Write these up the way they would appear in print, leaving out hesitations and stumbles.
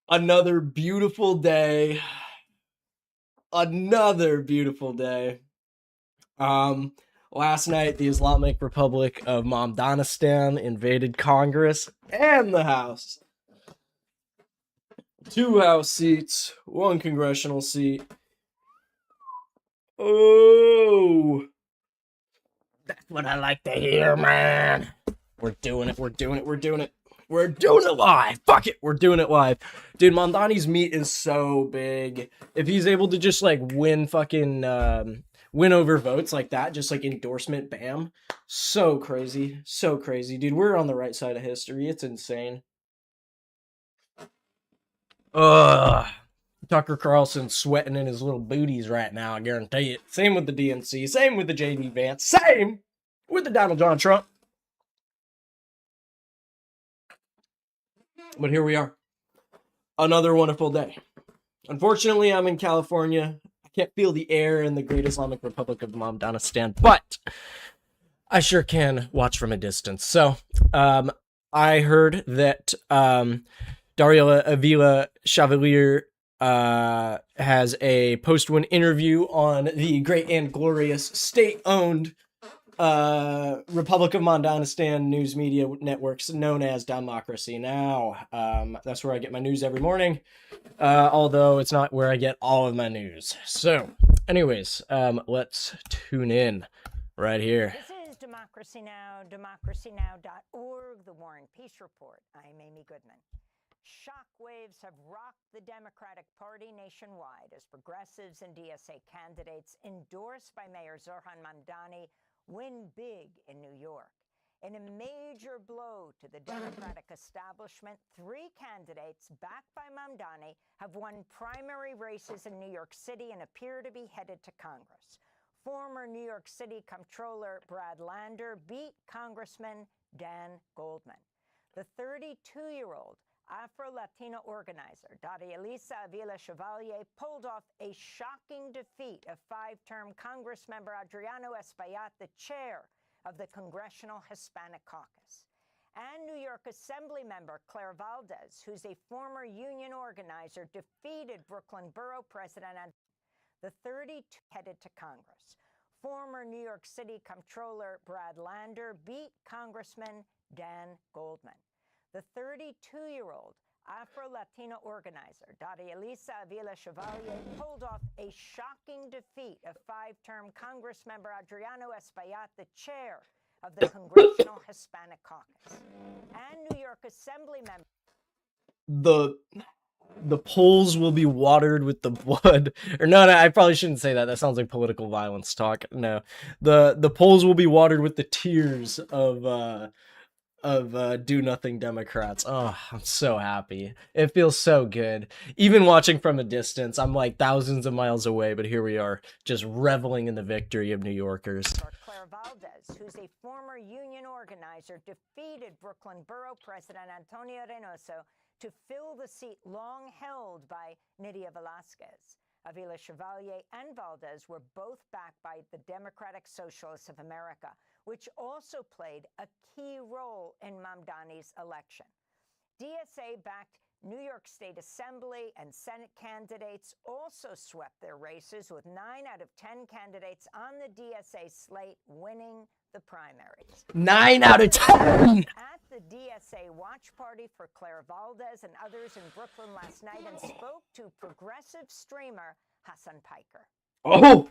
Another beautiful day. Another beautiful day. Um, Last night, the Islamic Republic of Mamdanistan invaded Congress and the House. Two House seats, one congressional seat. Oh, that's what I like to hear, man. We're doing it. We're doing it. We're doing it. We're doing it live. Fuck it. We're doing it live. Dude, Mondani's meat is so big. If he's able to just like win fucking win over votes like that, just like endorsement, bam. So crazy. So crazy. Dude, we're on the right side of history. It's insane. Ugh. Tucker Carlson sweating in his little booties right now, I guarantee it. Same with the DNC. Same with the JD Vance. Same with the Donald John Trump. But here we are. Another wonderful day. Unfortunately, I'm in California. I can't feel the air in the Great Islamic Republic of Mamdanistan, but I sure can watch from a distance. So, I heard that Daria Avila Chevalier has a post-win interview on the great and glorious state-owned Republic of Mondanistan news media networks known as Democracy Now. That's where I get my news every morning, although it's not where I get all of my news. So, anyways, let's tune in right here. This is Democracy Now!, democracynow.org, the War and Peace Report. I'm Amy Goodman. Shockwaves have rocked the Democratic Party nationwide as progressives and DSA candidates endorsed by Mayor Zohran Mamdani win big in New York. In a major blow to the Democratic establishment, three candidates backed by Mamdani have won primary races in New York City and appear to be headed to Congress. Former New York City Comptroller Brad Lander beat Congressman Dan Goldman. The 32-year-old Afro-Latina organizer, Daria Elisa Avila Chevalier, pulled off a shocking defeat of five-term Congressmember Adriano Espaillat, the chair of the Congressional Hispanic Caucus. And New York Assembly member Claire Valdez, who's a former union organizer, defeated Brooklyn Borough President and the 32 headed to Congress. Former New York City Comptroller Brad Lander beat Congressman Dan Goldman. The 32-year-old Afro-Latina organizer, Daria Elisa Avila Chevalier, pulled off a shocking defeat of five-term Congressmember Adriano Espaillat, the chair of the Congressional Hispanic Caucus. And New York Assembly member... The polls will be watered with the blood. Or no, I probably shouldn't say that. That sounds like political violence talk. No, the polls will be watered with the tears of do nothing Democrats. Oh, I'm so happy. It feels so good. Even watching from a distance, I'm like thousands of miles away, but here we are, just reveling in the victory of New Yorkers. Claire Valdez, who's a former union organizer, defeated Brooklyn Borough President Antonio Reynoso to fill the seat long held by Nydia Velázquez. Avila Chevalier and Valdez were both backed by the Democratic Socialists of America, which also played a key role in Mamdani's election. DSA-backed New York State Assembly and Senate candidates also swept their races, with 9 out of 10 candidates on the DSA slate winning the primaries. 9 out of 10! At the DSA watch party for Claire Valdez and others in Brooklyn last night and spoke to progressive streamer Hassan Piker. Oh!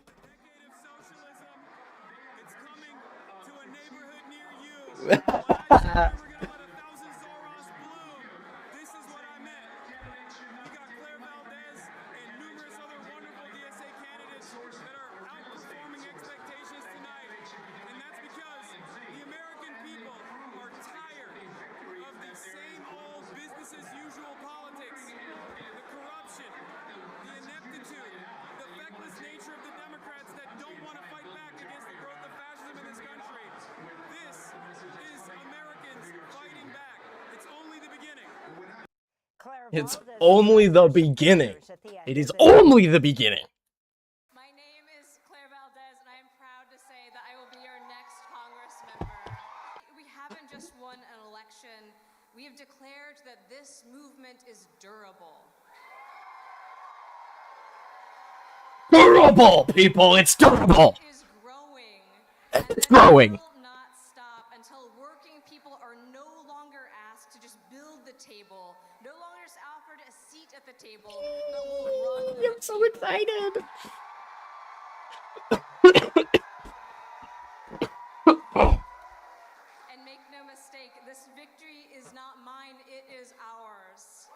It's only the beginning. It is only the beginning. My name is Claire Valdez, and I am proud to say that I will be your next Congress member. We haven't just won an election we have declared that this movement is durable. Durable, people. It's durable. It is growing. It's growing. It will not stop until working people are no longer asked to just build the table, no longer just offered a seat at the table, but will run the I'm so table. excited. And make no mistake, this victory is not mine, it is ours.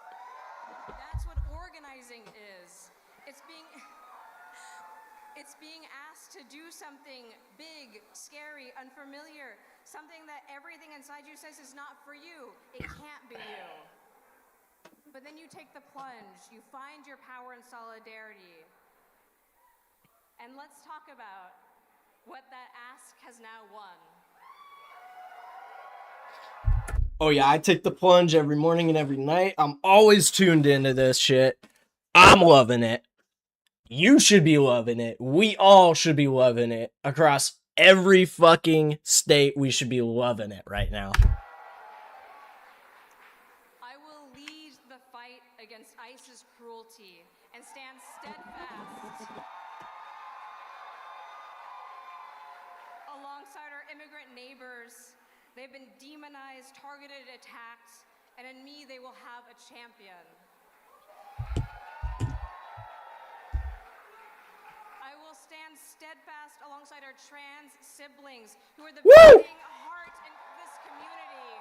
That's what organizing is. It's being asked to do something big, scary, unfamiliar, something that everything inside you says is not for you. It can't be you. But then you take the plunge, you find your power and solidarity. And let's talk about what that ask has now won. Oh yeah, I take the plunge every morning and every night. I'm always tuned into this shit. I'm loving it. You should be loving it. We all should be loving it. Across every fucking state, we should be loving it right now. I will lead the fight against ICE's cruelty and stand steadfast alongside our immigrant neighbors. They've been demonized, targeted, attacked, and in me they will have a champion. I will stand steadfast alongside our trans siblings who are the beating heart in this community.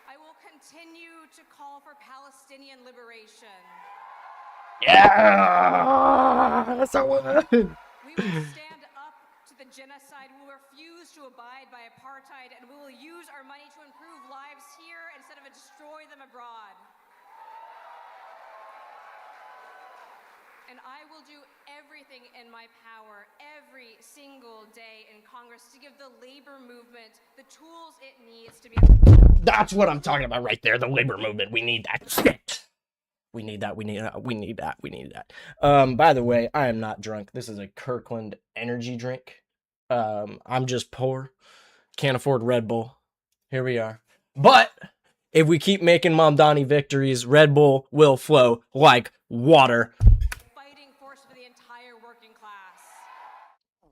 I will continue to call for Palestinian liberation. Yeah! So We will stand up to the genocide. We will refuse to abide by apartheid, and we will use our money to improve lives here instead of destroy them abroad. And I will do everything in my power every single day in Congress to give the labor movement the tools it needs to be. That's what I'm talking about right there. The labor movement. We need that shit. We need that. We need that. By the way, I am not drunk. This is a Kirkland energy drink. I'm just poor. Can't afford Red Bull. Here we are. But if we keep making Mamdani victories, Red Bull will flow like water. Fighting force for the entire working class.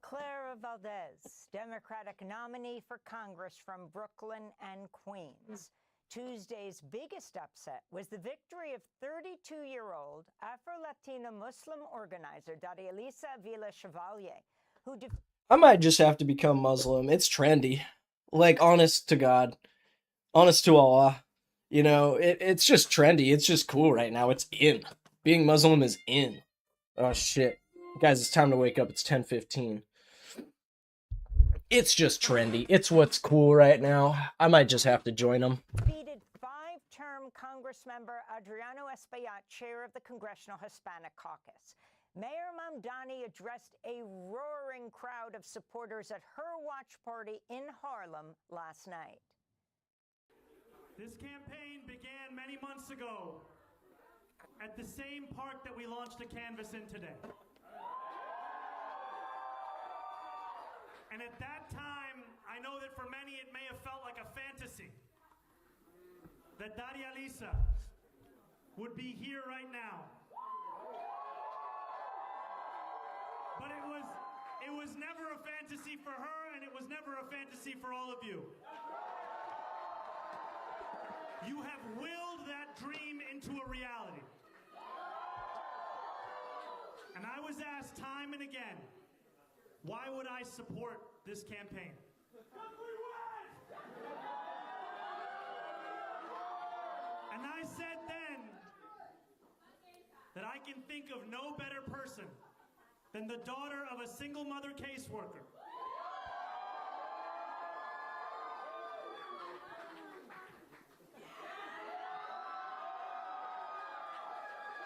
Clara Valdez, Democratic nominee for Congress from Brooklyn and Queens. Tuesday's biggest upset was the victory of 32-year-old Afro-Latina Muslim organizer Daria Lisa Villa Chevalier, who I might just have to become Muslim. It's trendy. Like, honest to God. Honest to Allah. You know, it's just trendy. It's just cool right now. It's in. Being Muslim is in. Oh, shit. Guys, it's time to wake up. It's 10:15. It's just trendy. It's what's cool right now. I might just have to join them. defeated five-term Congress member Adriano Espaillat, chair of the Congressional Hispanic Caucus. Mayor Mamdani addressed a roaring crowd of supporters at her watch party in Harlem last night. This campaign began many months ago at the same park that we launched a canvas in today. And at that time, I know that for many it may have felt like a fantasy that Daria Lisa would be here right now. But it was never a fantasy for her, and it was never a fantasy for all of you. You have willed that dream into a reality. And I was asked time and again, why would I support this campaign? And I said then that I can think of no better person than the daughter of a single mother caseworker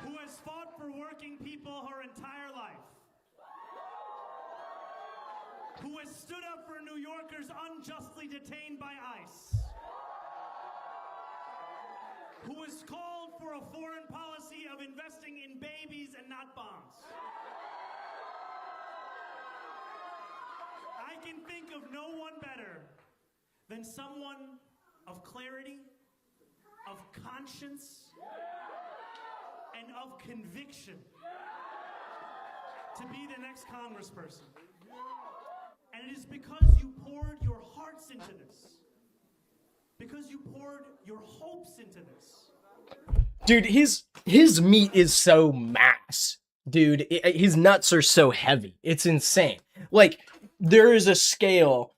who has fought for working people her entire life, who has stood up for New Yorkers unjustly detained by ICE, who has called for a foreign policy of investing in babies and not bombs. I can think of no one better than someone of clarity, of conscience, and of conviction to be the next congressperson. And it is because you poured your hearts into this, because you poured your hopes into this. Dude, his meat is so mass. Dude, his nuts are so heavy. It's insane. Like, there is a scale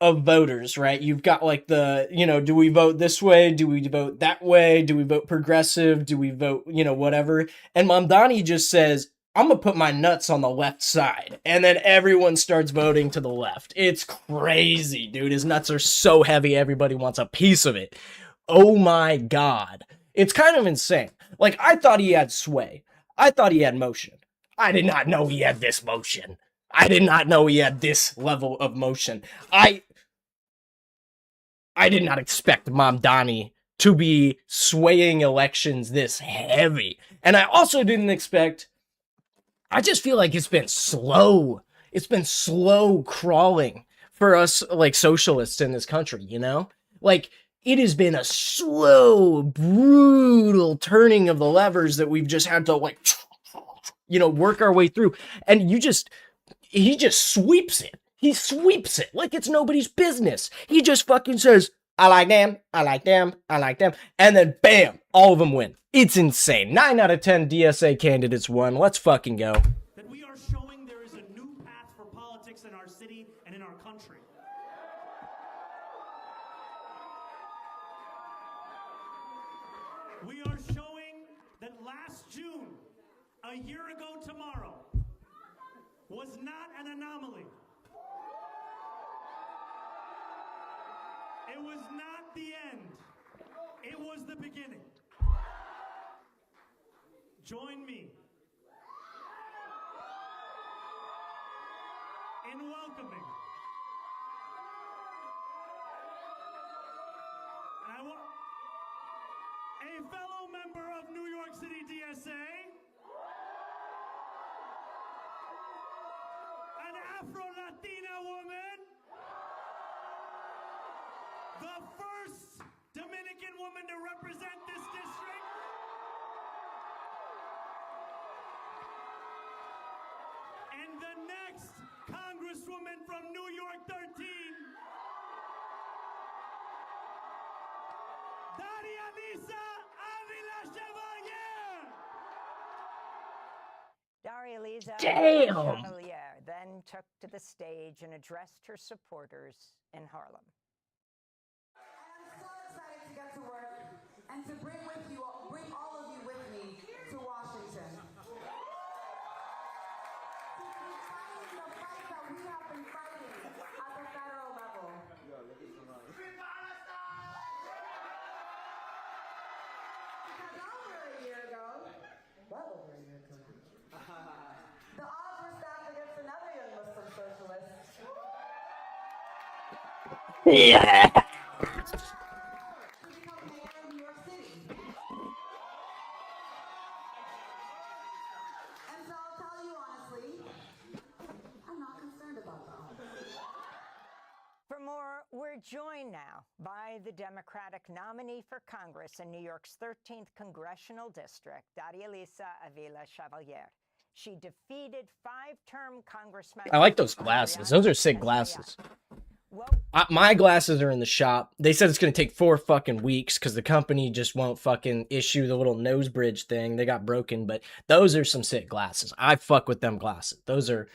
of voters, right? You've got like the, do we vote this way? Do we vote that way? Do we vote progressive? Do we vote, whatever? And Mamdani just says, I'm gonna put my nuts on the left side. And then everyone starts voting to the left. It's crazy, dude. His nuts are so heavy, everybody wants a piece of it. Oh my God. It's kind of insane. Like, I thought he had sway. I thought he had motion. I did not know he had this motion. I did not know he had this level of motion. I did not expect Mamdani to be swaying elections this heavy. And I also didn't expect... I just feel like it's been slow. It's been slow crawling for us, like, socialists in this country, Like, it has been a slow, brutal turning of the levers that we've just had to, like, work our way through. And he just sweeps it. He sweeps it like it's nobody's business. He just fucking says, I like them, I like them, I like them. And then bam, all of them win. It's insane. 9 out of 10 DSA candidates won. Let's fucking go. That we are showing there is a new path for politics in our city and in our country. We are showing that last June, a year ago tomorrow, was not an anomaly. It was not the end. It was the beginning. Join me in welcoming. And I want a fellow member of New York City DSA, an Afro-Latina woman, the first Dominican woman to represent this district, and the next Congresswoman from New York 13, Lisa Avila Chevalier. Lisa Damn. Chevalier then took to the stage and addressed her supporters in Harlem. I'm so excited to get to work and to bring all of you with me to Washington. To be fighting the fight that we have been fighting at the federal level. Because over a year ago, the odds were stacked against another young Muslim socialist. Yeah. To become mayor of New York City. And so I'll tell you honestly, I'm not concerned about the odds. For more, we're joined now by the Democratic nominee for Congress in New York's 13th Congressional District, Lisa Avila Chevalier. She defeated 5-term Congressman. I like those glasses. Those are sick glasses. Well, My glasses are in the shop. They said it's going to take 4 fucking weeks because the company just won't fucking issue the little nose bridge thing. They got broken, but those are some sick glasses. I fuck with them glasses. Those are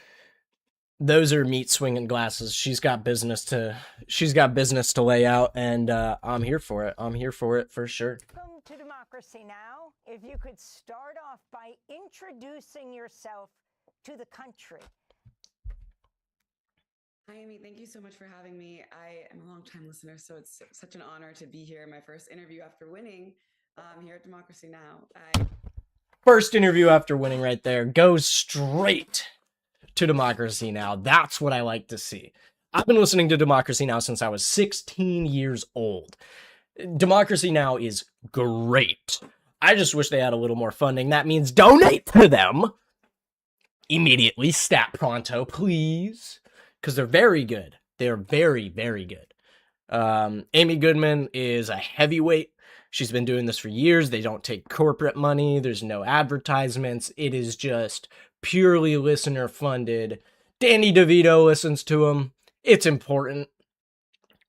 meat swinging glasses. She's got business to lay out, and I'm here for it. I'm here for it for sure. welcome to Democracy Now! If you could start off by introducing yourself to the country. Hi, Amy. Thank you so much for having me. I am a long-time listener, so it's such an honor to be here. My first interview after winning here at Democracy Now! First interview after winning right there goes straight to Democracy Now! That's what I like to see. I've been listening to Democracy Now! Since I was 16 years old. Democracy Now! Is great. I just wish they had a little more funding. That means donate to them immediately. Stat pronto, please. because they're very good. They're very, very good. Amy Goodman is a heavyweight. She's been doing this for years. They don't take corporate money. There's no advertisements. It is just purely listener funded. Danny DeVito listens to them. It's important.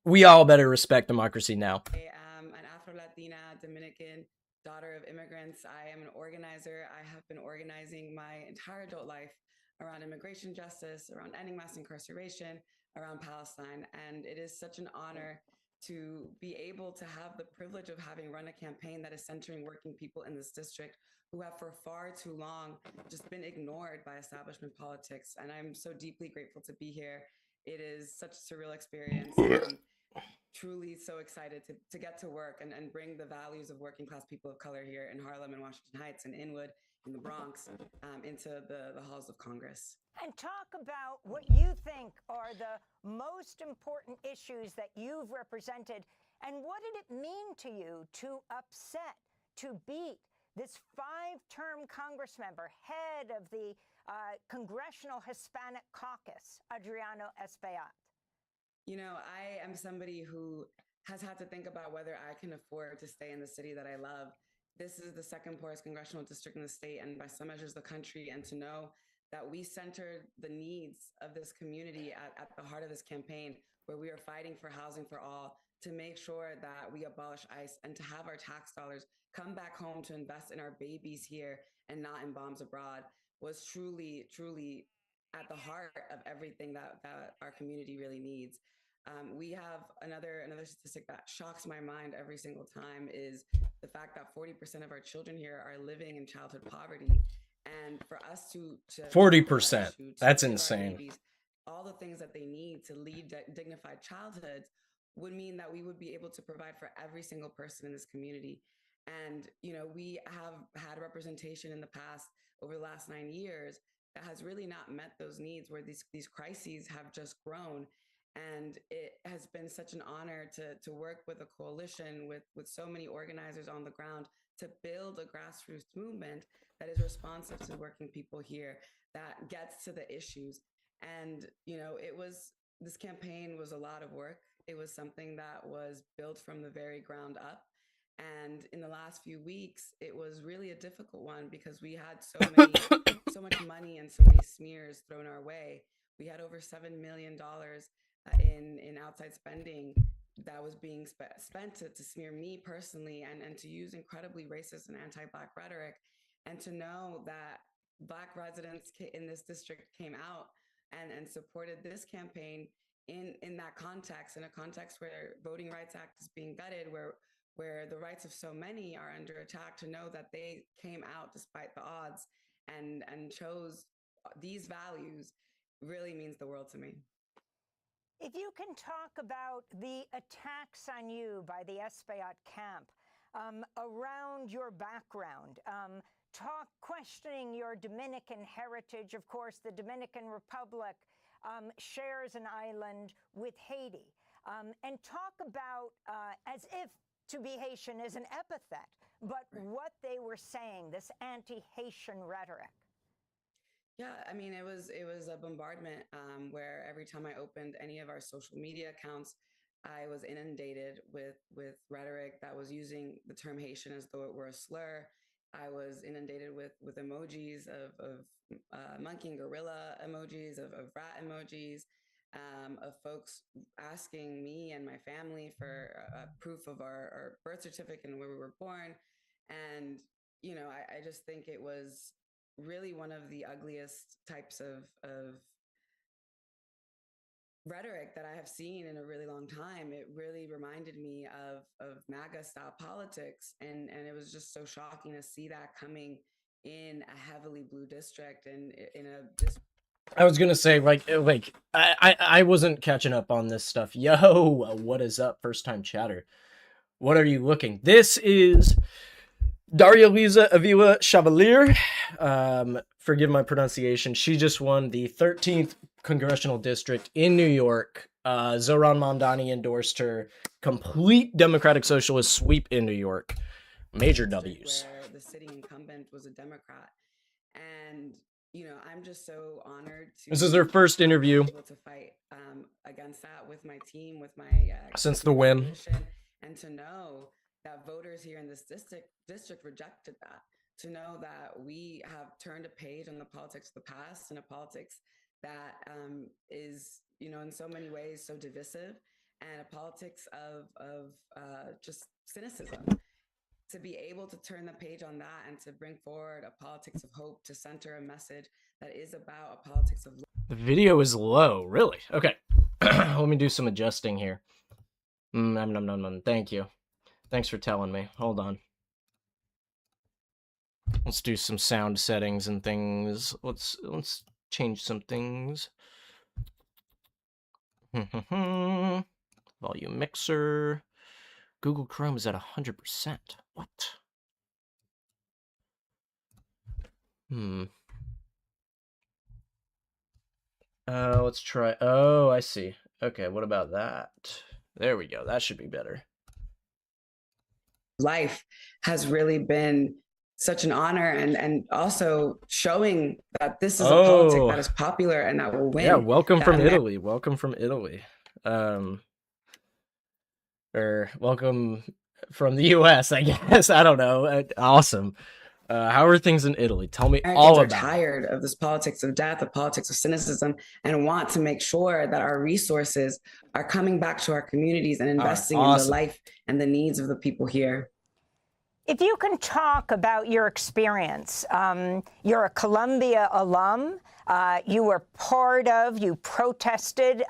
We all better respect democracy now. I am an Afro-Latina Dominican daughter of immigrants. I am an organizer. I have been organizing my entire adult life around immigration justice, around ending mass incarceration, around Palestine. And it is such an honor to be able to have the privilege of having run a campaign that is centering working people in this district who have for far too long just been ignored by establishment politics. And I'm so deeply grateful to be here. It is such a surreal experience. Truly so excited to get to work and bring the values of working class people of color here in Harlem and Washington Heights and Inwood in the Bronx into the halls of Congress. And talk about what you think are the most important issues that you've represented, and what did it mean to you to upset, to beat this 5-term Congress member, head of the Congressional Hispanic Caucus, Adriano Espaillat? You know, I am somebody who has had to think about whether I can afford to stay in the city that I love. This is the second poorest congressional district in the state, and by some measures, the country. And to know that we centered the needs of this community at the heart of this campaign, where we are fighting for housing for all, to make sure that we abolish ICE and to have our tax dollars come back home to invest in our babies here and not in bombs abroad, was truly, truly at the heart of everything that our community really needs. We have another statistic that shocks my mind every single time is the fact that 40% of our children here are living in childhood poverty. And for us to 40%, that's insane. Babies, all the things that they need to lead dignified childhoods would mean that we would be able to provide for every single person in this community. And, you know, we have had representation in the past over the last 9 years that has really not met those needs, where these crises have just grown. And it has been such an honor to work with a coalition with so many organizers on the ground to build a grassroots movement that is responsive to working people here, that gets to the issues. And, you know, this campaign was a lot of work. It was something that was built from the very ground up. And in the last few weeks, it was really a difficult one because we had so much money and so many smears thrown our way. We had over $7 million in outside spending that was being spent to smear me personally and to use incredibly racist and anti-Black rhetoric. And to know that Black residents in this district came out and supported this campaign in that context, in a context where Voting Rights Act is being gutted, where the rights of so many are under attack, to know that they came out despite the odds and chose these values really means the world to me. If you can talk about the attacks on you by the Espaillat camp, around your background, questioning your Dominican heritage. Of course, the Dominican Republic shares an island with Haiti. And talk about, as if to be Haitian is an epithet, but what they were saying, this anti-Haitian rhetoric. Yeah, I mean, it was a bombardment where every time I opened any of our social media accounts, I was inundated with rhetoric that was using the term Haitian as though it were a slur. I was inundated with emojis of monkey and gorilla emojis, of rat emojis, of folks asking me and my family for proof of our birth certificate and where we were born. And, you know, I just think it was really one of the ugliest types of rhetoric that I have seen in a really long time. It really reminded me of MAGA style politics. And it was just so shocking to see that coming in a heavily blue district and in a I was gonna say, I wasn't catching up on this stuff. Yo, what is up, first time chatter? What are you looking? This is Daria Lisa Avila Chevalier. Forgive my pronunciation. She just won the 13th congressional district in New York. Zohran Mamdani endorsed her. Complete Democratic Socialist sweep in New York. Major W's. Where the sitting incumbent was a Democrat. And I'm just so honored to. This is her first interview. Able to fight against that with my team, with my since the win, and to know that voters here in this district rejected that. To know that we have turned a page on the politics of the past and a politics that is, in so many ways so divisive, and a politics of just cynicism. To be able to turn the page on that and to bring forward a politics of hope, to center a message that is about a politics of. The video is low, really. Okay, let me do some adjusting here. Thank you. Thanks for telling me. Hold on. Let's do some sound settings and things. Let's change some things. Volume mixer. Google Chrome is at 100%. What? Let's try. Oh, I see. Okay, what about that? There we go. That should be better. Life has really been such an honor, and also showing that this is a politic that is popular and that will win. Yeah, welcome from Italy. Welcome from Italy. Or welcome from the US, I guess. I don't know. Awesome. How are things in Italy? Tell me all about it. Tired of this politics of death, the politics of cynicism, and want to make sure that our resources are coming back to our communities and investing in the life and the needs of the people here. If you can talk about your experience, you're a Columbia alum. You were you protested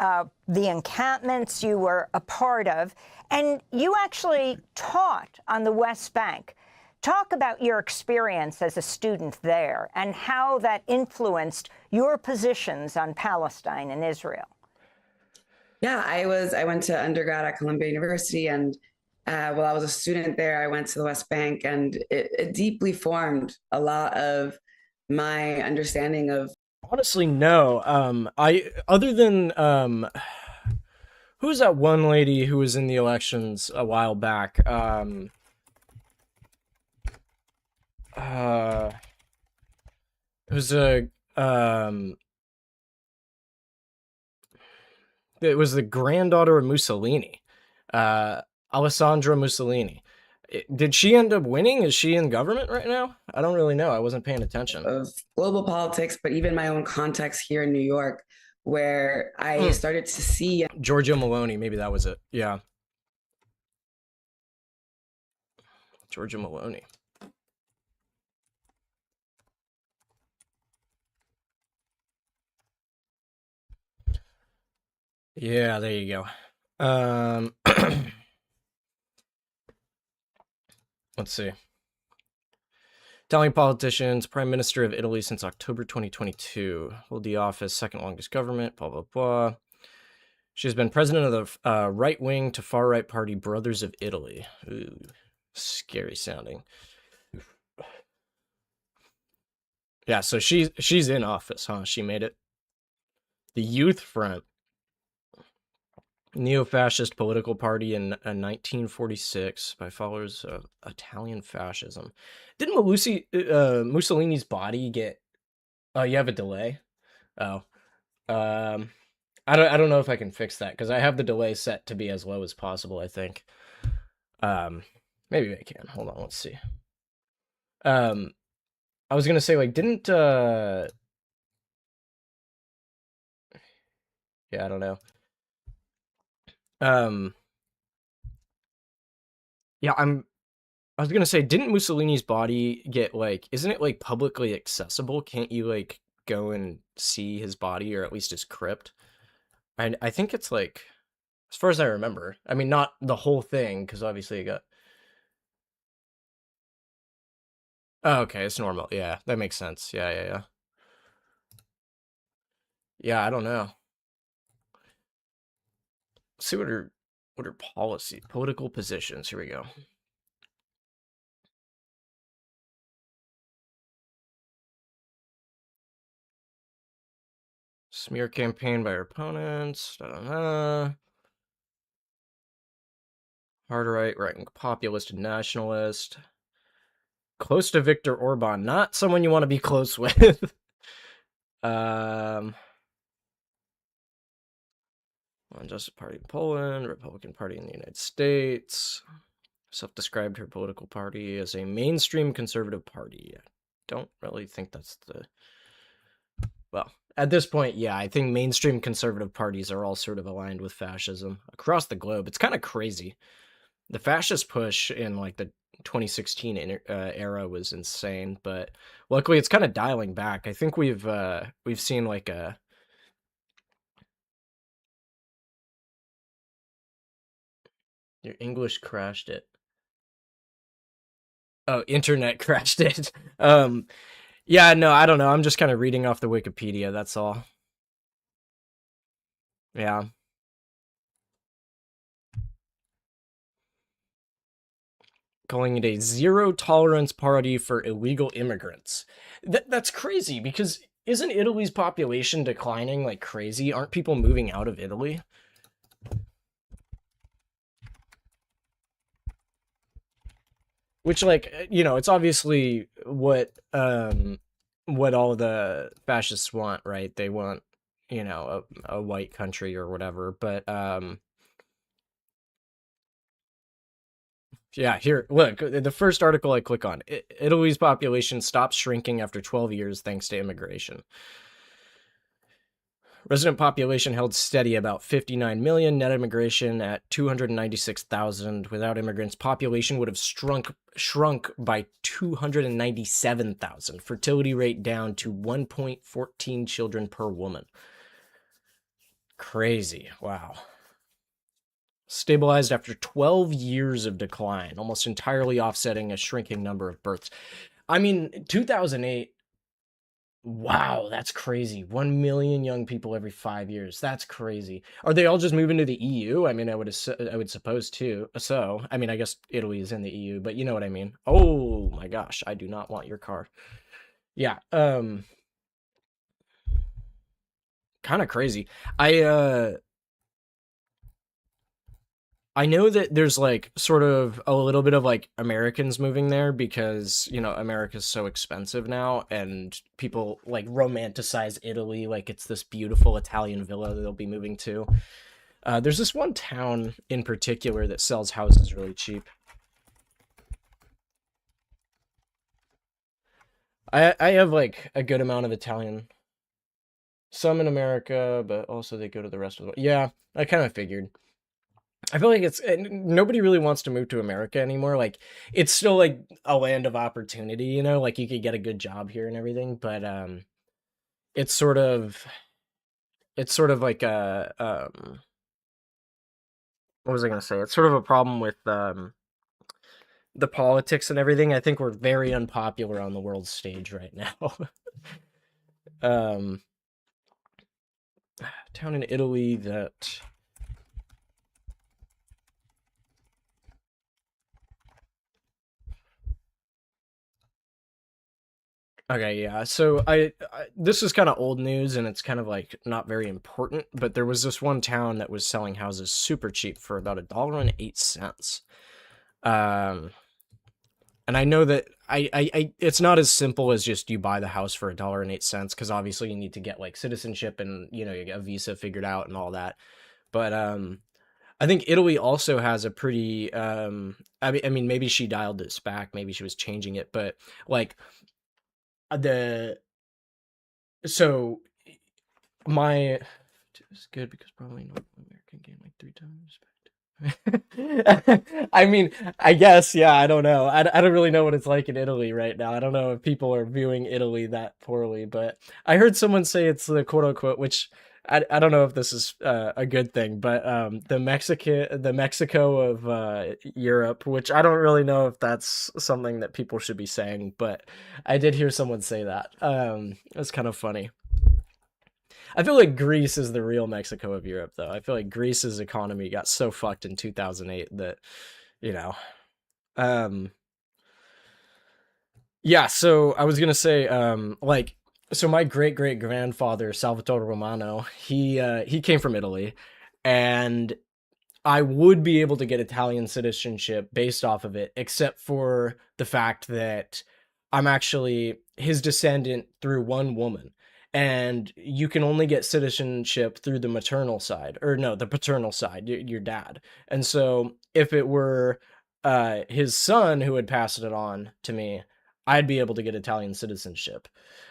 the encampments you were a part of, and you actually taught on the West Bank. Talk about your experience as a student there and how that influenced your positions on Palestine and Israel. Yeah, I went to undergrad at Columbia University, and while I was a student there, I went to the West Bank, and it deeply formed a lot of my understanding of. Honestly, no. Other than who's that one lady who was in the elections a while back? It was the granddaughter of Mussolini, Alessandra Mussolini. Did she end up winning? Is she in government right now? I don't really know. I wasn't paying attention. Of global politics, but even my own context here in New York, where I started to see. Giorgia Meloni, maybe that was it. Yeah. Giorgia Meloni. Yeah, there you go. Let's see. Italian politicians, Prime Minister of Italy since October 2022. Hold the office, second longest government, blah, blah, blah. She has been president of the right-wing to far-right party Brothers of Italy. Ooh, scary sounding. Yeah, so she's in office, huh? She made it. The Youth Front. Neo-fascist political party in 1946 by followers of Italian fascism. Didn't Mussolini's body get? Oh, you have a delay. Oh, I don't know if I can fix that because I have the delay set to be as low as possible. I think. Maybe I can. Hold on. Let's see. I was gonna say didn't yeah, I don't know. Yeah, I was gonna say, didn't Mussolini's body get isn't it publicly accessible? Can't you go and see his body, or at least his crypt? I think it's as far as I remember. I mean, not the whole thing, because obviously it got. Oh, okay, it's normal. Yeah, that makes sense. Yeah. Yeah, I don't know. Let's see what are political positions. Here we go. Smear campaign by her opponents. Hard right-wing populist and nationalist. Close to Viktor Orban. Not someone you want to be close with. Justice Party in Poland, Republican Party in the United States. Self-described her political party as a mainstream conservative party. I don't really think that's the... Well, at this point, yeah, I think mainstream conservative parties are all sort of aligned with fascism across the globe. It's kind of crazy. The fascist push in like the 2016 era was insane, but luckily it's kind of dialing back. I think we've seen like a... Your English crashed it. Oh, internet crashed it. Yeah, no, I don't know. I'm just kind of reading off the Wikipedia, that's all. Yeah. Calling it a zero tolerance party for illegal immigrants. That's crazy because isn't Italy's population declining like crazy? Aren't people moving out of Italy? Which, like, it's obviously what all the fascists want, right? They want, a white country or whatever, but yeah, here, look, the first article I click on, Italy's population stops shrinking after 12 years thanks to immigration. Resident population held steady about 59 million, net immigration at 296,000. Without immigrants, population would have shrunk by 297,000. Fertility rate down to 1.14 children per woman. Crazy. Wow. Stabilized after 12 years of decline, almost entirely offsetting a shrinking number of births. I mean, 2008, wow, that's crazy. 1 million young people every 5 years. That's crazy. Are they all just moving to the EU? I mean, I would suppose too. So, I mean, I guess Italy is in the EU, but you know what I mean. Oh my gosh, I do not want your car. Yeah, kind of crazy. I know that there's like sort of a little bit of like Americans moving there because, America's so expensive now and people like romanticize Italy like it's this beautiful Italian villa that they'll be moving to. There's this one town in particular that sells houses really cheap. I have like a good amount of Italian. Some in America, but also they go to the rest of the world. Yeah, I kind of figured. I feel like nobody really wants to move to America anymore. Like it's still like a land of opportunity, like you could get a good job here and everything, but it's sort of like a what was I going to say? It's sort of a problem with the politics and everything. I think we're very unpopular on the world stage right now. um Town in Italy that... Okay, yeah. So this is kind of old news and it's kind of like not very important, but there was this one town that was selling houses super cheap for about $1.08. And I know that it's not as simple as just you buy the house for $1.08 because obviously you need to get like citizenship and you get a visa figured out and all that. But I think Italy also has a pretty I mean maybe she dialed this back, maybe she was changing it, but like so my it's good because probably North American gained like 3 times I mean, I guess, yeah, I don't know. I don't really know what it's like in Italy right now. I don't know if people are viewing Italy that poorly, but I heard someone say it's the quote unquote, which I don't know if this is a good thing, but the Mexico of Europe, which I don't really know if that's something that people should be saying, but I did hear someone say that. It's kind of funny. I feel like Greece is the real Mexico of Europe, though. I feel like Greece's economy got so fucked in 2008 that, you know, um, yeah. So I was gonna say, so my great great grandfather Salvatore Romano, he came from Italy, and I would be able to get Italian citizenship based off of it, except for the fact that I'm actually his descendant through one woman. and you can only get citizenship through the maternal side, or no, the paternal side, your dad. And so if it were his son who had passed it on to me, I'd be able to get Italian citizenship.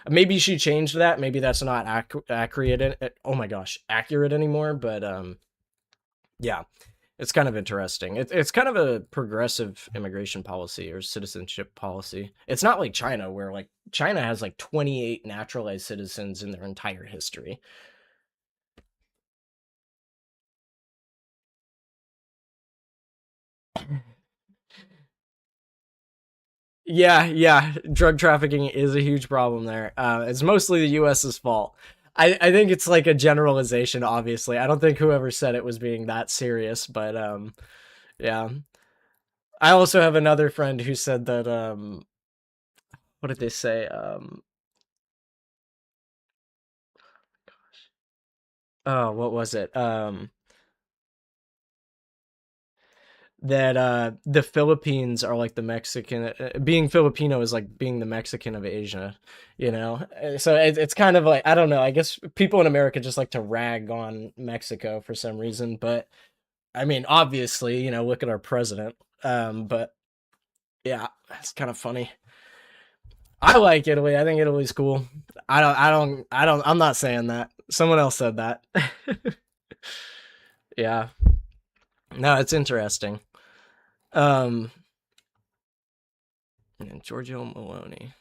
Maybe she changed that. Maybe that's not accurate. Oh my gosh, accurate anymore. But yeah, it's kind of interesting. It's kind of a progressive immigration policy or citizenship policy. It's not like China, where like China has like 28 naturalized citizens in their entire history. Yeah, drug trafficking is a huge problem there. It's mostly the US's fault. I think it's like a generalization, obviously. I don't think whoever said it was being that serious, but yeah. I also have another friend who said that what did they say? Oh, what was it? That the Philippines are like the Mexican, being Filipino is like being the Mexican of Asia, you know? So it's kind of like, I don't know, I guess people in America just like to rag on Mexico for some reason, but I mean, obviously, you know, look at our president. But yeah, it's kind of funny. I like Italy. I think Italy's cool. I'm not saying that. Someone else said that. Yeah. No, it's interesting. Um, and Giorgio Maloney.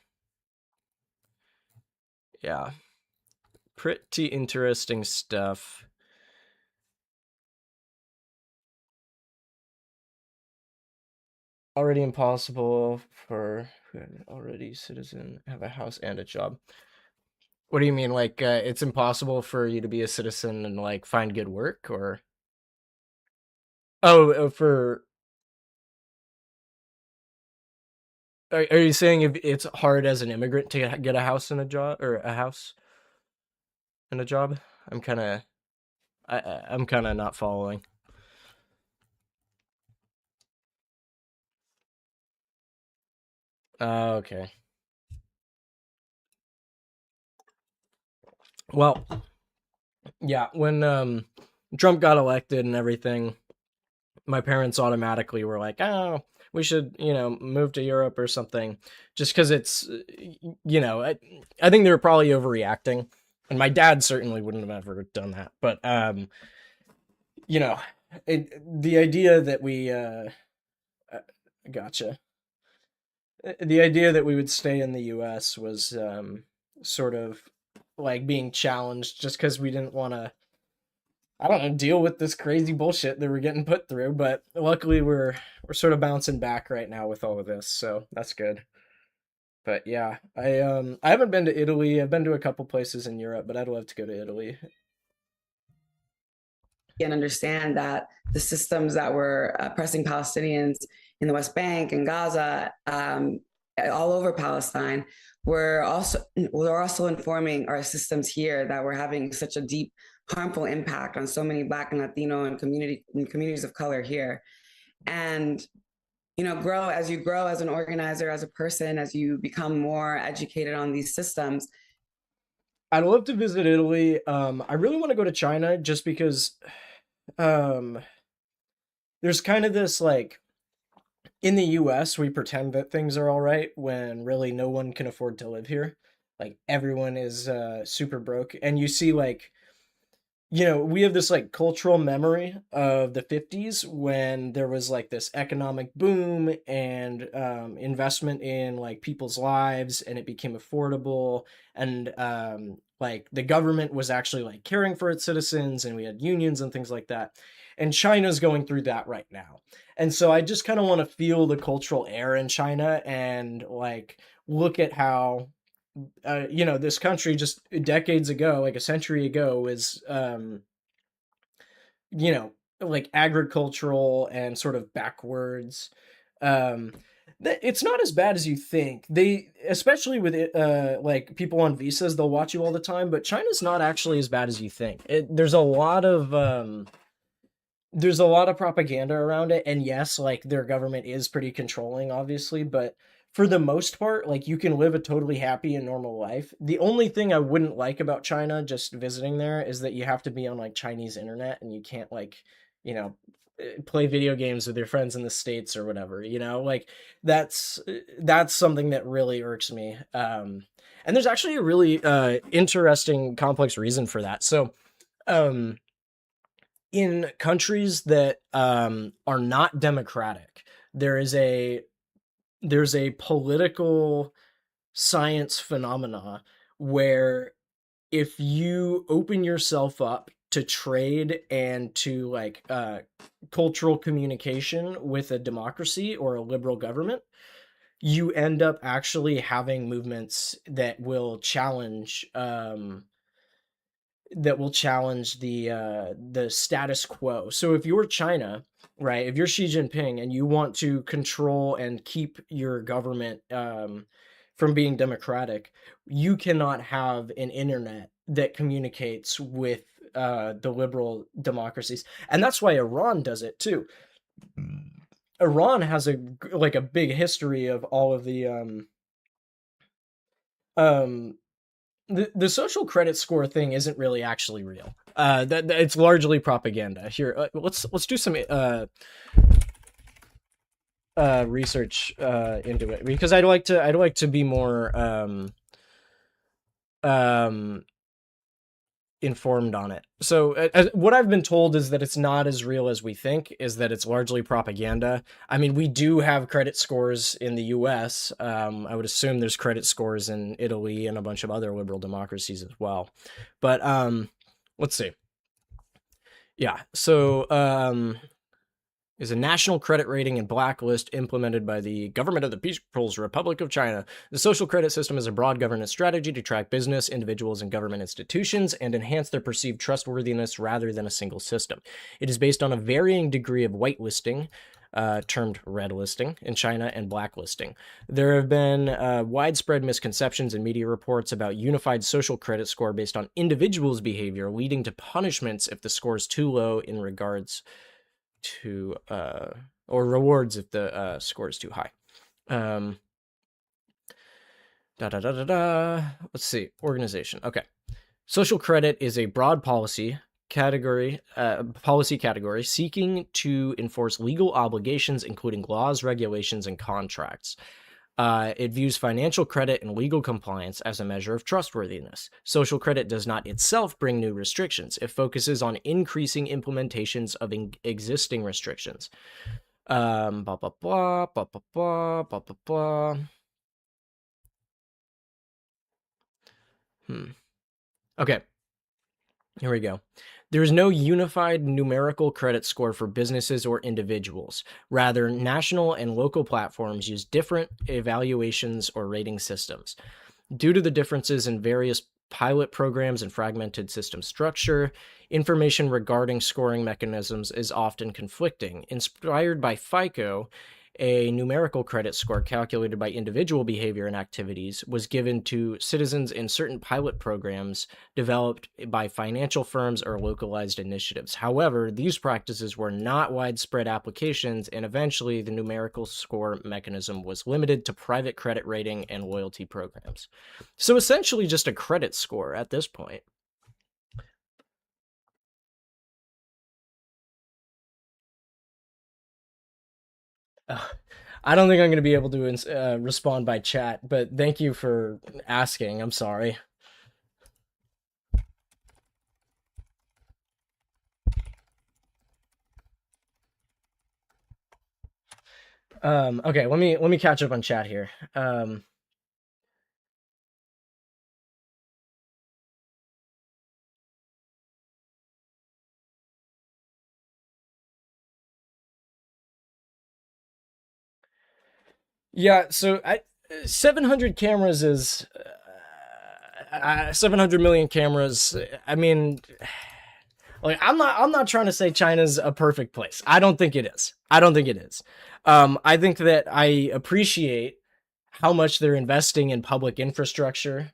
Yeah. Pretty interesting stuff. Already impossible for already citizen have a house and a job. What do you mean? Like, it's impossible for you to be a citizen and like find good work, or for are you saying if it's hard as an immigrant to get a house and a job, or a house and a job? I'm kind of I'm kind of not following. Okay. Well, yeah, when Trump got elected and everything, my parents automatically were like, "Oh, we should, you know, move to Europe or something," just because it's, you know, I think they were probably overreacting, and my dad certainly wouldn't have ever done that. But you know, the idea that we, uh, gotcha, the idea that we would stay in the U.S. was sort of like being challenged just because we didn't want to, I don't know, deal with this crazy bullshit that we're getting put through. But luckily, we're sort of bouncing back right now with all of this, so that's good. But yeah, I haven't been to Italy. I've been to a couple places in Europe, but I'd love to go to Italy. And understand that the systems that were oppressing Palestinians in the West Bank and Gaza, all over Palestine, were also informing our systems here that were having such a deep, harmful impact on so many Black and Latino and communities of color here. And you know, grow as an organizer, as a person, as you become more educated on these systems. I'd love to visit Italy. I really want to go to China just because um there's kind of this like, in the US we pretend that things are all right when really no one can afford to live here. Like everyone is super broke, and you see like, you know, we have this like cultural memory of the 50s when there was like this economic boom and investment in like people's lives, and it became affordable, and like the government was actually like caring for its citizens, and we had unions and things like that. And China's going through that right now. And so I just kind of want to feel the cultural air in China and like look at how you know, this country just decades ago, like a century ago, was you know, like agricultural and sort of backwards. Um, it's not as bad as you think. They, especially with it, like people on visas, they'll watch you all the time. But China's not actually as bad as you think. There's a lot of propaganda around it, and yes, like their government is pretty controlling, obviously. But for the most part, like, you can live a totally happy and normal life. The only thing I wouldn't like about China, just visiting there, is that you have to be on like Chinese internet and you can't, like, you know, play video games with your friends in the States or whatever, you know? Like, that's something that really irks me. And there's actually a really interesting, complex reason for that. So, um, in countries that are not democratic, there is a there's a political science phenomena where if you open yourself up to trade and to like cultural communication with a democracy or a liberal government, you end up actually having movements that will challenge the status quo. So if you're China, right, if you're Xi Jinping and you want to control and keep your government from being democratic, you cannot have an internet that communicates with the liberal democracies, and that's why Iran does it too. Iran has a big history of all of um the social credit score thing isn't really actually real. That it's largely propaganda. Here, let's do some research into it, because I'd like to be more um informed on it. So what I've been told is that it's not as real as we think, is that it's largely propaganda. I mean, we do have credit scores in the US. I would assume there's credit scores in Italy and a bunch of other liberal democracies as well. But let's see. Yeah, so is a national credit rating and blacklist implemented by the government of the People's Republic of China. The social credit system is a broad governance strategy to track business, individuals, and government institutions and enhance their perceived trustworthiness rather than a single system. It is based on a varying degree of whitelisting, termed red listing in China, and blacklisting. There have been widespread misconceptions in media reports about unified social credit score based on individuals' behavior, leading to punishments if the score is too low in regards to or rewards if the score is too high. Let's see. Organization. Okay. Social credit is a broad policy category seeking to enforce legal obligations, including laws, regulations, and contracts. It views financial credit and legal compliance as a measure of trustworthiness. Social credit does not itself bring new restrictions. It focuses on increasing implementations of existing restrictions. Blah, blah, blah, blah, blah, blah, blah, blah, blah. Okay, here we go. There is no unified numerical credit score for businesses or individuals. Rather, national and local platforms use different evaluations or rating systems. Due to the differences in various pilot programs and fragmented system structure, information regarding scoring mechanisms is often conflicting. Inspired by FICO, a numerical credit score calculated by individual behavior and activities was given to citizens in certain pilot programs developed by financial firms or localized initiatives. However, these practices were not widespread applications, and eventually the numerical score mechanism was limited to private credit rating and loyalty programs. So essentially just a credit score at this point. I don't think I'm going to be able to respond by chat, but thank you for asking. I'm sorry. Okay, let me catch up on chat here. Yeah, so 700 cameras is 700 million cameras. I mean, like, I'm not trying to say China's a perfect place. I don't think it is. I don't think it is. I think that I appreciate how much they're investing in public infrastructure.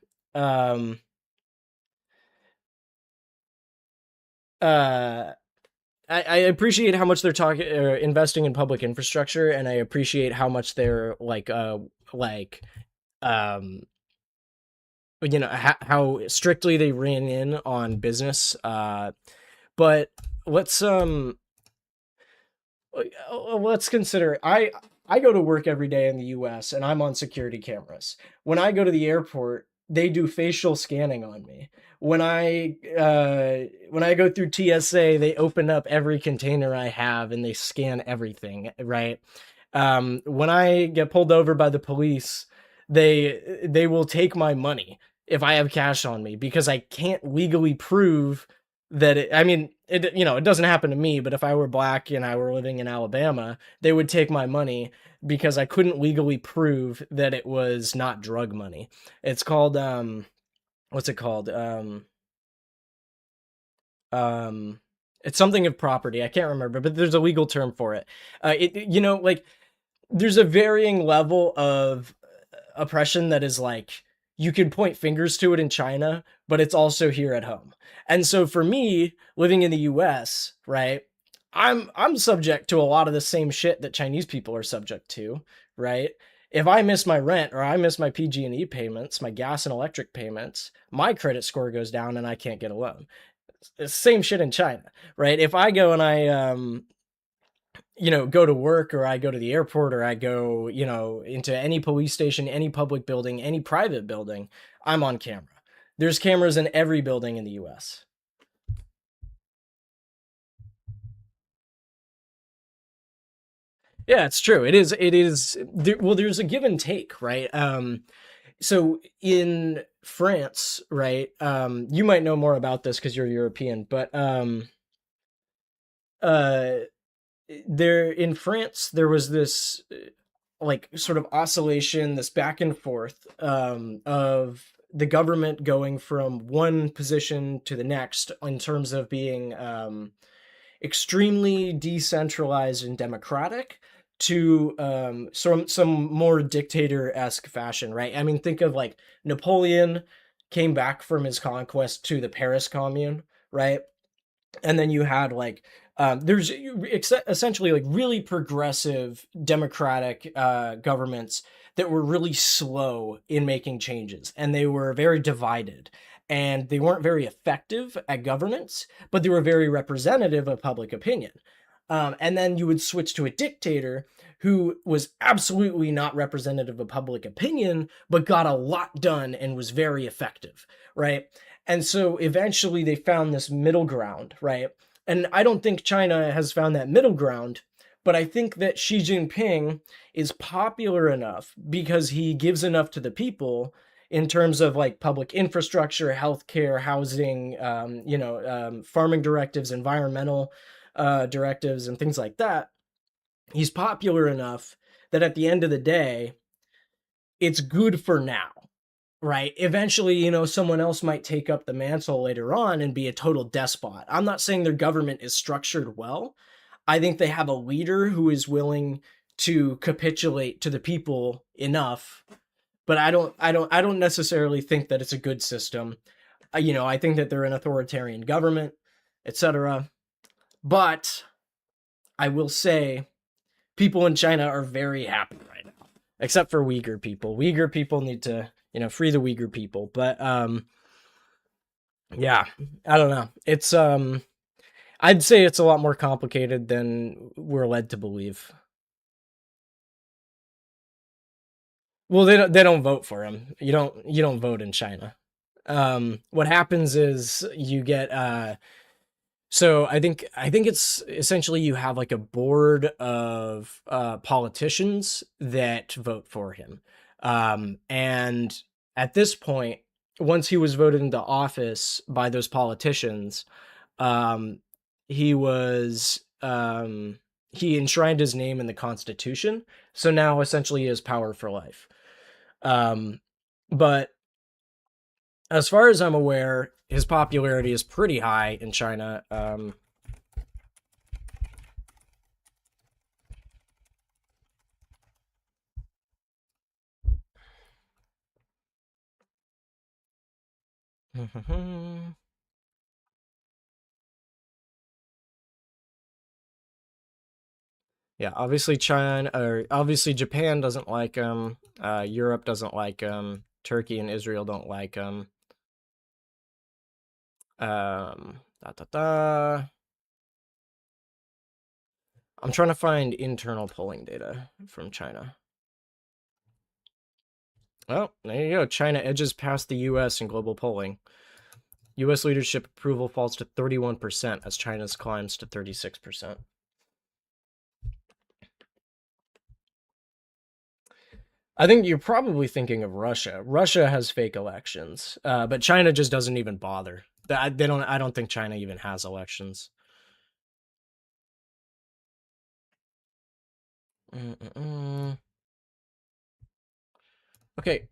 I appreciate how much they're investing in public infrastructure, and I appreciate how much they're like like how strictly they ran in on business. But let's let's consider I go to work every day in the US and I'm on security cameras. When I go to the airport, they do facial scanning on me. When I go through TSA, they open up every container I have and they scan everything, right? When I get pulled over by the police, they will take my money if I have cash on me because I can't legally prove that I mean, it doesn't happen to me, but if I were black and I were living in Alabama, they would take my money because I couldn't legally prove that it was not drug money. It's called what's it called? Um it's something of property. I can't remember, but there's a legal term for it. Like there's a varying level of oppression that is like you can point fingers to it in China, but it's also here at home. And so for me, living in the US, right? I'm subject to a lot of the same shit that Chinese people are subject to, right? If I miss my rent or I miss my PG&E payments, my gas and electric payments, my credit score goes down and I can't get a loan. It's the same shit in China, right? If I go and I go to work or I go to the airport or I go, into any police station, any public building, any private building, I'm on camera. There's cameras in every building in the US. Yeah, it's true. It is well, there's a give and take, right? So in France, right? You might know more about this because you're European, but uh there in France there was this like sort of oscillation, this back and forth of the government going from one position to the next in terms of being extremely decentralized and democratic to some more dictator-esque fashion, right? I mean, think of like Napoleon came back from his conquest to the Paris Commune, right? And then you had like there's essentially like really progressive democratic governments that were really slow in making changes and they were very divided and they weren't very effective at governance, but they were very representative of public opinion. And then you would switch to a dictator who was absolutely not representative of public opinion, but got a lot done and was very effective, right? And so eventually they found this middle ground, right? And I don't think China has found that middle ground, but I think that Xi Jinping is popular enough because he gives enough to the people in terms of like public infrastructure, healthcare, housing, farming directives, environmental directives, and things like that. He's popular enough that at the end of the day, it's good for now, right? Eventually, someone else might take up the mantle later on and be a total despot. I'm not saying their government is structured well. I think they have a leader who is willing to capitulate to the people enough, but I don't necessarily think that it's a good system. I think that they're an authoritarian government, etc. But I will say people in China are very happy right now, except for Uyghur people. Uyghur people need to, free the Uyghur people. But yeah, I don't know. It's I'd say it's a lot more complicated than we're led to believe. Well, they don't vote for him. You don't vote in China. What happens is you get so I think it's essentially you have like a board of politicians that vote for him. And at this point, once he was voted into office by those politicians, um, he was he enshrined his name in the Constitution. So now essentially he has power for life. Um, but as far as I'm aware, his popularity is pretty high in China. Yeah, obviously China, or obviously Japan doesn't like them. Europe doesn't like them. Turkey and Israel don't like them. Da, da, da. I'm trying to find internal polling data from China. Well, there you go. China edges past the US in global polling. US leadership approval falls to 31% as China's climbs to 36%. I think you're probably thinking of Russia. Russia has fake elections, but China just doesn't even bother. They don't. I don't think China even has elections. Okay.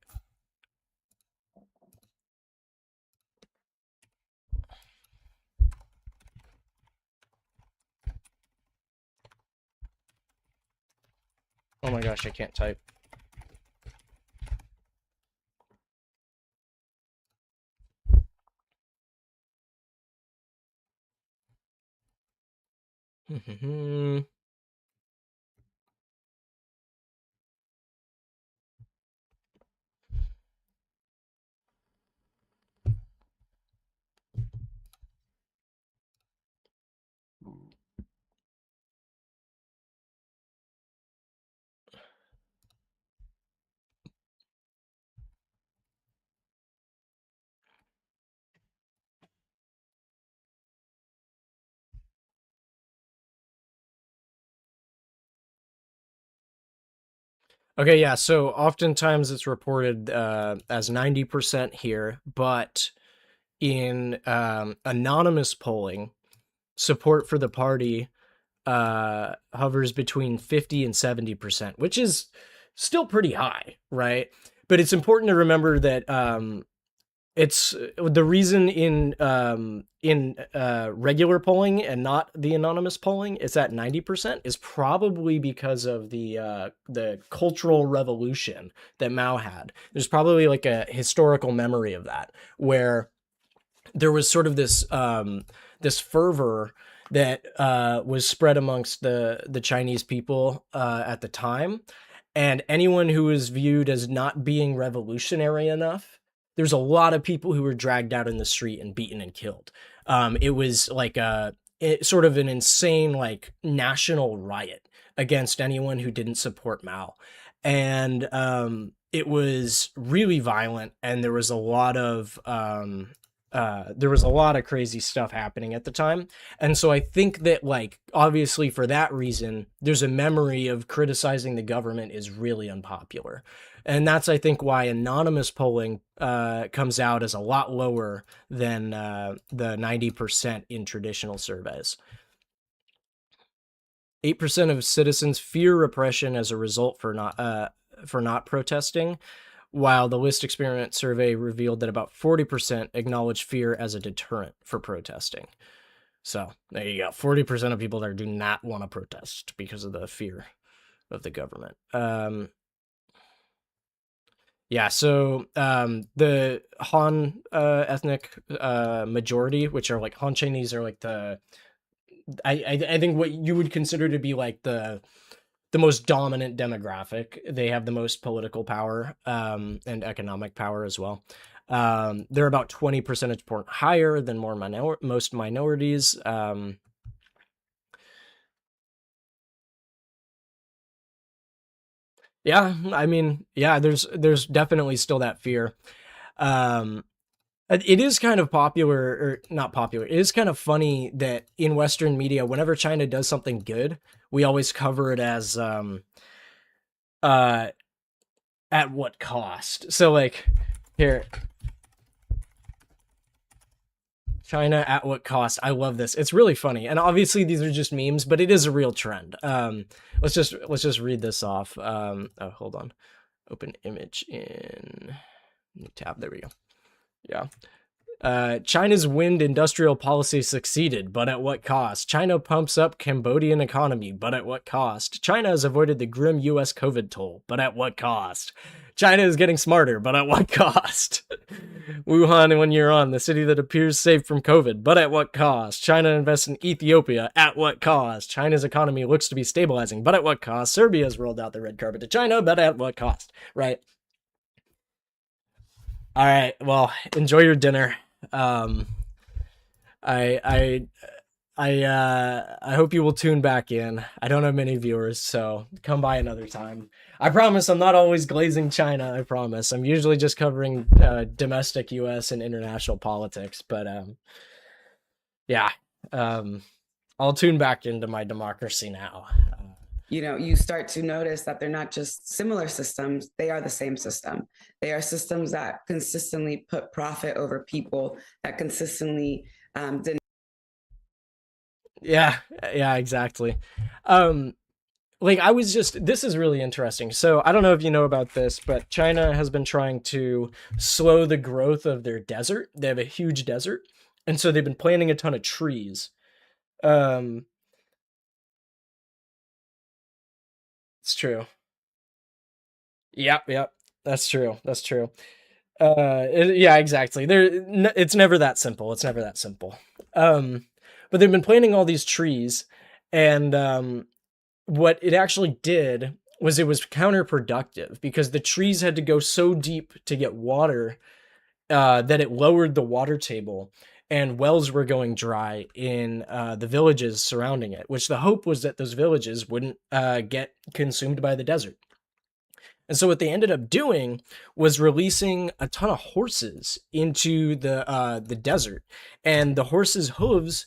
Oh my gosh, I can't type. Okay, yeah. So oftentimes it's reported as 90% here, but in anonymous polling, support for the party hovers between 50 and 70%, which is still pretty high, right? But it's important to remember that it's the reason in regular polling and not the anonymous polling it's at 90% is probably because of the cultural revolution that Mao had. There's probably like a historical memory of that where there was sort of this fervor that was spread amongst the Chinese people at the time, and anyone who was viewed as not being revolutionary enough, there's a lot of people who were dragged out in the street and beaten and killed. It was like sort of an insane like national riot against anyone who didn't support Mao, and it was really violent, and there was a lot of crazy stuff happening at the time. And so I think that, like, obviously for that reason, there's a memory of criticizing the government is really unpopular. And that's, I think, why anonymous polling comes out as a lot lower than the 90% in traditional surveys. 8% of citizens fear repression as a result for not protesting, while the List Experiment survey revealed that about 40% acknowledge fear as a deterrent for protesting. So there you go. 40% of people there do not want to protest because of the fear of the government. Yeah, so the Han ethnic majority, which are like Han Chinese, are like I think what you would consider to be like the most dominant demographic. They have the most political power and economic power as well. They're about 20 percentage point higher than most minorities. Yeah, I mean, yeah, there's definitely still that fear. It is kind of popular, or not popular. It is kind of funny that in Western media, whenever China does something good, we always cover it as at what cost. So like here, China at what cost? I love this. It's really funny, and obviously these are just memes, but it is a real trend. Let's just read this off. Oh, hold on. Open image in new tab. There we go. Yeah. China's wind industrial policy succeeded, but at what cost? China pumps up Cambodian economy, but at what cost? China has avoided the grim US COVID toll, but at what cost? China is getting smarter, but at what cost? Wuhan, when you're on, the city that appears safe from COVID, but at what cost? China invests in Ethiopia, at what cost? China's economy looks to be stabilizing, but at what cost? Serbia has rolled out the red carpet to China, but at what cost? Right? All right, well, enjoy your dinner. I hope you will tune back in. I don't have many viewers, so come by another time. I promise I'm not always glazing China. I promise. I'm usually just covering domestic U.S. and international politics. But yeah, I'll tune back into my democracy now. You know, you start to notice that they're not just similar systems, they are the same system. They are systems that consistently put profit over people, that consistently Yeah, exactly. Like I was just, this is really interesting. So I don't know if you know about this, but China has been trying to slow the growth of their desert. They have a huge desert, and so they've been planting a ton of trees. It's true. Yep, that's true. Yeah, exactly. It's never that simple. But they've been planting all these trees, and what it actually did was it was counterproductive because the trees had to go so deep to get water that it lowered the water table, and wells were going dry in the villages surrounding it, which the hope was that those villages wouldn't get consumed by the desert. And so what they ended up doing was releasing a ton of horses into the desert, and the horses' hooves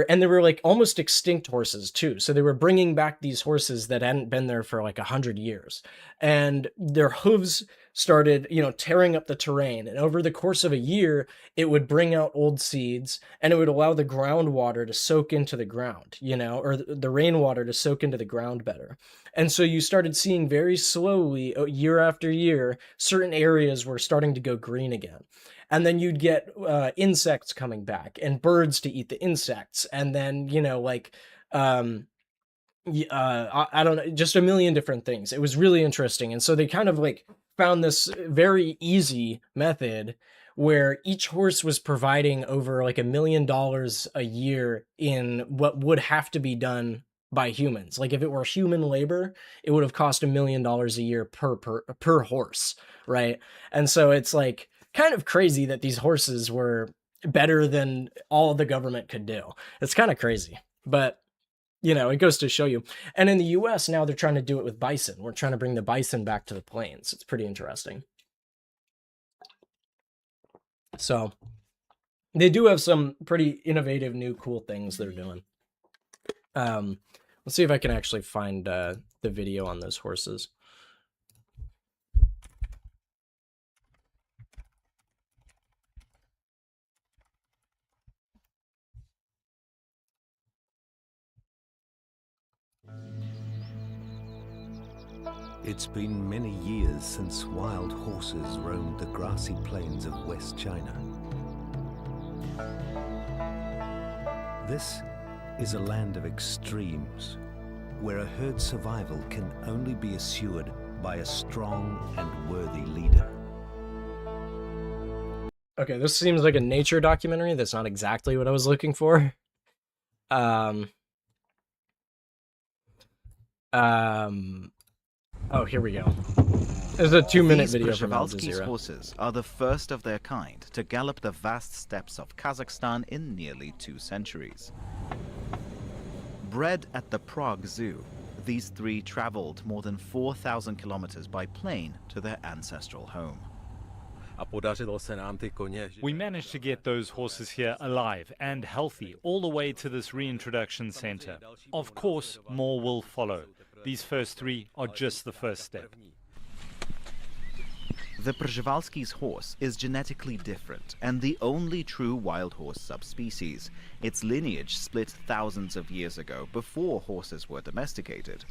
and they were like almost extinct horses too. So they were bringing back these horses that hadn't been there for like 100 years, and their hooves started, tearing up the terrain. And over the course of a year, it would bring out old seeds, and it would allow the groundwater to soak into the ground, or the rainwater to soak into the ground better. And so you started seeing very slowly, year after year, certain areas were starting to go green again. And then you'd get insects coming back and birds to eat the insects. And then, I don't know, just a million different things. It was really interesting. And so they kind of like found this very easy method where each horse was providing over like $1 million a year in what would have to be done by humans. Like if it were human labor, it would have cost $1 million a year per horse, right? And so it's like kind of crazy that these horses were better than all the government could do. It's kind of crazy, but it goes to show you. And in the US now they're trying to do it with bison. We're trying to bring the bison back to the plains. It's pretty interesting. So they do have some pretty innovative, new, cool things they're doing. Let's see if I can actually find the video on those horses. It's been many years since wild horses roamed the grassy plains of West China. This is a land of extremes, where a herd's survival can only be assured by a strong and worthy leader. Okay, this seems like a nature documentary. That's not exactly what I was looking for. Oh, here we go. There's a 2-minute video from Al Przewalski's Jazeera. horses are the first of their kind to gallop the vast steppes of Kazakhstan in nearly 2 centuries. Bred at the Prague Zoo, these 3 traveled more than 4,000 kilometers by plane to their ancestral home. We managed to get those horses here alive and healthy all the way to this reintroduction center. Of course, more will follow. These first 3 are just the first step. The Przewalski's horse is genetically different and the only true wild horse subspecies. Its lineage split thousands of years ago, before horses were domesticated.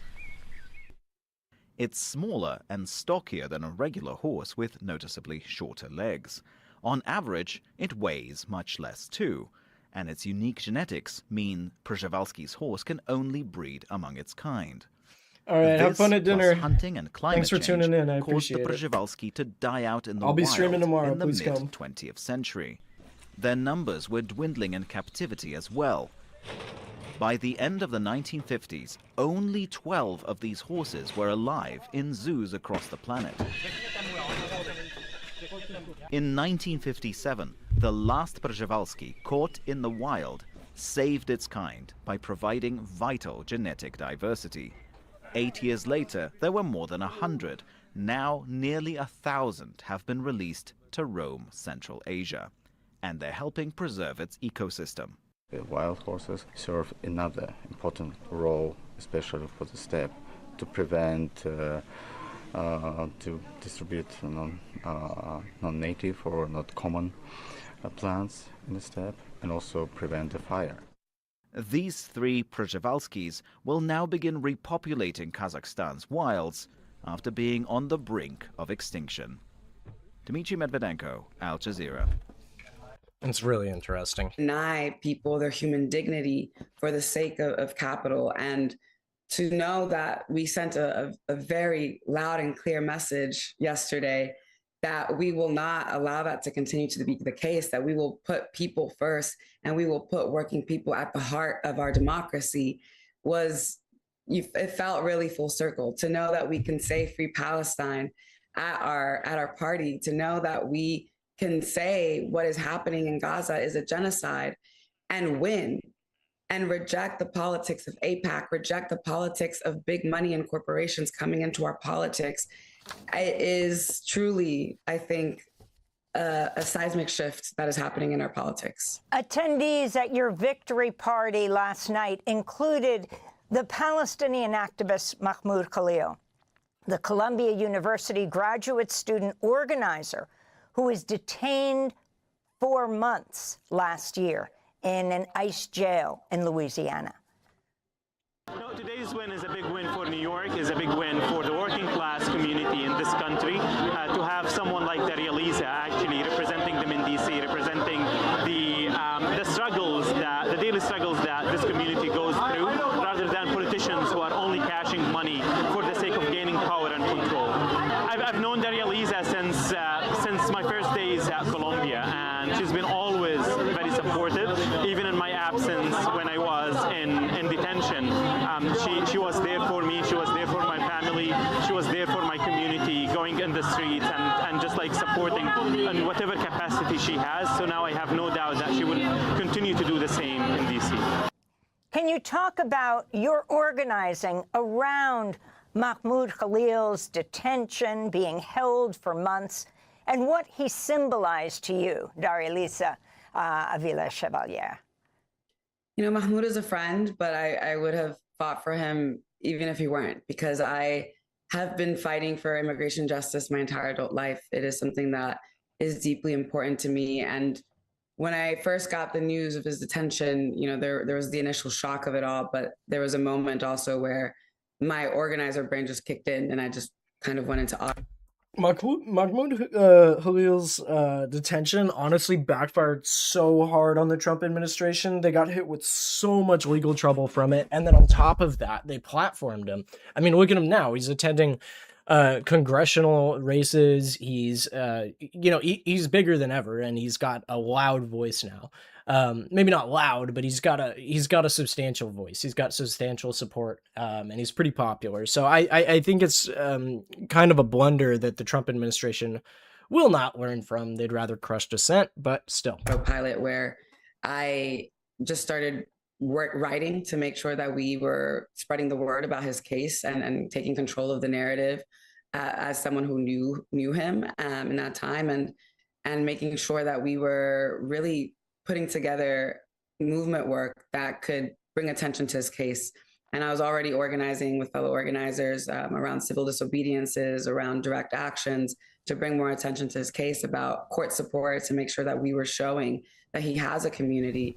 It's smaller and stockier than a regular horse with noticeably shorter legs. On average, it weighs much less too, and its unique genetics mean Przewalski's horse can only breed among its kind. All right, have fun at dinner. Plus hunting and climate Thanks for change tuning in. I caused the appreciate it. Przewalski to die out in the I'll be wild streaming tomorrow. in the Please come. mid-20th century. Their numbers were dwindling in captivity as well. By the end of the 1950s, only 12 of these horses were alive in zoos across the planet. In 1957, the last Przewalski caught in the wild saved its kind by providing vital genetic diversity. 8 years later, there were more than 100. Now, nearly 1,000 have been released to roam Central Asia, and they're helping preserve its ecosystem. Wild horses serve another important role, especially for the steppe, to prevent, to distribute non-native or not common plants in the steppe, and also prevent the fire. These three Przewalskis will now begin repopulating Kazakhstan's wilds after being on the brink of extinction. Dmitry Medvedenko, Al Jazeera. It's really interesting. Deny people their human dignity for the sake of capital, and to know that we sent a very loud and clear message yesterday that we will not allow that to continue to be the case, that we will put people first and we will put working people at the heart of our democracy, it felt really full circle. To know that we can say Free Palestine at our party, to know that we can say what is happening in Gaza is a genocide and win, and reject the politics of AIPAC, reject the politics of big money and corporations coming into our politics. It is truly, I think, a seismic shift that is happening in our politics. Attendees at your victory party last night included the Palestinian activist Mahmoud Khalil, the Columbia University graduate student organizer who was detained 4 months last year in an ICE jail in Louisiana. Today's win is a big win for New York, is a big win for the working class community in this country. To have someone like Daria Lisa actually representing them in DC, representing the struggles, the daily struggles that this community goes through, rather than politicians who are only cashing money for the sake of gaining power and control. I've known Daria Lisa since my first days at Columbia, and she's been always very supportive, even in my absence when I was in detention. She was there for me, she was there for my family, she was there for my community, going in the streets and just like supporting in whatever capacity she has. So now I have no doubt that she will continue to do the same in DC. Can you talk about your organizing around Mahmoud Khalil's detention, being held for months, and what he symbolized to you, Daria Lisa Avila Chevalier? You know, Mahmoud is a friend, but I would have fought for him even if he weren't, because I have been fighting for immigration justice my entire adult life. It is something that is deeply important to me. And when I first got the news of his detention, you know, there was the initial shock of it all, but there was a moment also where my organizer brain just kicked in and I just kind of went into awe. Mahmoud Khalil's detention honestly backfired so hard on the Trump administration. They got hit with so much legal trouble from it, and then on top of that, they platformed him. I mean, look at him now. He's attending congressional races. He's he's bigger than ever, and he's got a loud voice now. Maybe not loud, but he's got a substantial voice. He's got substantial support, and he's pretty popular. So I think it's kind of a blunder that the Trump administration will not learn from. They'd rather crush dissent, but still. Pilot where I just started writing to make sure that we were spreading the word about his case and taking control of the narrative as someone who knew him in that time, and making sure that we were really putting together movement work that could bring attention to his case. And I was already organizing with fellow organizers around civil disobediences, around direct actions, to bring more attention to his case, about court support, to make sure that we were showing that he has a community.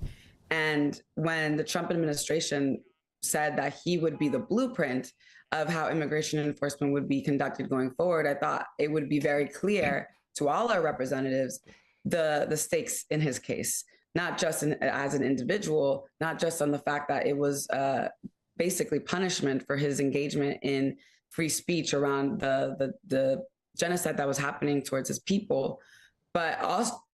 And when the Trump administration said that he would be the blueprint of how immigration enforcement would be conducted going forward, I thought it would be very clear to all our representatives the stakes in his case, not just as an individual, not just on the fact that it was basically punishment for his engagement in free speech around the genocide that was happening towards his people, but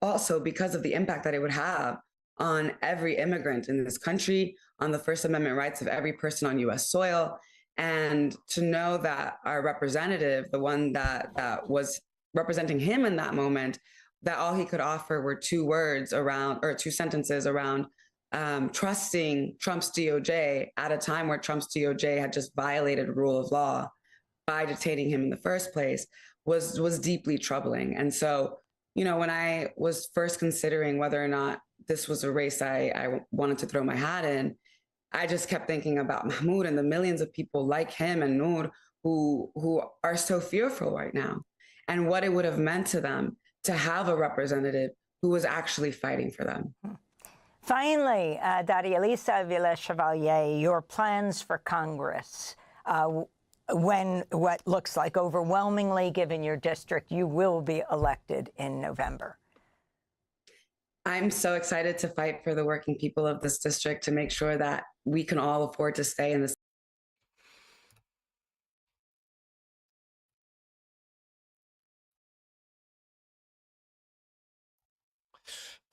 also because of the impact that it would have on every immigrant in this country, on the First Amendment rights of every person on US soil. And to know that our representative, the one that was representing him in that moment, that all he could offer were two sentences around trusting Trump's DOJ at a time where Trump's DOJ had just violated rule of law by detaining him in the first place was deeply troubling. And so, you know, when I was first considering whether or not this was a race I wanted to throw my hat in, I just kept thinking about Mahmoud and the millions of people like him and Noor who are so fearful right now, and what it would have meant to them to have a representative who was actually fighting for them. Finally, Daria-Lisa Villechevalier, your plans for Congress, when what looks like overwhelmingly, given your district, you will be elected in November. I'm so excited to fight for the working people of this district to make sure that we can all afford to stay in this.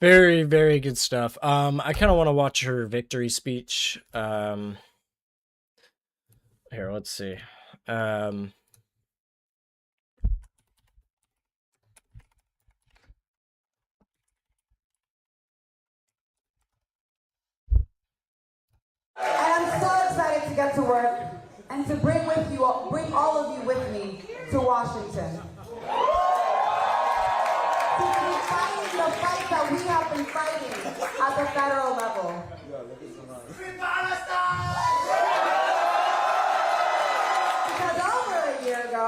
Very, very good stuff. I kind of want to watch her victory speech. Here, let's see. I'm so excited to get to work and to bring all of you with me to Washington. To keep fighting the fight that we have been fighting at the federal level. Because over a year ago,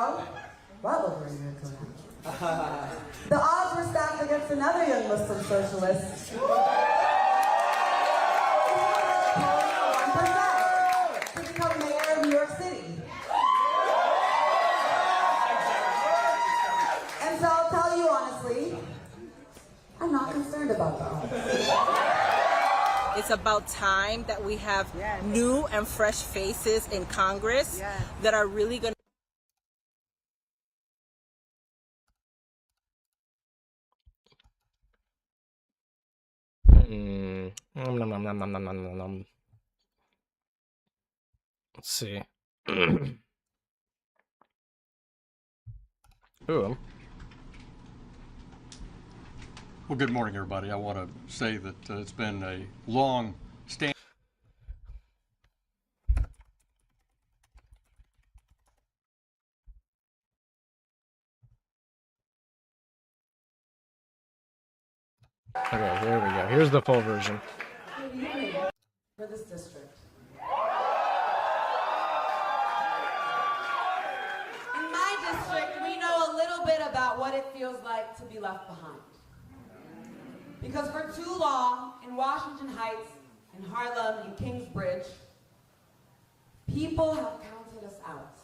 the odds were stacked against another young Muslim socialist. To become mayor of New York City. And so I'll tell you honestly, I'm not concerned about that. It's about time that we have new and fresh faces in Congress that are really going to. Let's see. Ooh. Well, good morning, everybody. I want to say that it's been a long stand. Okay, here we go. Here's the full version. For this district. In my district, we know a little bit about what it feels like to be left behind. Because for too long, in Washington Heights, in Harlem, in Kingsbridge, people have counted us out,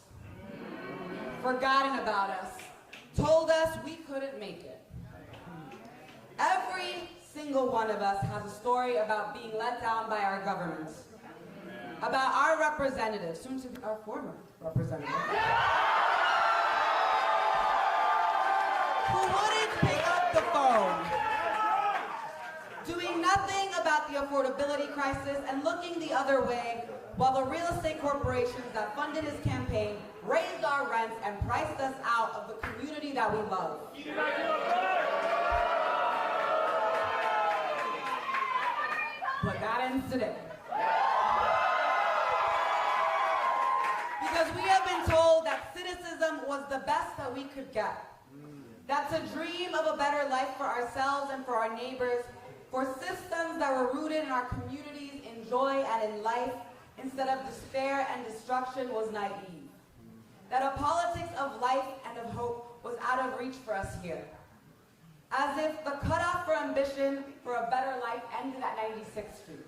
forgotten about us, told us we couldn't make it. Every single one of us has a story about being let down by our government, about our representatives, soon to be our former representative, who wouldn't pick up the phone, doing nothing about the affordability crisis and looking the other way while the real estate corporations that funded his campaign raised our rents and priced us out of the community that we love. But that ends today. Because we have been told that cynicism was the best that we could get. That's a dream of a better life for ourselves and for our neighbors, for systems that were rooted in our communities in joy and in life, instead of despair and destruction, was naive. That a politics of life and of hope was out of reach for us here. As if the cutoff for ambition for a better life ended at 96th Street.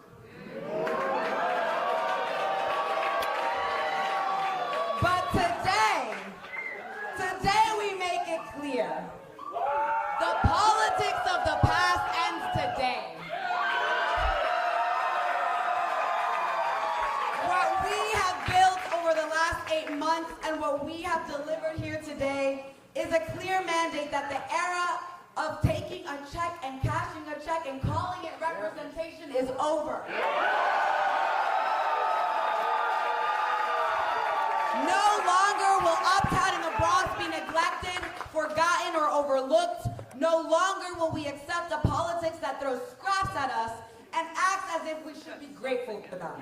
But today we make it clear. The politics of the past paycheck and calling it representation is over. No longer will Uptown and the Bronx be neglected, forgotten, or overlooked. No longer will we accept a politics that throws scraps at us and acts as if we should be grateful for them.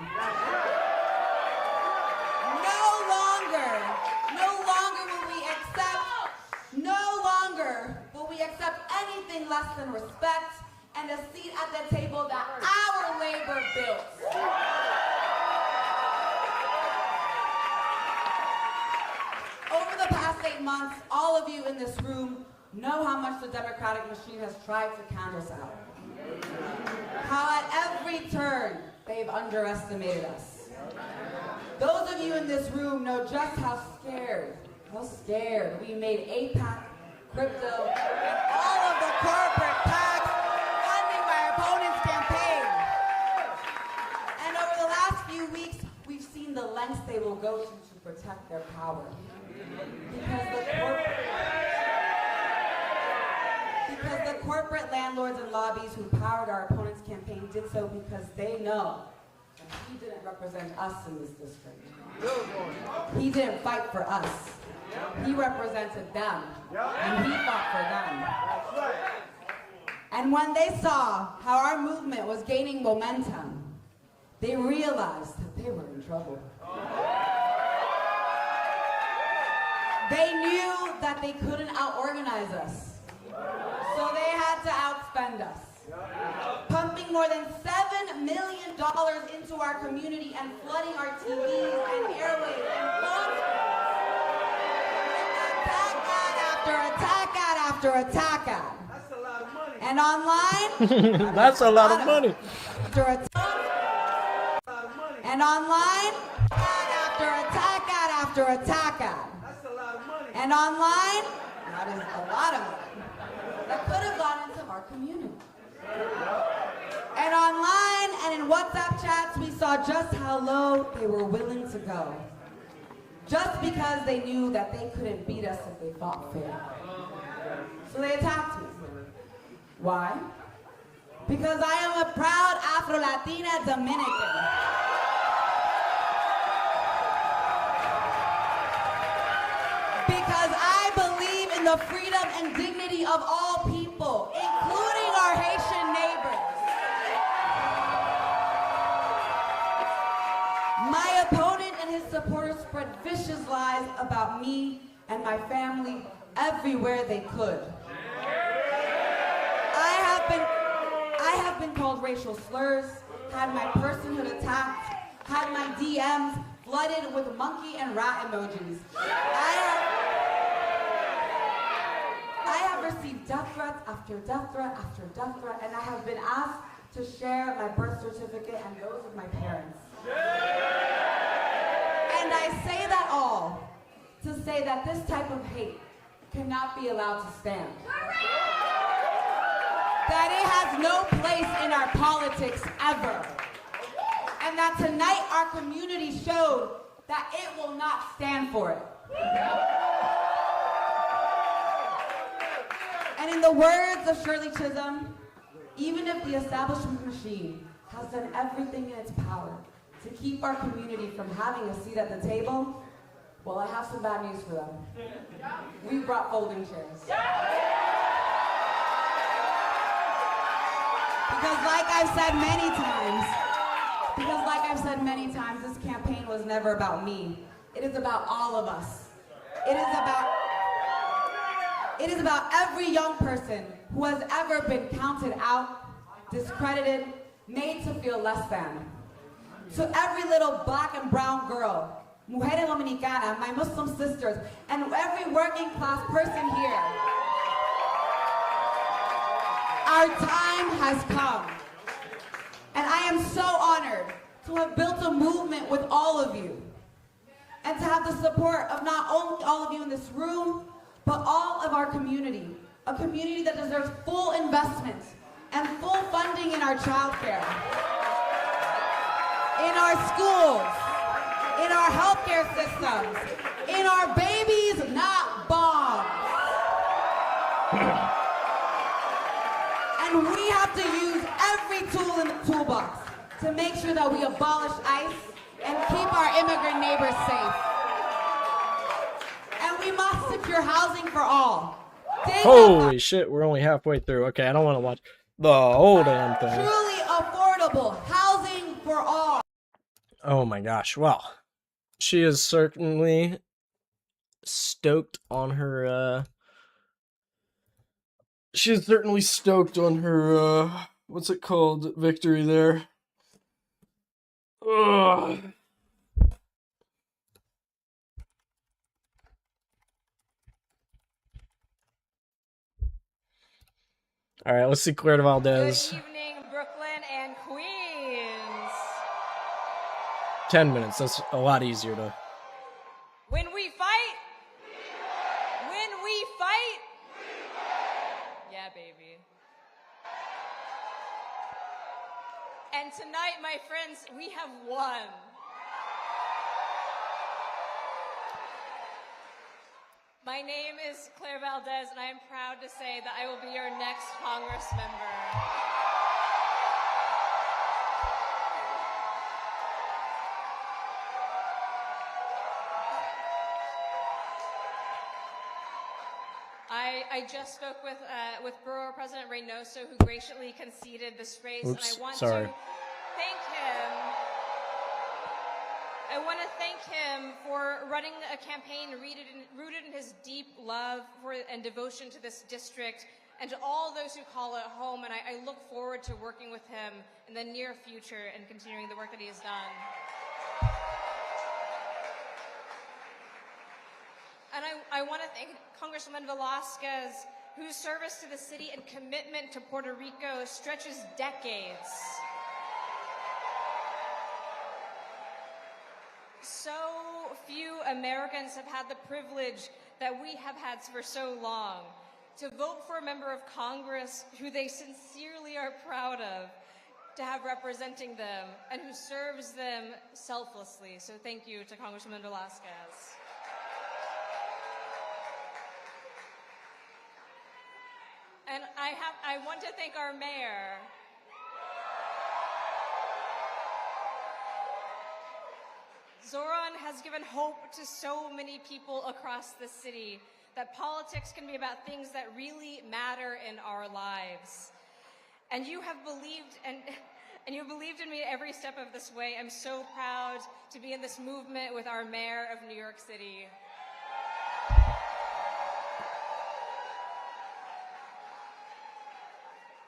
Will we accept anything less than respect and a seat at the table that our labor built. Over the past 8 months, all of you in this room know how much the Democratic machine has tried to count us out. How at every turn, they've underestimated us. Those of you in this room know just how scared we made APAC, crypto, and all of the corporate PACs funding my opponent's campaign. And over the last few weeks, we've seen the lengths they will go to protect their power. Because the corporate landlords and lobbies who powered our opponent's campaign did so because they know that he didn't represent us in this district. He didn't fight for us. He represented them, and he fought for them. And when they saw how our movement was gaining momentum, they realized that they were in trouble. They knew that they couldn't out-organize us, so they had to outspend us, pumping more than $7 million into our community and flooding our TVs and airwaves and phones. After attack ad. That's a lot of money. And online? That's a lot of money. And online? After attack ad. That's a lot of money. And online? That is a lot of money. That could have gone into our community. And online and in WhatsApp chats, we saw just how low they were willing to go. Just because they knew that they couldn't beat us if they fought fair. So they attacked me. Why? Because I am a proud Afro-Latina Dominican. Because I believe in the freedom and dignity of all people, including our Haitian neighbors. My opponent and his supporters spread vicious lies about me and my family everywhere they could. I have been called racial slurs, had my personhood attacked, had my DMs flooded with monkey and rat emojis. I have received death threats after death threat after death threat, and I have been asked to share my birth certificate and those of my parents. And I say that all to say that this type of hate cannot be allowed to stand. That it has no place in our politics ever. And that tonight our community showed that it will not stand for it. And in the words of Shirley Chisholm, even if the establishment machine has done everything in its power to keep our community from having a seat at the table, well, I have some bad news for them. We brought folding chairs. Because like I've said many times, this campaign was never about me. It is about all of us. It is about every young person who has ever been counted out, discredited, made to feel less than. To every little black and brown girl, Mujeres Dominicanas, my Muslim sisters, and every working class person here. Our time has come. And I am so honored to have built a movement with all of you. And to have the support of not only all of you in this room, but all of our community. A community that deserves full investment and full funding in our childcare, in our schools, in our healthcare systems, in our babies, not bombs. And we have to use to make sure that we abolish ICE and keep our immigrant neighbors safe. And we must secure housing for all. Holy shit, we're only halfway through. Okay, I don't want to watch the whole damn thing. Truly affordable housing for all. Oh my gosh. Well, she is certainly stoked on her, what's it called? Victory there. Ugh. All right, let's see Claire Valdez. Good evening, Brooklyn and Queens. 10 minutes. That's a lot easier to. When we fight, yeah, baby. And tonight, my friends, we have won. My name is Claire Valdez, and I am proud to say that I will be your next Congress member. I just spoke with Borough President Reynoso, who graciously conceded the space, and I want to thank him. I want to thank him for running a campaign rooted in his deep love and devotion to this district and to all those who call it home. And I look forward to working with him in the near future and continuing the work that he has done. And I want to thank Congresswoman Velasquez, whose service to the city and commitment to Puerto Rico stretches decades. So few Americans have had the privilege that we have had for so long to vote for a member of Congress who they sincerely are proud of to have representing them and who serves them selflessly. So thank you to Congresswoman Velasquez. And I want to thank our mayor. Zoran has given hope to so many people across the city that politics can be about things that really matter in our lives. And you have believed and you believed in me every step of this way. I'm so proud to be in this movement with our mayor of New York City.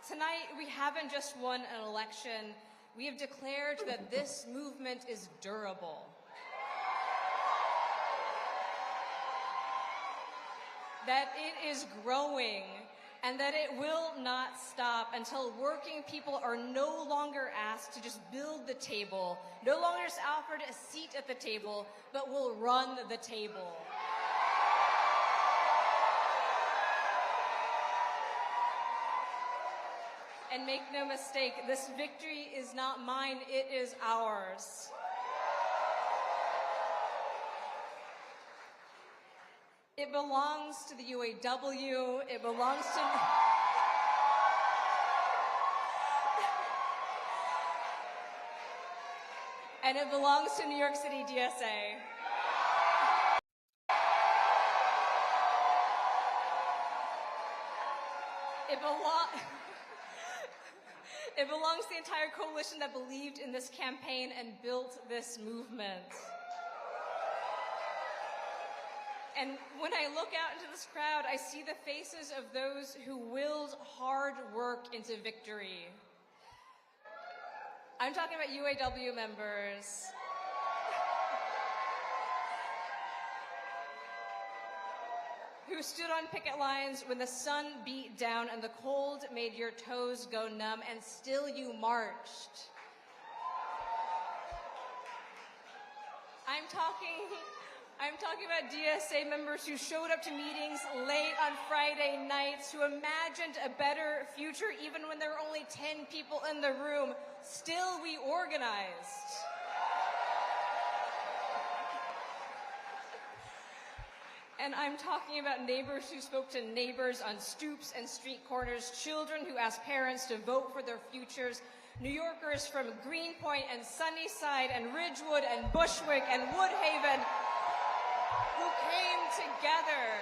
Tonight, we haven't just won an election, we have declared that this movement is durable. That it is growing, and that it will not stop until working people are no longer asked to just build the table, no longer just offered a seat at the table, but will run the table. And make no mistake, this victory is not mine, it is ours. It belongs to the UAW, it belongs to... and it belongs to New York City DSA. It belongs to the entire coalition that believed in this campaign and built this movement. And when I look out into this crowd, I see the faces of those who willed hard work into victory. I'm talking about UAW members. Who stood on picket lines when the sun beat down and the cold made your toes go numb, and still you marched. I'm talking about DSA members who showed up to meetings late on Friday nights, who imagined a better future even when there were only 10 people in the room. Still, we organized. And I'm talking about neighbors who spoke to neighbors on stoops and street corners, children who asked parents to vote for their futures, New Yorkers from Greenpoint and Sunnyside and Ridgewood and Bushwick and Woodhaven who came together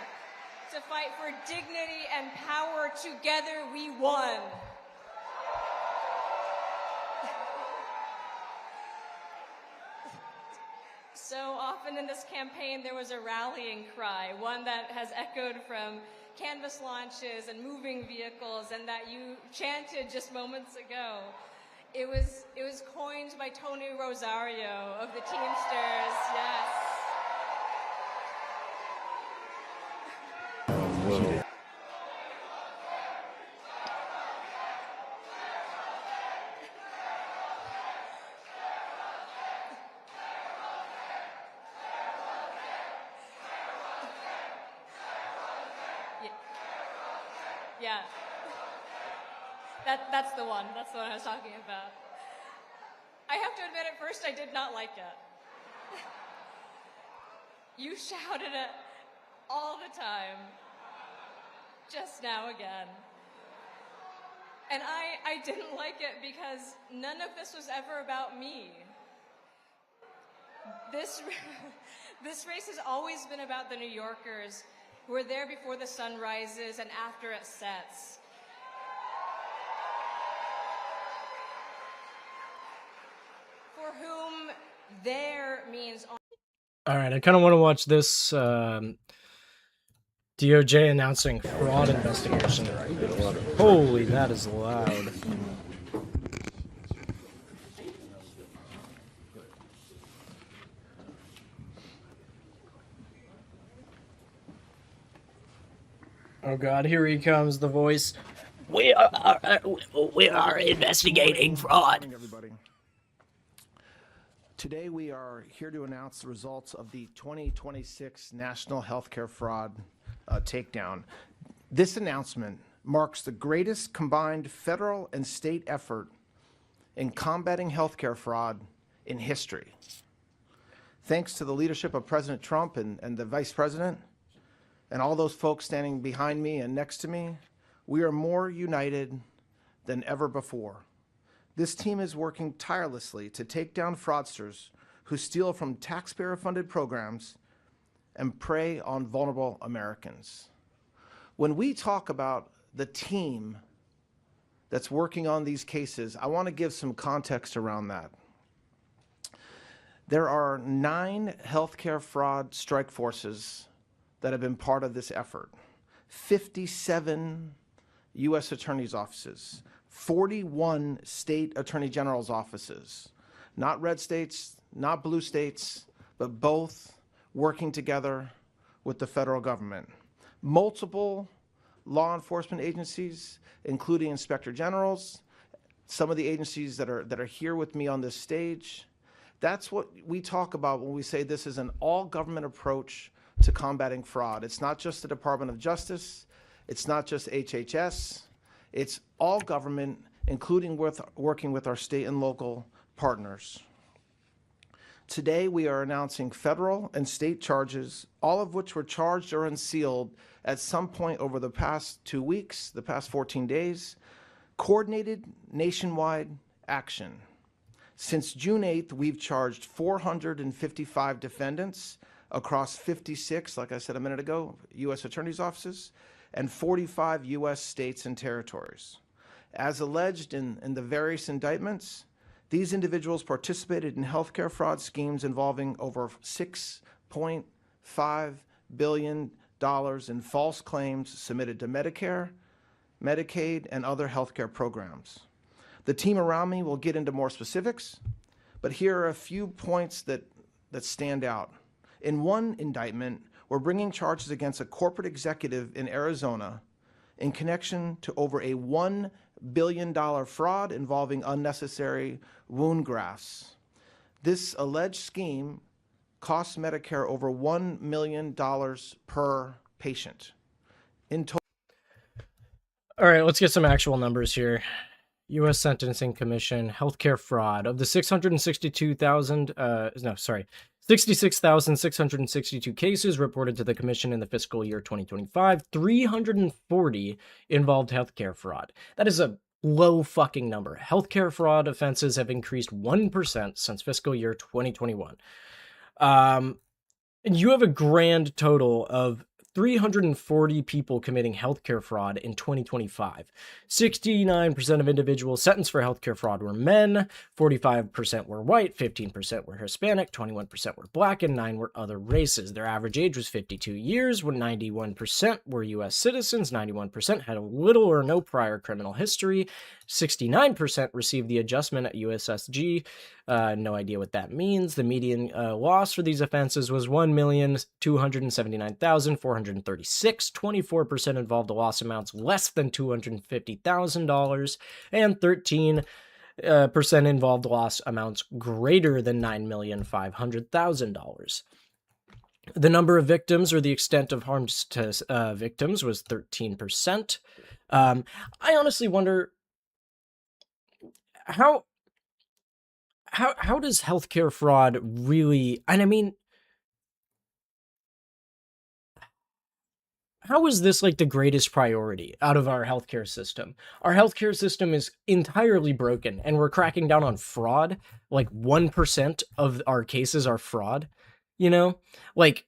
to fight for dignity and power. Together we won. So often in this campaign, there was a rallying cry, one that has echoed from canvas launches and moving vehicles, and that you chanted just moments ago. It was coined by Tony Rosario of the Teamsters, yes. Yeah. That's the one. That's the one I was talking about. I have to admit, at first I did not like it. You shouted it all the time. Just now again. And I didn't like it because none of this was ever about me. This race has always been about the New Yorkers who are there before the sun rises and after it sets. For whom there means... All right, I kind of want to watch this DOJ announcing fraud investigation. Holy, that is loud. Oh God, here he comes, the voice. We are investigating fraud. Everybody. Today we are here to announce the results of the 2026 National Healthcare Fraud Takedown. This announcement marks the greatest combined federal and state effort in combating healthcare fraud in history. Thanks to the leadership of President Trump and the Vice President, and all those folks standing behind me and next to me, we are more united than ever before. This team is working tirelessly to take down fraudsters who steal from taxpayer-funded programs and prey on vulnerable Americans. When we talk about the team that's working on these cases, I want to give some context around that. There are 9 healthcare fraud strike forces that have been part of this effort. 57 U.S. attorneys' offices, 41 state attorney general's offices, not red states, not blue states, but both working together with the federal government. Multiple law enforcement agencies, including inspector generals, some of the agencies that are here with me on this stage. That's what we talk about when we say this is an all-government approach to combating fraud. It's not just the Department of Justice, it's not just HHS, it's all government, including working with our state and local partners. Today we are announcing federal and state charges, all of which were charged or unsealed at some point over the past 2 weeks, the past 14 days, coordinated nationwide action. Since June 8th, we've charged 455 defendants across 56, like I said a minute ago, U.S. attorneys' offices, and 45 U.S. states and territories. As alleged in the various indictments, these individuals participated in healthcare fraud schemes involving over $6.5 billion in false claims submitted to Medicare, Medicaid, and other healthcare programs. The team around me will get into more specifics, but here are a few points that stand out. In one indictment, we're bringing charges against a corporate executive in Arizona in connection to over a $1 billion fraud involving unnecessary wound grafts. This alleged scheme costs Medicare over $1 million per patient. In total. All right, let's get some actual numbers here. U.S. Sentencing Commission, healthcare fraud. Of the 66,662 cases reported to the Commission in the fiscal year 2025. 340 involved healthcare fraud. That is a low fucking number. Healthcare fraud offenses have increased 1% since fiscal year 2021. And you have a grand total of 340 people committing healthcare fraud in 2025. 69% of individuals sentenced for healthcare fraud were men, 45% were white, 15% were Hispanic, 21% were black, and 9% were other races. Their average age was 52 years, when 91% were U.S. citizens, 91% had a little or no prior criminal history, 69% received the adjustment at USSG. No idea what that means. The median loss for these offenses was $1,279,436. 24% involved loss amounts less than $250,000, and 13% involved loss amounts greater than $9,500,000. The number of victims or the extent of harm to victims was 13%. I honestly wonder how does healthcare fraud really, and I mean, how is this like the greatest priority out of our healthcare system? Our healthcare system is entirely broken and we're cracking down on fraud. Like 1% of our cases are fraud, you know? Like,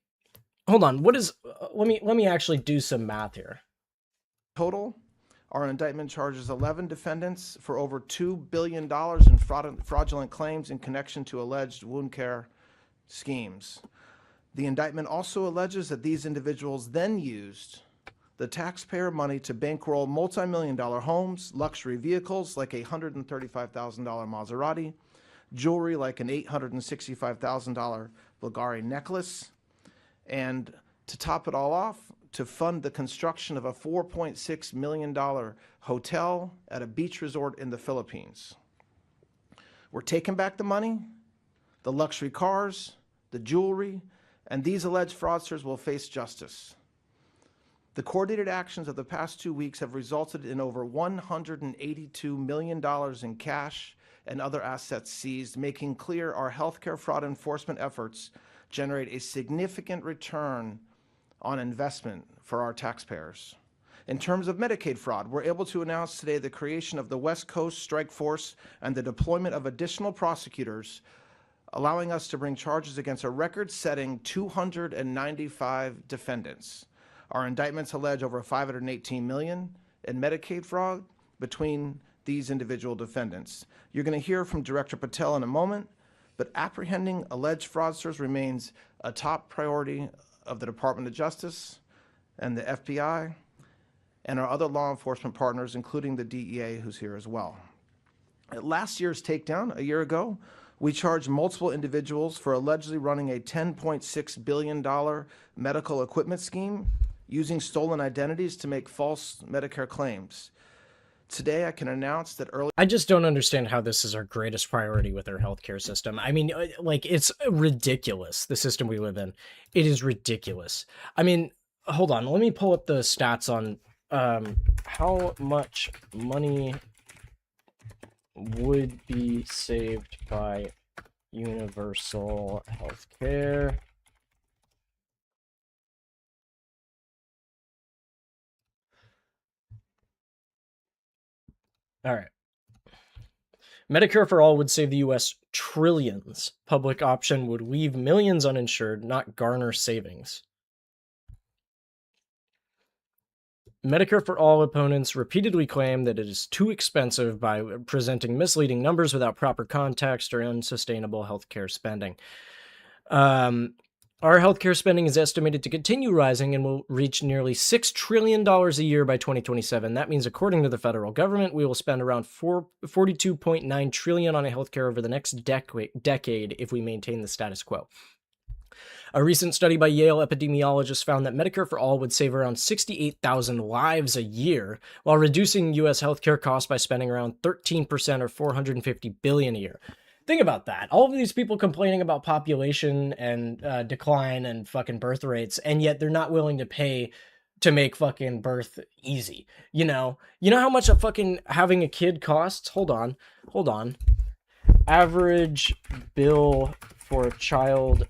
hold on, what is, let me actually do some math here. Total, our indictment charges 11 defendants for over $2 billion in fraudulent claims in connection to alleged wound care schemes. The indictment also alleges that these individuals then used the taxpayer money to bankroll multi-million-dollar homes, luxury vehicles like a $135,000 Maserati, jewelry like an $865,000 Bulgari necklace, and to top it all off, to fund the construction of a $4.6 million hotel at a beach resort in the Philippines. We're taking back the money, the luxury cars, the jewelry, and these alleged fraudsters will face justice. The coordinated actions of the past 2 weeks have resulted in over $182 million in cash and other assets seized, making clear our healthcare fraud enforcement efforts generate a significant return on investment for our taxpayers. In terms of Medicaid fraud, we're able to announce today the creation of the West Coast Strike Force and the deployment of additional prosecutors, allowing us to bring charges against a record-setting 295 defendants. Our indictments allege over $518 million in Medicaid fraud between these individual defendants. You're going to hear from Director Patel in a moment, but apprehending alleged fraudsters remains a top priority of the Department of Justice and the FBI and our other law enforcement partners, including the DEA, who's here as well. At last year's takedown, a year ago, we charged multiple individuals for allegedly running a $10.6 billion medical equipment scheme using stolen identities to make false Medicare claims. Today, I can announce that I just don't understand how this is our greatest priority with our healthcare system. I mean, like, it's ridiculous, the system we live in. It is ridiculous. I mean, hold on, let me pull up the stats on how much money would be saved by universal healthcare. All right. Medicare for all would save the U.S. trillions. Public option would leave millions uninsured, not garner savings. Medicare for all opponents repeatedly claim that it is too expensive by presenting misleading numbers without proper context or unsustainable healthcare spending. Our healthcare spending is estimated to continue rising and will reach nearly $6 trillion a year by 2027. That means, according to the federal government, we will spend around $42.9 trillion on healthcare over the next decade if we maintain the status quo. A recent study by Yale epidemiologists found that Medicare for all would save around 68,000 lives a year, while reducing U.S. healthcare costs by spending around 13% or $450 billion a year. Think about that. All of these people complaining about population and decline and fucking birth rates, and yet they're not willing to pay to make fucking birth easy. You know how much a fucking having a kid costs? Hold on. Average bill for a child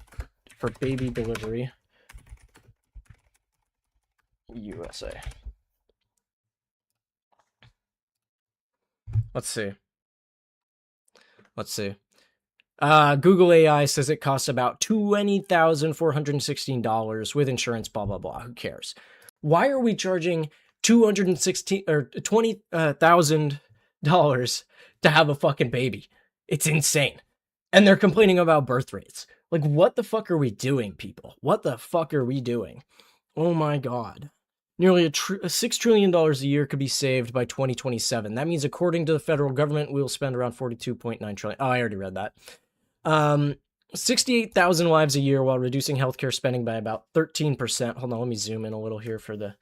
for baby delivery. USA. Let's see. Let's see. Google AI says it costs about $20,416 with insurance, blah, blah, blah. Who cares? Why are we charging $20,000 to have a fucking baby? It's insane. And they're complaining about birth rates. Like, what the fuck are we doing, people? What the fuck are we doing? Oh my God. Nearly $6 trillion a year could be saved by 2027. That means, according to the federal government, we will spend around $42.9 trillion. Oh, I already read that. 68,000 lives a year while reducing healthcare spending by about 13%. Hold on, let me zoom in a little here for the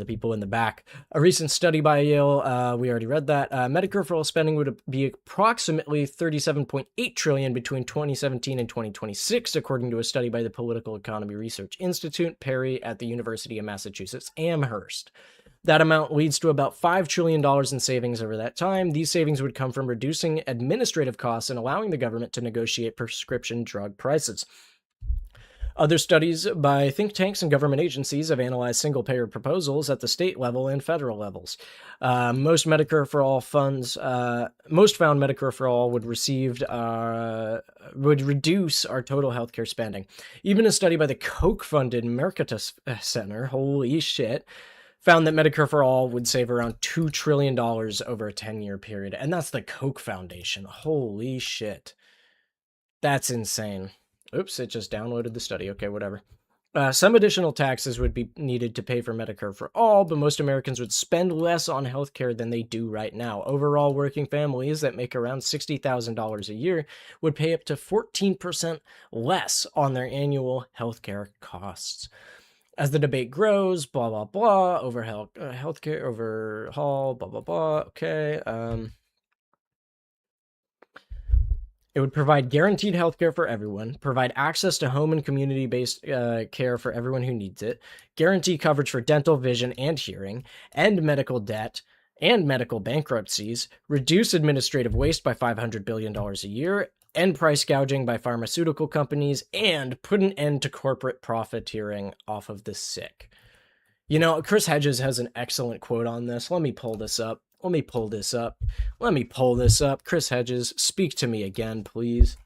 people in the back. A recent study by Yale, we already read that. Medicare for all spending would be approximately $37.8 trillion between 2017 and 2026, according to a study by the Political Economy Research Institute, Perry at the University of Massachusetts Amherst. That amount leads to about $5 trillion in savings over that time. These savings would come from reducing administrative costs and allowing the government to negotiate prescription drug prices. Other studies by think tanks and government agencies have analyzed single-payer proposals at the state level and federal levels. Most Medicare for All funds, most found Medicare for All would reduce our total healthcare spending. Even a study by the Koch-funded Mercatus Center, holy shit, found that Medicare for All would save around $2 trillion over a 10-year period. And that's the Koch Foundation. Holy shit. That's insane. Oops, it just downloaded the study. Okay, whatever. Some additional taxes would be needed to pay for Medicare for All, but most Americans would spend less on healthcare than they do right now. Overall, working families that make around $60,000 a year would pay up to 14% less on their annual healthcare costs. As the debate grows, blah, blah, blah, over healthcare overhaul, blah, blah, blah, okay, it would provide guaranteed healthcare for everyone, provide access to home and community-based care for everyone who needs it, guarantee coverage for dental, vision, and hearing, end medical debt and medical bankruptcies, reduce administrative waste by $500 billion a year, end price gouging by pharmaceutical companies, and put an end to corporate profiteering off of the sick. You know, Chris Hedges has an excellent quote on this. Let me pull this up. Chris Hedges, speak to me again, please.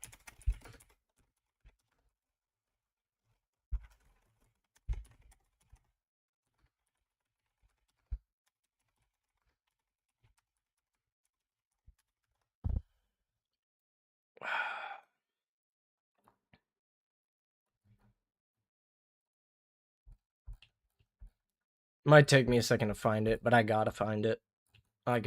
Might take me a second to find it, but I gotta find it. I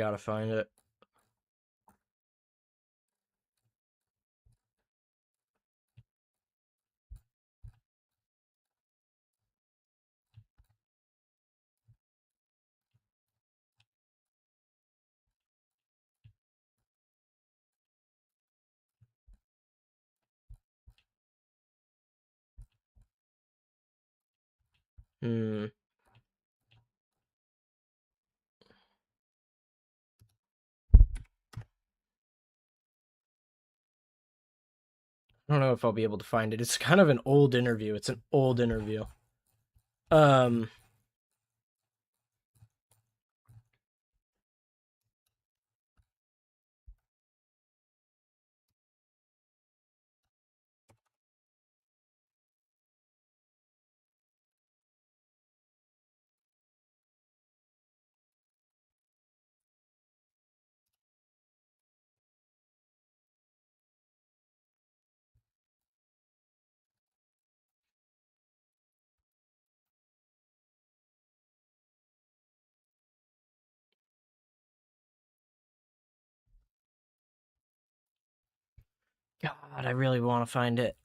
don't know if I'll be able to find it. It's kind of an old interview. It's an old interview. God, I really want to find it.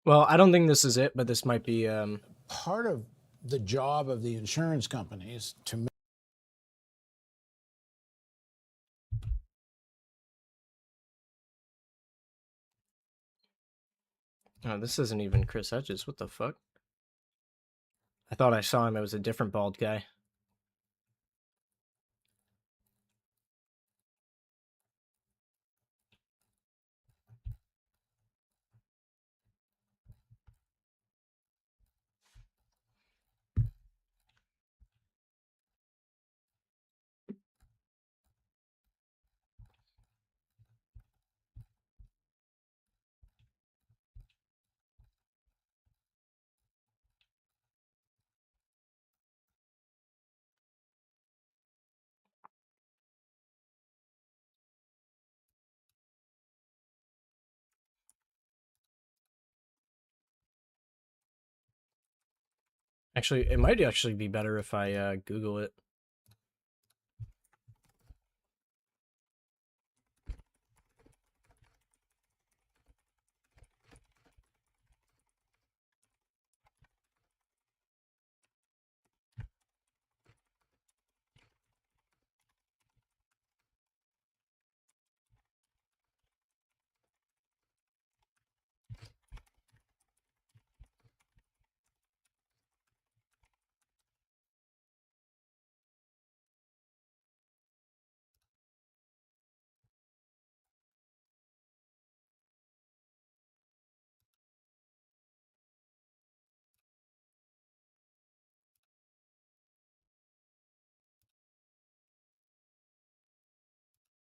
Well, I don't think this is it, but this might be. Part of the job of the insurance companies to make Oh, this isn't even Chris Hedges. What the fuck? I thought I saw him. It was a different bald guy. Actually, it might actually be better if I Google it.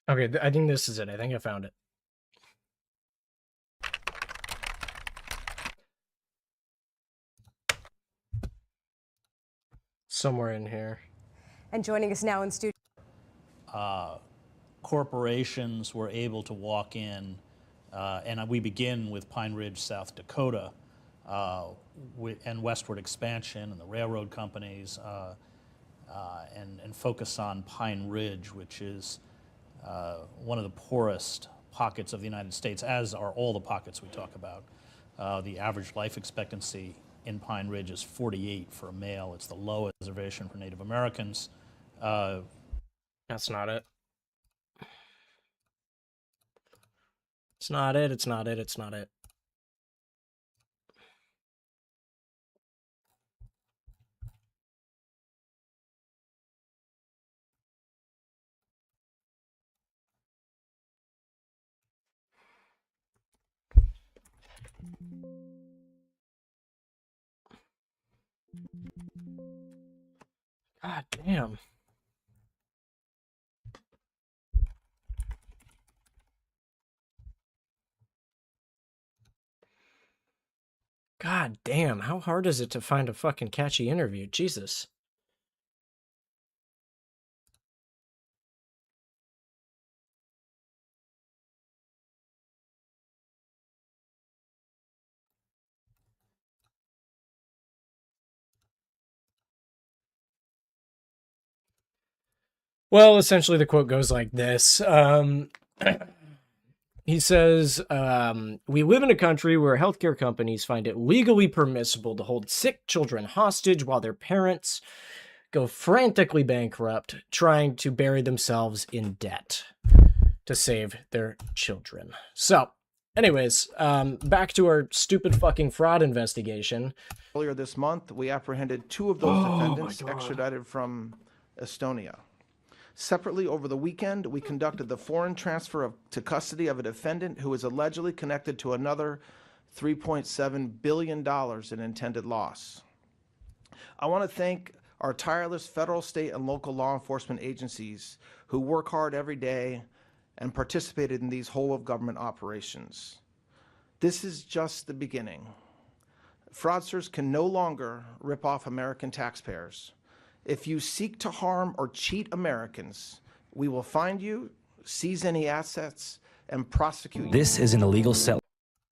Okay, I think this is it. I think I found it. Somewhere in here. And joining us now in studio. Corporations were able to walk in, and we begin with Pine Ridge, South Dakota, and westward expansion and the railroad companies, and focus on Pine Ridge, which is one of the poorest pockets of the United States, as are all the pockets we talk about. The average life expectancy in Pine Ridge is 48 for a male. It's the lowest reservation for Native Americans. That's not it. It's not it. It's not it. It's not it. God damn. God damn, how hard is it to find a fucking catchy interview? Jesus. Well, essentially the quote goes like this. He says, we live in a country where healthcare companies find it legally permissible to hold sick children hostage while their parents go frantically bankrupt, trying to bury themselves in debt to save their children. So, anyways, back to our stupid fucking fraud investigation. Earlier this month, we apprehended 2 of those defendants extradited from Estonia. Separately, over the weekend, we conducted the foreign transfer to custody of a defendant who is allegedly connected to another $3.7 billion in intended loss. I want to thank our tireless federal, state, and local law enforcement agencies who work hard every day and participated in these whole-of-government operations. This is just the beginning. Fraudsters can no longer rip off American taxpayers. If you seek to harm or cheat Americans, we will find you, seize any assets, and prosecute you. This is an illegal settler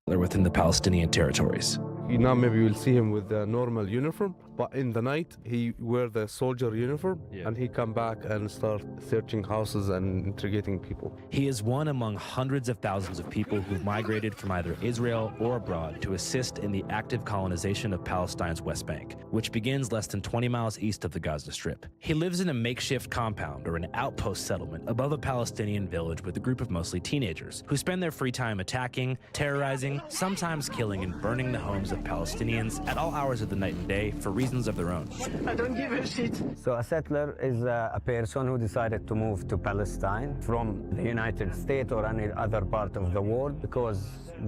within the Palestinian territories. Now maybe you'll see him with a normal uniform, but in the night he wear the soldier uniform and he come back and start searching houses and interrogating people. He is one among hundreds of thousands of people who've migrated from either Israel or abroad to assist in the active colonization of Palestine's West Bank, which begins less than 20 miles east of the Gaza Strip. He lives in a makeshift compound or an outpost settlement above a Palestinian village with a group of mostly teenagers who spend their free time attacking, terrorizing, sometimes killing and burning the homes of Palestinians at all hours of the night and day for reasons of their own. I don't give a shit. So a settler is a person who decided to move to Palestine from the United States or any other part of the world because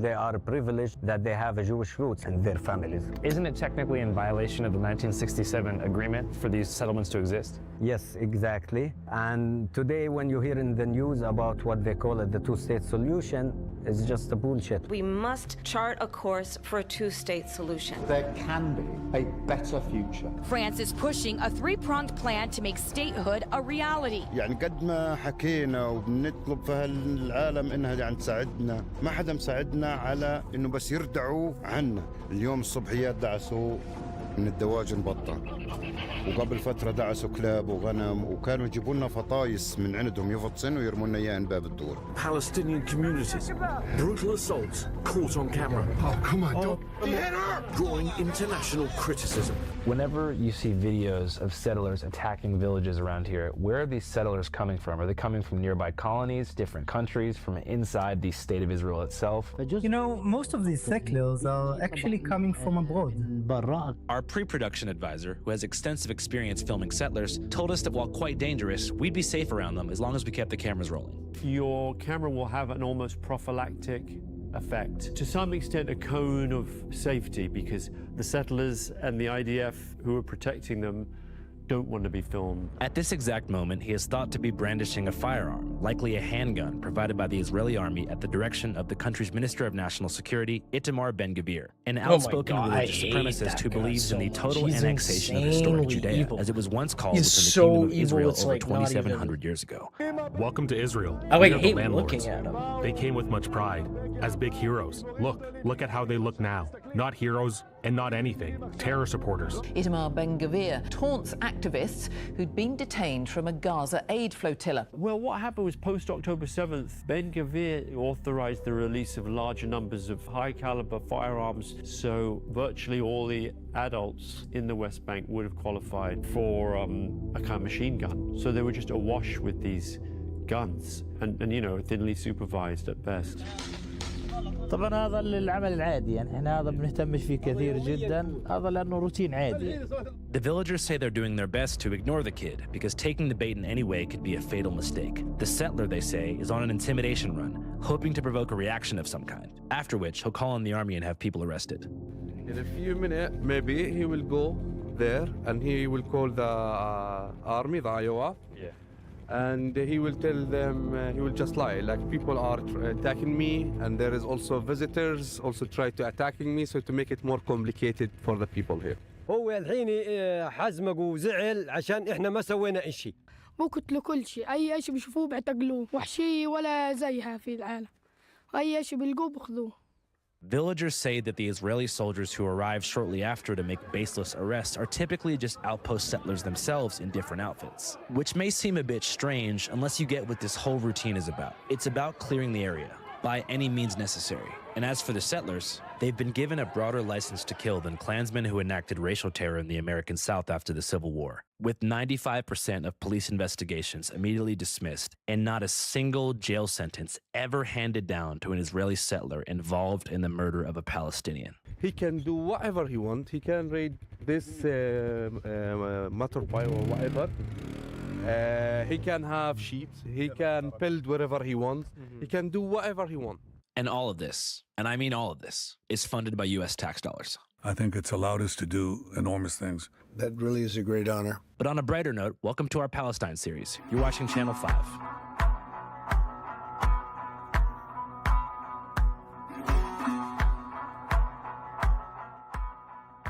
they are privileged that they have a Jewish roots in their families. Isn't it technically in violation of the 1967 agreement for these settlements to exist? Yes, exactly. And today when you hear in the news about what they call it the two-state solution, it's just a bullshit. We must chart a course for a two-state solution. There can be a better future. France is pushing a three-pronged plan to make statehood a reality. يعني قد ما حكينا وبنطلب في هالعالم انها يعني تساعدنا، ما حدا مساعدنا على انه بس يردعوا عنا. اليوم الصبحيات دعسوا من الدواجن بطة، وقبل فترة دعسوا كلاب وغنم، وكانوا يجيبوا لنا فطايس من عندهم يفطسن ويرموا لنا اياها من باب الدور. Palestinian communities, brutal assaults caught on camera. Oh, come on, don't hit her! Drawing international criticism. Whenever you see videos of settlers attacking villages around here, where are these settlers coming from? Are they coming from nearby colonies, different countries, from inside the state of Israel itself? You know, most of these settlers are actually coming from abroad. Our pre-production advisor, who has extensive experience filming settlers, told us that while quite dangerous, we'd be safe around them as long as we kept the cameras rolling. Your camera will have an almost prophylactic effect, to some extent a cone of safety, because the settlers and the IDF who are protecting them don't want to be filmed. At this exact moment, he is thought to be brandishing a firearm, likely a handgun provided by the Israeli army at the direction of the country's Minister of National Security, Itamar Ben-Gvir, an outspoken religious supremacist who believes in the total annexation of historic Judea, as it was once called within the Kingdom of Israel over 2,700 years ago. Welcome to Israel. I We are the hate landlords. looking at them. They came with much pride, as big heroes. Look at how they look now. Not heroes and not anything. Terror supporters. Itamar Ben-Gvir taunts activists who'd been detained from a Gaza aid flotilla. Well, what happened was post-October 7th, Ben-Gvir authorized the release of larger numbers of high-caliber firearms, so virtually all the adults in the West Bank would have qualified for a kind of machine gun. So they were just awash with these guns, and you know, thinly supervised at best. طبعا هذا العمل العادي يعني احنا هذا بنهتمش فيه كثير جدا هذا لانه روتين عادي. The villagers say they're doing their best to ignore the kid because taking the bait in any way could be a fatal mistake. The settler, they say, is on an intimidation run, hoping to provoke a reaction of some kind, after which he'll call on the army and have people arrested. In a few minutes, maybe he will go there and he will call the army, the IOF. Yeah. And he will tell them, he will just lie, like people are attacking me and there is also visitors also try to attacking me, so to make it more complicated for the people here. هو الحين حزمق وزعل عشان احنا ما سوينا اشي. مو قتلوا كل شيء، اي اشي بيشوفوه بيعتقلوه، وحشية ولا زيها في العالم. اي اشي بيلقوه بياخذوه. Villagers say that the Israeli soldiers who arrive shortly after to make baseless arrests are typically just outpost settlers themselves in different outfits, which may seem a bit strange unless you get what this whole routine is about. It's about clearing the area by any means necessary. And as for the settlers, they've been given a broader license to kill than Klansmen who enacted racial terror in the American South after the Civil War, with 95% of police investigations immediately dismissed and not a single jail sentence ever handed down to an Israeli settler involved in the murder of a Palestinian. He can do whatever he wants. He can raid this motorbike or whatever. He can have sheep. He can build wherever he wants. He can do whatever he wants. And all of this, and I mean all of this, is funded by U.S. tax dollars. I think it's allowed us to do enormous things. That really is a great honor. But on a brighter note, welcome to our Palestine series. You're watching Channel 5.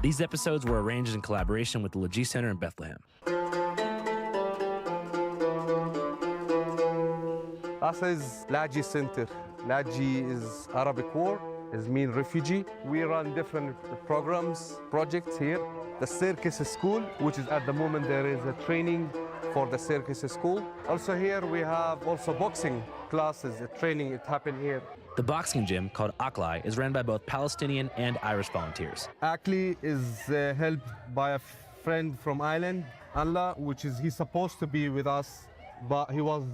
These episodes were arranged in collaboration with the Lajee Center in Bethlehem. Us is Lajee Center. Lajee is Arabic word, it means refugee. We run different programs, projects here. the circus school, which is at the moment there is a training for the circus school. Also here we have also boxing classes, training, it happened here. The boxing gym, called Aklai, is ran by both Palestinian and Irish volunteers. Akli is helped by a friend from Ireland, Allah, which is he's supposed to be with us, but he was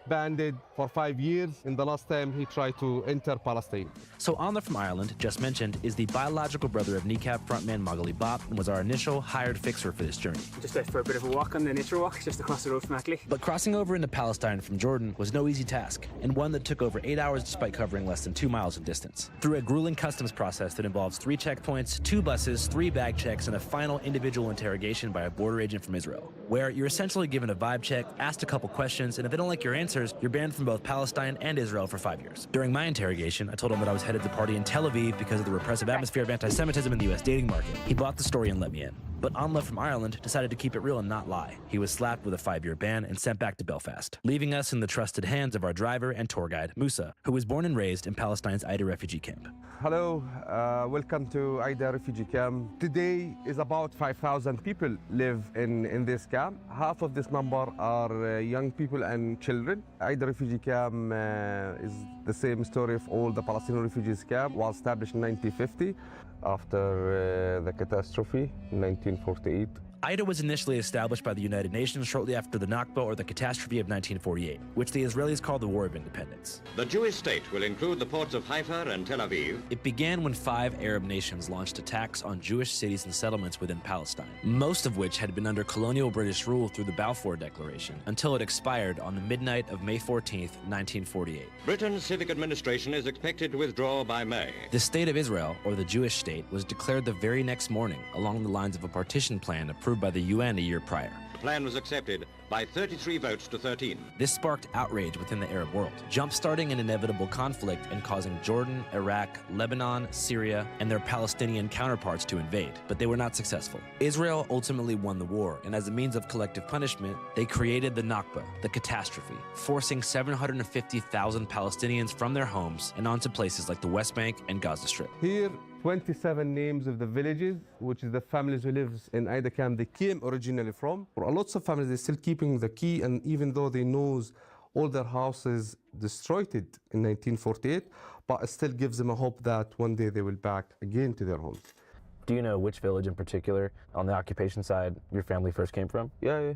banned for 5 years. In the last time he tried to enter Palestine. So Anla from Ireland, just mentioned, is the biological brother of Kneecap frontman Magali Bop and was our initial hired fixer for this journey. Just out for a bit of a walk on the nature walk, just across the road from Ackley. But crossing over into Palestine from Jordan was no easy task, and one that took over 8 hours despite covering less than 2 miles in distance. Through a grueling customs process that involves 3 checkpoints, 2 buses, 3 bag checks, and a final individual interrogation by a border agent from Israel, where you're essentially given a vibe check, asked a couple questions, and if they don't like your answers, you're banned from both Palestine and Israel for 5 years. During my interrogation, I told him that I was headed to party in Tel Aviv because of the repressive atmosphere of anti-Semitism in the US dating market. He bought the story and let me in. But Anla from Ireland decided to keep it real and not lie. He was slapped with a 5-year ban and sent back to Belfast, leaving us in the trusted hands of our driver and tour guide, Musa, who was born and raised in Palestine's Aida refugee camp. Hello, welcome to Aida refugee camp. Today is about 5,000 people live in this camp. Half of this number are young people and children. Aida refugee camp is the same story of all the Palestinian refugees camp. Was established in 1950 after the catastrophe in 1948. Aida was initially established by the United Nations shortly after the Nakba, or the catastrophe of 1948, which the Israelis call the War of Independence. The Jewish state will include the ports of Haifa and Tel Aviv. It began when 5 Arab nations launched attacks on Jewish cities and settlements within Palestine, most of which had been under colonial British rule through the Balfour Declaration, until it expired on the midnight of May 14th, 1948. Britain's civic administration is expected to withdraw by May. The State of Israel, or the Jewish state, was declared the very next morning along the lines of a partition plan approved by the UN a year prior. The plan was accepted by 33 votes to 13. This sparked outrage within the Arab world, jump-starting an inevitable conflict and causing Jordan, Iraq, Lebanon, Syria, and their Palestinian counterparts to invade, but they were not successful. Israel ultimately won the war, and as a means of collective punishment, they created the Nakba, the catastrophe, forcing 750,000 Palestinians from their homes and onto places like the West Bank and Gaza Strip. Here, 27 names of the villages, which is the families who live in Aida camp, they came originally from. For lots of families, they're still keeping the key, and even though they know all their houses destroyed it in 1948, but it still gives them a hope that one day they will back again to their homes. Do you know which village in particular on the occupation side your family first came from? Yeah.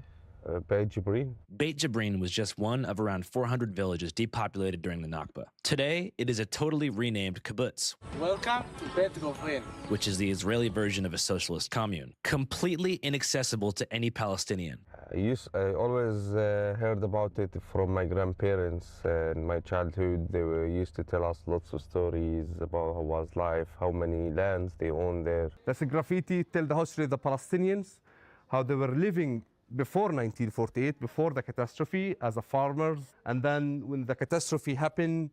Beit Jibrin. Beit Jibrin was just one of around 400 villages depopulated during the Nakba. Today, it is a totally renamed kibbutz. Welcome to Beit Jibrin, which is the Israeli version of a socialist commune, completely inaccessible to any Palestinian. I always heard about it from my grandparents. In my childhood, they used to tell us lots of stories about how was life, how many lands they owned there. That's a graffiti, tell the history of the Palestinians, how they were living before 1948, before the catastrophe, as a farmers. And then when the catastrophe happened,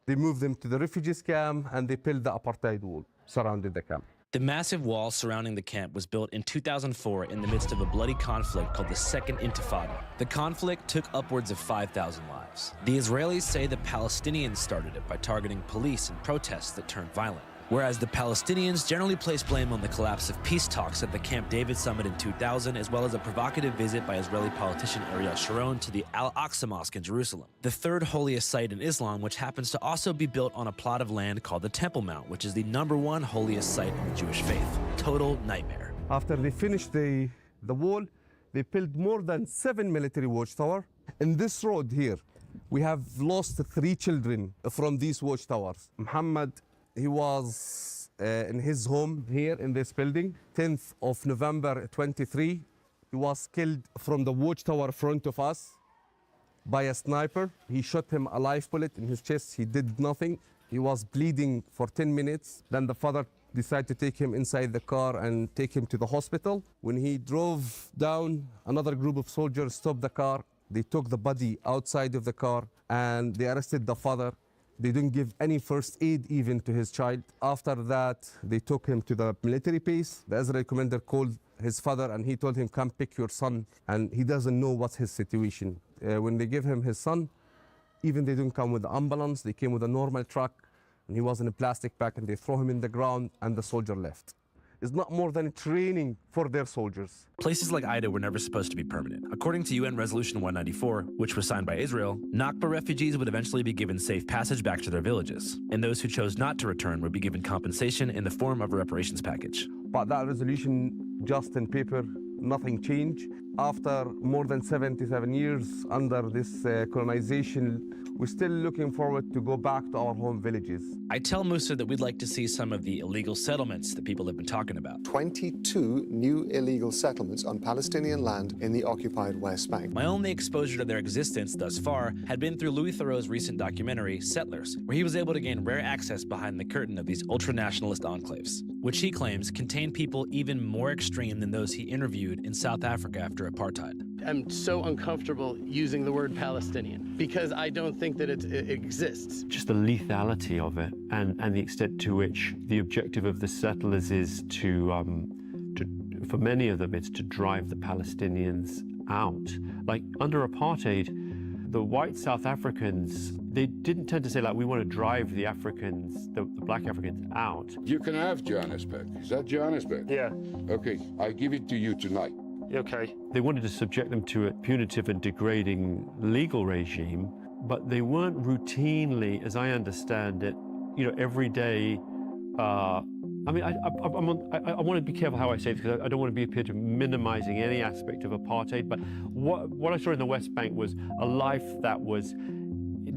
they moved them to the refugees camp and they built the apartheid wall surrounding the camp. The massive wall surrounding the camp was built in 2004 in the midst of a bloody conflict called the Second Intifada. The conflict took upwards of 5,000 lives. The Israelis say the Palestinians started it by targeting police and protests that turned violent, whereas the Palestinians generally place blame on the collapse of peace talks at the Camp David summit in 2000, as well as a provocative visit by Israeli politician Ariel Sharon to the Al-Aqsa Mosque in Jerusalem, the third holiest site in Islam, which happens to also be built on a plot of land called the Temple Mount, which is the #1 holiest site in the Jewish faith. Total nightmare. After they finished the wall, they built more than 7 military watchtowers. In this road here, we have lost 3 children from these watchtowers. Muhammad, he was in his home here in this building. 10th of November 23, he was killed from the watchtower front of us by a sniper. He shot him a live bullet in his chest. He did nothing. He was bleeding for 10 minutes. Then the father decided to take him inside the car and take him to the hospital. When he drove down, another group of soldiers stopped the car. They took the body outside of the car and they arrested the father. They didn't give any first aid even to his child. After that, they took him to the military base. The Israeli commander called his father and he told him, come pick your son. And he doesn't know what's his situation. When they gave him his son, even they didn't come with the ambulance, they came with a normal truck and he was in a plastic bag and they throw him in the ground and the soldier left. is not more than training for their soldiers. Places like Ida were never supposed to be permanent. According to UN Resolution 194, which was signed by Israel, Nakba refugees would eventually be given safe passage back to their villages, and those who chose not to return would be given compensation in the form of a reparations package. But that resolution, just in paper, nothing changed. After more than 77 years under this colonization, we're still looking forward to go back to our home villages. I tell Musa that we'd like to see some of the illegal settlements that people have been talking about. 22 new illegal settlements on Palestinian land in the occupied West Bank. My only exposure to their existence thus far had been through Louis Theroux's recent documentary, Settlers, where he was able to gain rare access behind the curtain of these ultra-nationalist enclaves, which he claims contain people even more extreme than those he interviewed in South Africa after apartheid. I'm so uncomfortable using the word Palestinian because I don't think that it exists. Just the lethality of it and the extent to which the objective of the settlers is to for many of them, it's to drive the Palestinians out. Like under apartheid, the white South Africans, they didn't tend to say like, we want to drive the Africans, the black Africans out. You can have Johannesburg. Is that Johannesburg? Yeah. Okay, I give it to you tonight. Okay. They wanted to subject them to a punitive and degrading legal regime, but they weren't routinely, as I understand it, every day. I mean, I want to be careful how I say this because I don't want to appear to minimizing any aspect of apartheid. But what I saw in the West Bank was a life that was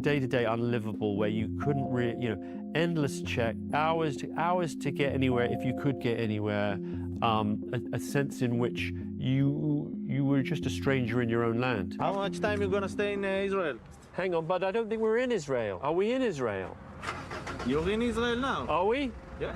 day-to-day unlivable, where you couldn't really, endless check, hours to get anywhere if you could get anywhere. A sense in which you were just a stranger in your own land. How much time are you gonna stay in Israel? Hang on, but I don't think we're in Israel. Are we in Israel? You're in Israel now. Are we? Yes.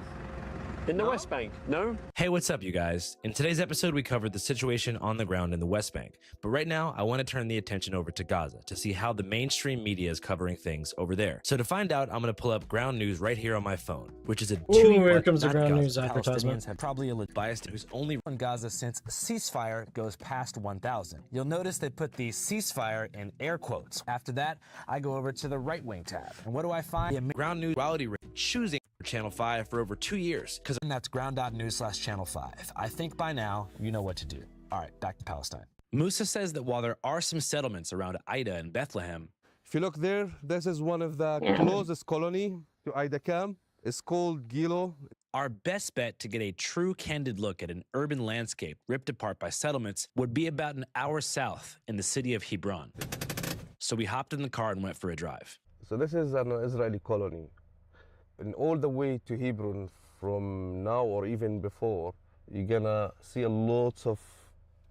In the West Bank? No? Hey, what's up, you guys? In today's episode, we covered the situation on the ground in the West Bank. But right now, I want to turn the attention over to Gaza to see how the mainstream media is covering things over there. So to find out, I'm going to pull up ground news right here on my phone, which is a here comes the ground news advertisement. Palestinians have probably a biased who's only on Gaza since ceasefire goes past 1,000. You'll notice they put the ceasefire in air quotes. After that, I go over to the right wing tab. And what do I find? The ground news quality rate choosing Channel 5 for over 2 years, because that's ground.news/Channel 5. I think by now, you know what to do. All right, back to Palestine. Musa says that while there are some settlements around Ida and Bethlehem, if you look there, this is one of the closest colony to Ida camp. It's called Gilo. Our best bet to get a true candid look at an urban landscape ripped apart by settlements would be about an hour south in the city of Hebron. So we hopped in the car and went for a drive. So this is an Israeli colony. And all the way to Hebron from now or even before, you're gonna see a lot of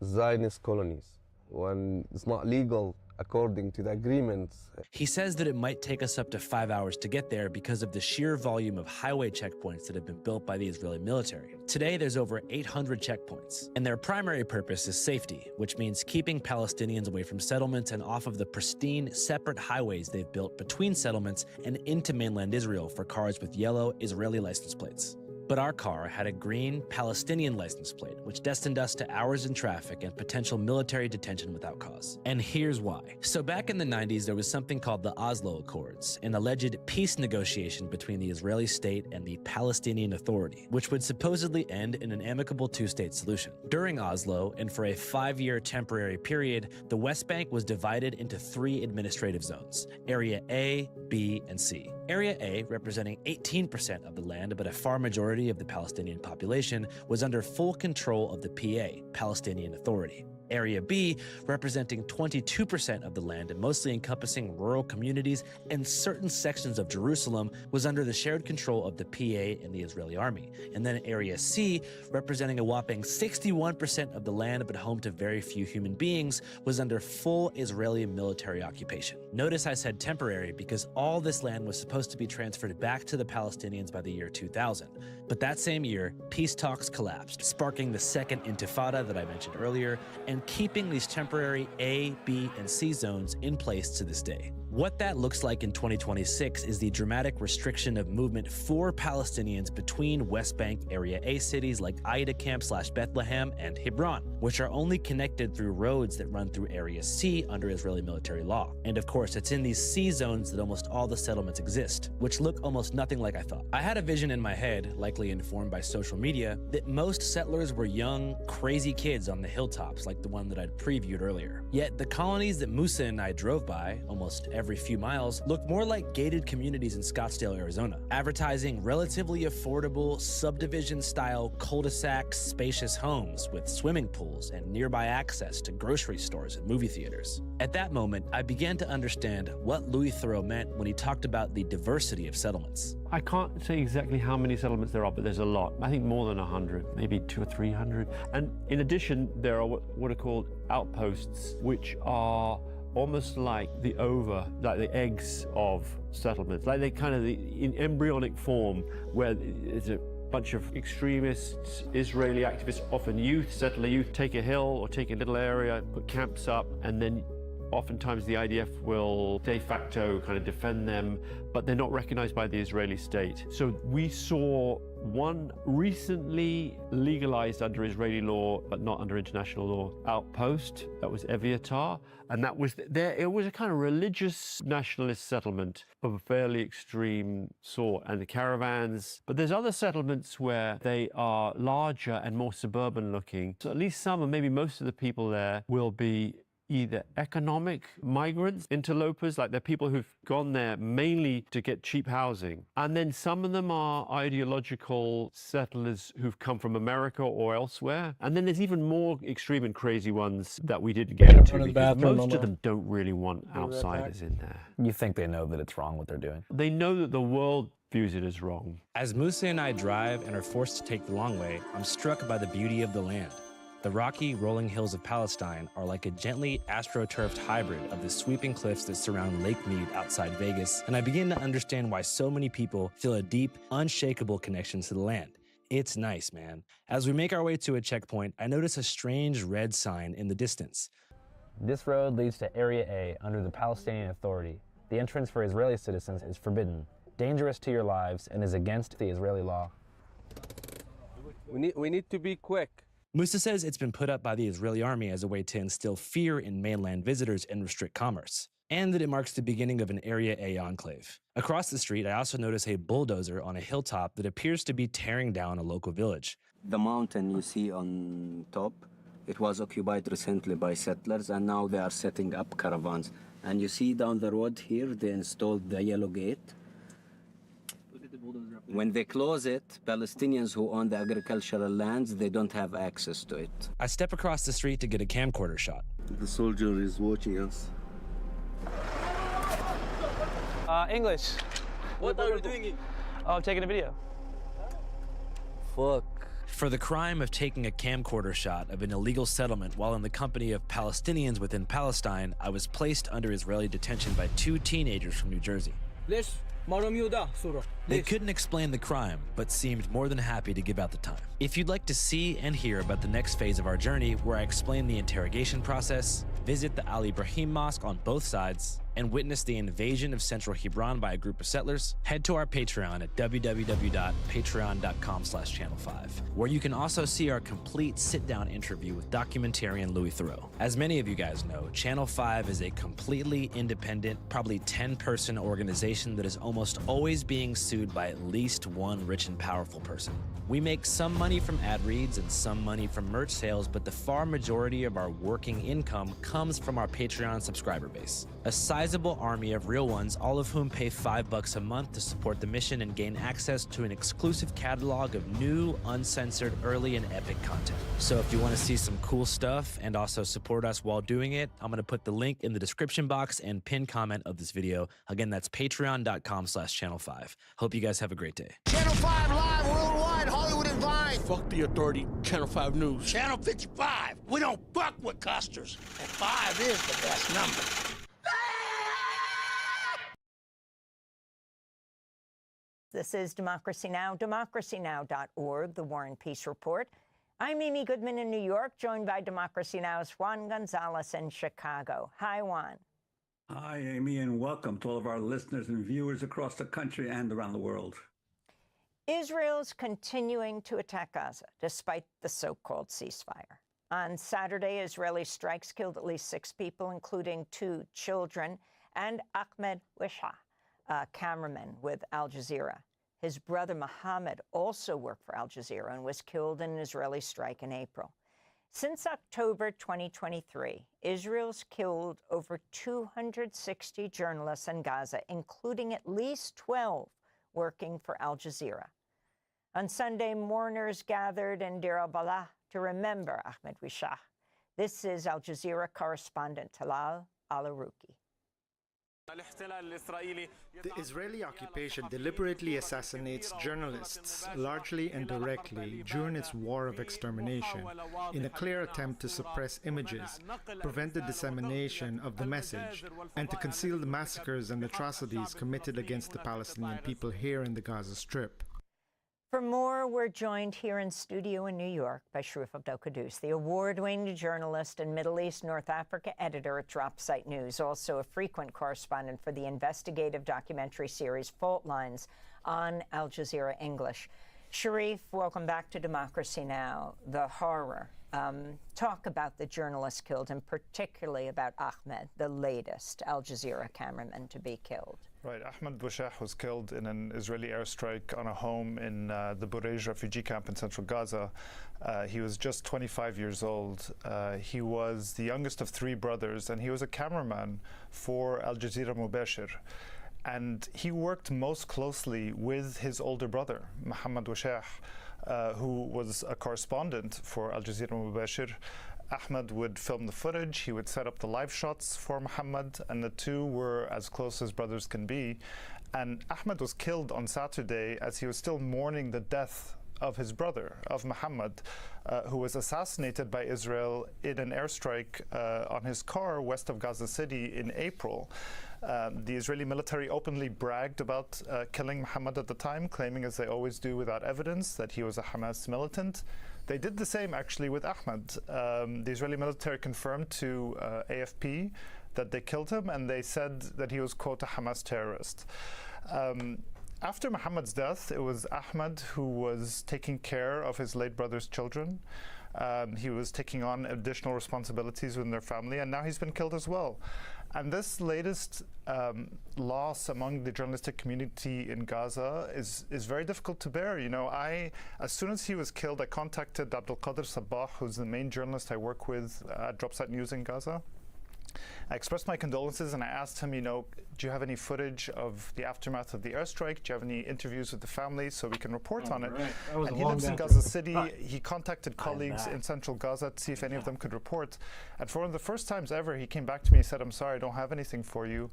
Zionist colonies when it's not legal according to the agreements. He says that it might take us up to 5 hours to get there because of the sheer volume of highway checkpoints that have been built by the Israeli military. Today, there's over 800 checkpoints, and their primary purpose is safety, which means keeping Palestinians away from settlements and off of the pristine, separate highways they've built between settlements and into mainland Israel for cars with yellow Israeli license plates. But our car had a green Palestinian license plate, which destined us to hours in traffic and potential military detention without cause. And here's why. So back in the 90s, there was something called the Oslo Accords, an alleged peace negotiation between the Israeli state and the Palestinian Authority, which would supposedly end in an amicable two-state solution. During Oslo, and for a 5-year temporary period, the West Bank was divided into 3 administrative zones: Area A, B, and C. Area A, representing 18% of the land, but a far majority of the Palestinian population, was under full control of the PA, Palestinian Authority. Area B, representing 22% of the land and mostly encompassing rural communities and certain sections of Jerusalem, was under the shared control of the PA and the Israeli army. And then Area C, representing a whopping 61% of the land but home to very few human beings, was under full Israeli military occupation. Notice I said temporary because all this land was supposed to be transferred back to the Palestinians by the year 2000. But that same year, peace talks collapsed, sparking the second intifada that I mentioned earlier, and keeping these temporary A, B, and C zones in place to this day. What that looks like in 2026 is the dramatic restriction of movement for Palestinians between West Bank Area A cities like Aida Camp/Bethlehem and Hebron, which are only connected through roads that run through Area C under Israeli military law. And of course, it's in these C zones that almost all the settlements exist, which look almost nothing like I thought. I had a vision in my head, likely informed by social media, that most settlers were young, crazy kids on the hilltops like the one that I'd previewed earlier. Yet the colonies that Musa and I drove by, almost every few miles, looked more like gated communities in Scottsdale, Arizona, advertising relatively affordable subdivision-style cul-de-sac spacious homes with swimming pools and nearby access to grocery stores and movie theaters. At that moment, I began to understand what Louis Theroux meant when he talked about the diversity of settlements. I can't say exactly how many settlements there are, but there's a lot. I think more than 100, maybe 200 or 300. And in addition, there are what are called outposts, which are almost like the the eggs of settlements, like they kind of in embryonic form, where there's a bunch of extremists, Israeli activists, often youth, settler youth, take a hill or take a little area, put camps up, and then oftentimes the IDF will de facto kind of defend them, but they're not recognized by the Israeli state. So we saw one recently legalized under Israeli law, but not under international law, outpost. That was Eviatar. And that was there. It was a kind of religious nationalist settlement of a fairly extreme sort, and the caravans. But there's other settlements where they are larger and more suburban looking. So at least some, and maybe most of the people there will be either economic migrants, interlopers, like they're people who've gone there mainly to get cheap housing. And then some of them are ideological settlers who've come from America or elsewhere. And then there's even more extreme and crazy ones that we didn't get into, because most of them don't really want outsiders in there. You think they know that it's wrong what they're doing? They know that the world views it as wrong. As Musa and I drive and are forced to take the long way, I'm struck by the beauty of the land. The rocky, rolling hills of Palestine are like a gently astroturfed hybrid of the sweeping cliffs that surround Lake Mead outside Vegas, and I begin to understand why so many people feel a deep, unshakable connection to the land. It's nice, man. As we make our way to a checkpoint, I notice a strange red sign in the distance. This road leads to Area A under the Palestinian Authority. The entrance for Israeli citizens is forbidden, dangerous to your lives, and is against the Israeli law. We need to be quick. Musa says it's been put up by the Israeli army as a way to instill fear in mainland visitors and restrict commerce, and that it marks the beginning of an Area A enclave. Across the street, I also notice a bulldozer on a hilltop that appears to be tearing down a local village. The mountain you see on top, it was occupied recently by settlers, and now they are setting up caravans. And you see down the road here, they installed the yellow gate. When they close it, Palestinians who own the agricultural lands, they don't have access to it. I step across the street to get a camcorder shot. The soldier is watching us. English. What are you doing? Oh, I'm taking a video. Fuck. For the crime of taking a camcorder shot of an illegal settlement while in the company of Palestinians within Palestine, I was placed under Israeli detention by two teenagers from New Jersey. They couldn't explain the crime, but seemed more than happy to give out the time. If you'd like to see and hear about the next phase of our journey, where I explain the interrogation process, visit the Al Ibrahim Mosque on both sides, and witness the invasion of central Hebron by a group of settlers, head to our Patreon at www.patreon.com/channel5, where you can also see our complete sit-down interview with documentarian Louis Theroux. As many of you guys know, Channel 5 is a completely independent, probably 10-person organization that is almost always being sued by at least one rich and powerful person. We make some money from ad reads and some money from merch sales, but the far majority of our working income comes from our Patreon subscriber base. A sizable army of real ones, all of whom pay $5 a month to support the mission and gain access to an exclusive catalog of new, uncensored, early, and epic content. So if you want to see some cool stuff and also support us while doing it, I'm going to put the link in the description box and pinned comment of this video. Again, that's patreon.com/channel5. Hope you guys have a great day. Channel 5 live worldwide, Hollywood and Vine. Fuck the authority, Channel 5 News. Channel 55. We don't fuck with custers, and 5 is the best number. This is Democracy Now!, democracynow.org, The War and Peace Report. I'm Amy Goodman in New York, joined by Democracy Now!'s Juan Gonzalez in Chicago. Hi, Juan. Hi, Amy, and welcome to all of our listeners and viewers across the country and around the world. Israel's continuing to attack Gaza despite the so-called ceasefire. On Saturday, Israeli strikes killed at least 6 people, including 2 children, and Ahmed Wishah, a cameraman with Al Jazeera. His brother Mohammed also worked for Al Jazeera and was killed in an Israeli strike in April. Since October 2023, Israel's killed over 260 journalists in Gaza, including at least 12 working for Al Jazeera. On Sunday, mourners gathered in Deir al-Balah to remember Ahmed Wishah. This is Al Jazeera correspondent Talal Al-Arouki. The Israeli occupation deliberately assassinates journalists, largely indirectly, during its war of extermination, in a clear attempt to suppress images, prevent the dissemination of the message, and to conceal the massacres and atrocities committed against the Palestinian people here in the Gaza Strip. For more, we're joined here in studio in New York by Sharif Abdel-Quddus, the award-winning journalist and Middle East North Africa editor at Dropsite News, also a frequent correspondent for the investigative documentary series Fault Lines on Al Jazeera English. Sharif, welcome back to Democracy Now! The horror. Talk about the journalists killed, and particularly about Ahmed, the latest Al Jazeera cameraman to be killed. Right. Ahmed Wishah was killed in an Israeli airstrike on a home in the Burej refugee camp in central Gaza. He was just 25 years old. He was the youngest of 3 brothers, and he was a cameraman for Al Jazeera Mubashir. And he worked most closely with his older brother, Mohammed Wishah, who was a correspondent for Al Jazeera Mubashir. Ahmed would film the footage, he would set up the live shots for Mohammed, and the 2 were as close as brothers can be. And Ahmed was killed on Saturday as he was still mourning the death of his brother, of Mohammed, who was assassinated by Israel in an airstrike on his car west of Gaza City in April. The Israeli military openly bragged about killing Mohammed at the time, claiming, as they always do without evidence, that he was a Hamas militant. They did the same actually with Ahmed. The Israeli military confirmed to AFP that they killed him, and they said that he was, quote, a Hamas terrorist. After Mohammed's death, it was Ahmed who was taking care of his late brother's children. He was taking on additional responsibilities within their family, and now he's been killed as well. And this latest loss among the journalistic community in Gaza is very difficult to bear. You know, as soon as he was killed, I contacted Abdul Qadir Sabbah, who's the main journalist I work with at Dropsite News in Gaza. I expressed my condolences, and I asked him, you know, do you have any footage of the aftermath of the airstrike? Do you have any interviews with the family so we can report on it? And he lives in Gaza City. He contacted colleagues in central Gaza to see if any of them could report. And for one of the first times ever, he came back to me and said, I'm sorry, I don't have anything for you,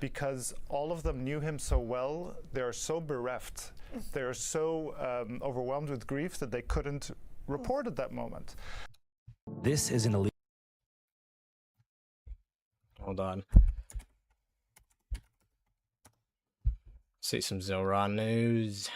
because all of them knew him so well. They're so bereft. They're so overwhelmed with grief that they couldn't report at that moment. This is an illegal. Hold on. See some Zoran news.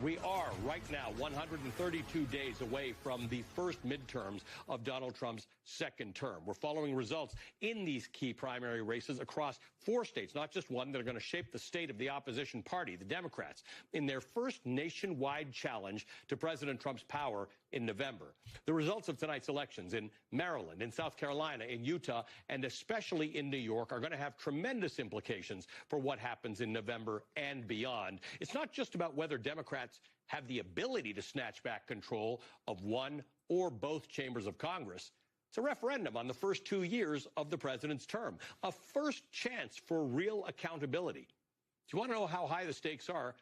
We are right now 132 days away from the first midterms of Donald Trump's second term. We're following results in these key primary races across 4 states, not just one, that are going to shape the state of the opposition party, the Democrats, in their first nationwide challenge to President Trump's power in November. The results of tonight's elections in Maryland, in South Carolina, in Utah, and especially in New York are going to have tremendous implications for what happens in November and beyond. It's not just about whether Democrats have the ability to snatch back control of one or both chambers of Congress. It's a referendum on the first 2 years of the president's term, a first chance for real accountability. If you want to know how high the stakes are,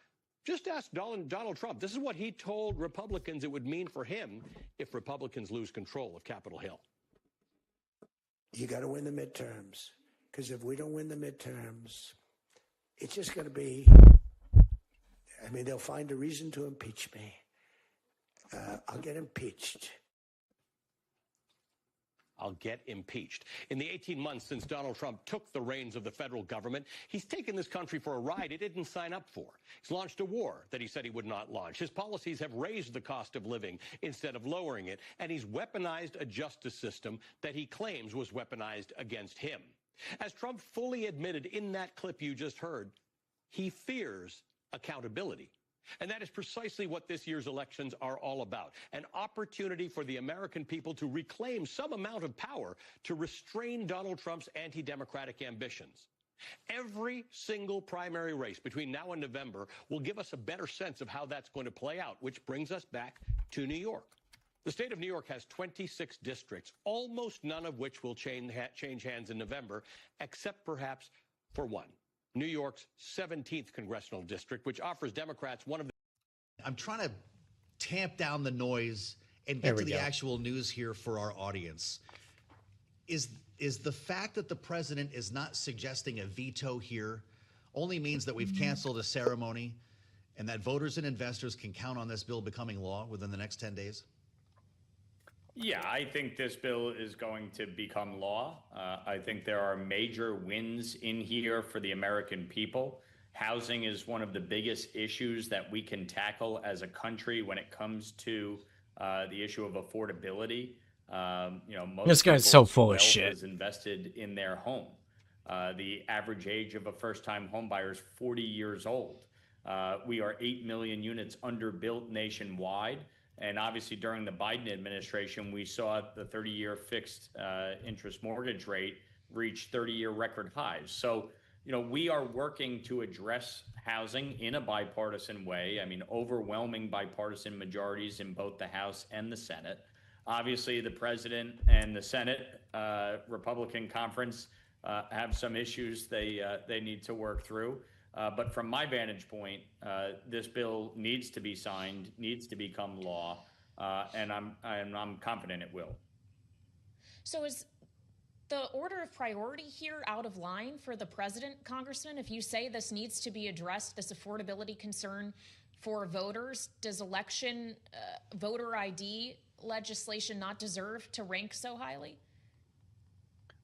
just ask Donald Trump. This is what he told Republicans it would mean for him if Republicans lose control of Capitol Hill. You got to win the midterms, because if we don't win the midterms, it's just going to be, I mean, they'll find a reason to impeach me. I'll get impeached. I'll get impeached. In the 18 months since Donald Trump took the reins of the federal government, he's taken this country for a ride it didn't sign up for. He's launched a war that he said he would not launch. His policies have raised the cost of living instead of lowering it, and he's weaponized a justice system that he claims was weaponized against him. As Trump fully admitted in that clip you just heard, he fears accountability. And that is precisely what this year's elections are all about. An opportunity for the American people to reclaim some amount of power to restrain Donald Trump's anti-democratic ambitions. Every single primary race between now and November will give us a better sense of how that's going to play out, which brings us back to New York. The state of New York has 26 districts, almost none of which will change hands in November, except perhaps for one. New York's 17th congressional district, which offers Democrats one of the... I'm trying to tamp down the noise and get to the actual news here for our audience. Is the fact that the president is not suggesting a veto here only means that we've canceled a ceremony and that voters and investors can count on this bill becoming law within the next 10 days? Yeah, I think this bill is going to become law. I think there are major wins in here for the American people. Housing is one of the biggest issues that we can tackle as a country when it comes to the issue of affordability. Most this guy's so full of wealth shit. is invested in their home. The average age of a first-time homebuyer is 40 years old. We are 8 million units underbuilt nationwide. And obviously, during the Biden administration, we saw the 30-year fixed interest mortgage rate reach 30-year record highs. So, we are working to address housing in a bipartisan way. I mean, overwhelming bipartisan majorities in both the House and the Senate. Obviously, the president and the Senate Republican conference have some issues they need to work through. But from my vantage point, this bill needs to be signed, needs to become law, and I'm confident it will. So is the order of priority here out of line for the president, Congressman? If you say this needs to be addressed, this affordability concern for voters, does election voter ID legislation not deserve to rank so highly?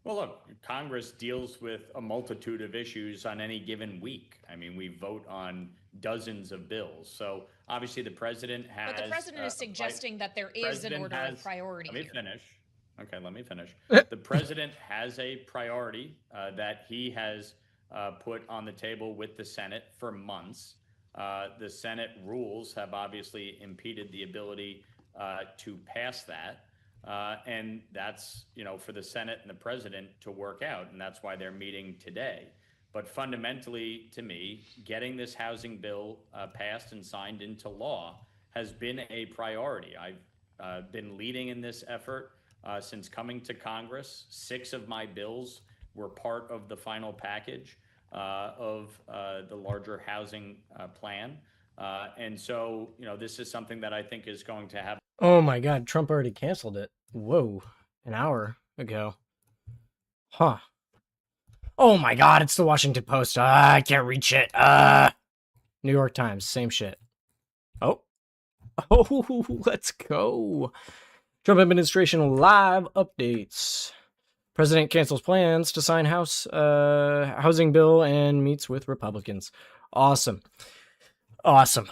Well, look, Congress deals with a multitude of issues on any given week. I mean, we vote on dozens of bills. So obviously the president has... But the president is suggesting that there is an order of priority here. Let me finish. Okay, let me finish. The president has a priority that he has put on the table with the Senate for months. The Senate rules have obviously impeded the ability to pass that. And that's, for the Senate and the president to work out, and that's why they're meeting today. But fundamentally, to me, getting this housing bill passed and signed into law has been a priority. I've been leading in this effort since coming to Congress. 6 of my bills were part of the final package of the larger housing plan. And so, this is something that I think is going to have... Oh my god, Trump already canceled it. Whoa, an hour ago. Huh. Oh my god, it's the Washington Post. I can't reach it. New York Times, same shit. Oh. Oh, let's go. Trump administration live updates. President cancels plans to sign House housing bill and meets with Republicans. Awesome. Awesome.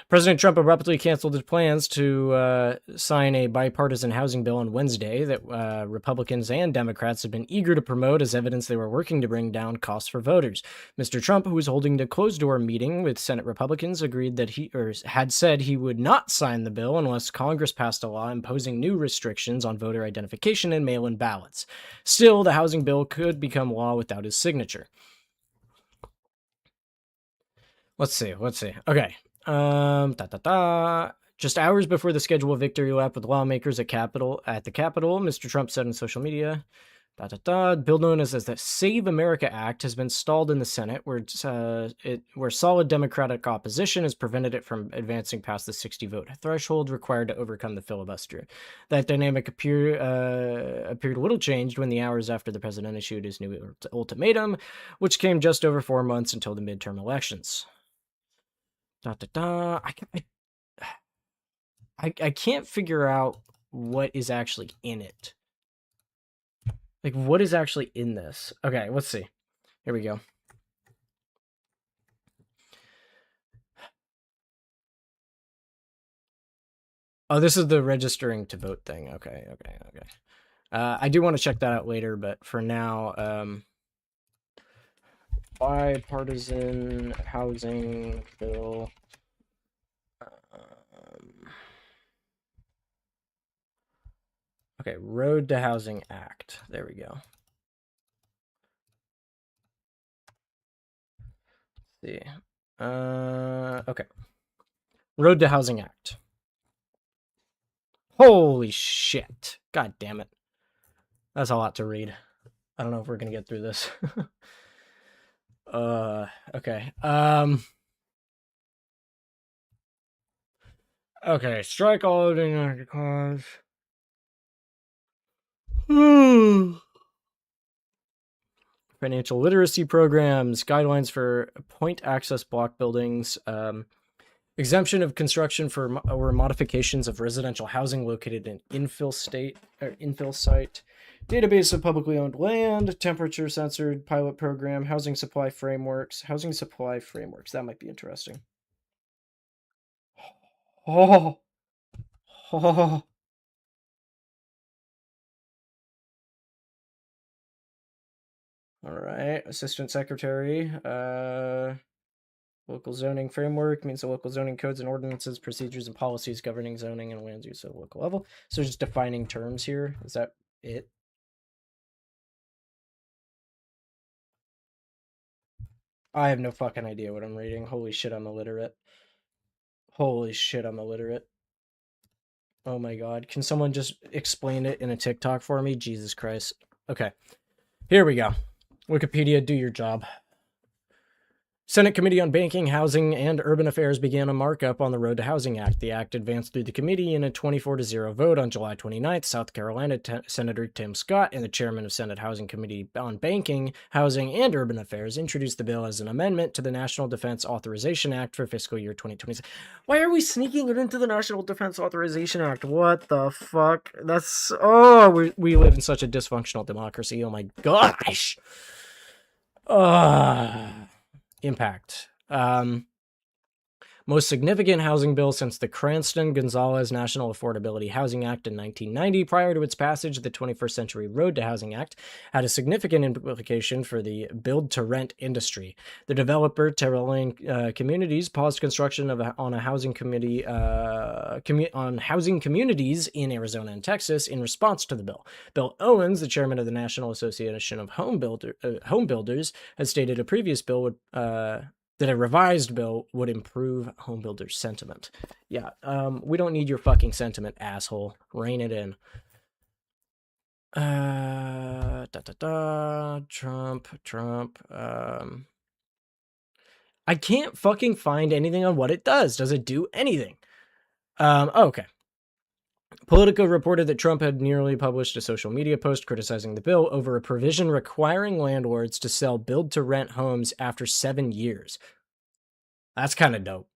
President Trump abruptly canceled his plans to sign a bipartisan housing bill on Wednesday that Republicans and Democrats have been eager to promote as evidence they were working to bring down costs for voters. Mr. Trump, who was holding a closed-door meeting with Senate Republicans, agreed that had said he would not sign the bill unless Congress passed a law imposing new restrictions on voter identification and mail-in ballots. Still, the housing bill could become law without his signature. Let's see. Okay. Just hours before the scheduled victory lap with lawmakers at the Capitol, Mr. Trump said on social media, bill known as the Save America Act has been stalled in the Senate, where solid Democratic opposition has prevented it from advancing past the 60-vote threshold required to overcome the filibuster. That dynamic appeared little changed when the hours after the president issued his new ultimatum, which came just over 4 months until the midterm elections. I can't figure out what is actually in it. Like, what is actually in this? Okay, let's see. Here we go. Oh, this is the registering to vote thing. Okay. I do want to check that out later, but for now, bipartisan housing bill. Okay, Road to Housing Act. There we go. Let's see. Okay. Road to Housing Act. Holy shit. God damn it. That's a lot to read. I don't know if we're going to get through this. Okay. Okay, strike all voting cause. Financial literacy programs, guidelines for point access block buildings, exemption of construction for or modifications of residential housing located in infill site, database of publicly owned land, temperature censored pilot program, housing supply frameworks. That might be interesting. Oh. All right, Assistant Secretary. Local zoning framework means the local zoning codes and ordinances, procedures, and policies governing zoning and land use at a local level. So just defining terms here. Is that it? I have no fucking idea what I'm reading. Holy shit, I'm illiterate. Oh my god. Can someone just explain it in a TikTok for me? Jesus Christ. Okay. Here we go. Wikipedia, do your job. Senate Committee on Banking, Housing, and Urban Affairs began a markup on the Road to Housing Act. The act advanced through the committee in a 24-0 vote on July 29th. South Carolina Senator Tim Scott and the chairman of Senate Housing Committee on Banking, Housing, and Urban Affairs introduced the bill as an amendment to the National Defense Authorization Act for fiscal year 2026. Why are we sneaking it into the National Defense Authorization Act? What the fuck? That's... Oh, we live in such a dysfunctional democracy. Oh my gosh. Impact. Most significant housing bill since the Cranston-Gonzalez National Affordability Housing Act in 1990. Prior to its passage, the 21st Century Road to Housing Act had a significant implication for the build-to-rent industry. The developer, Terrain Communities, paused construction on housing communities in Arizona and Texas in response to the bill. Bill Owens, the chairman of the National Association of Home Builders, has stated a previous bill would... that a revised bill would improve homebuilders' sentiment. Yeah, we don't need your fucking sentiment, asshole. Rein it in. Trump. I can't fucking find anything on what it does. Does it do anything? Okay. Politico reported that Trump had nearly published a social media post criticizing the bill over a provision requiring landlords to sell build-to-rent homes after 7 years. That's kind of dope.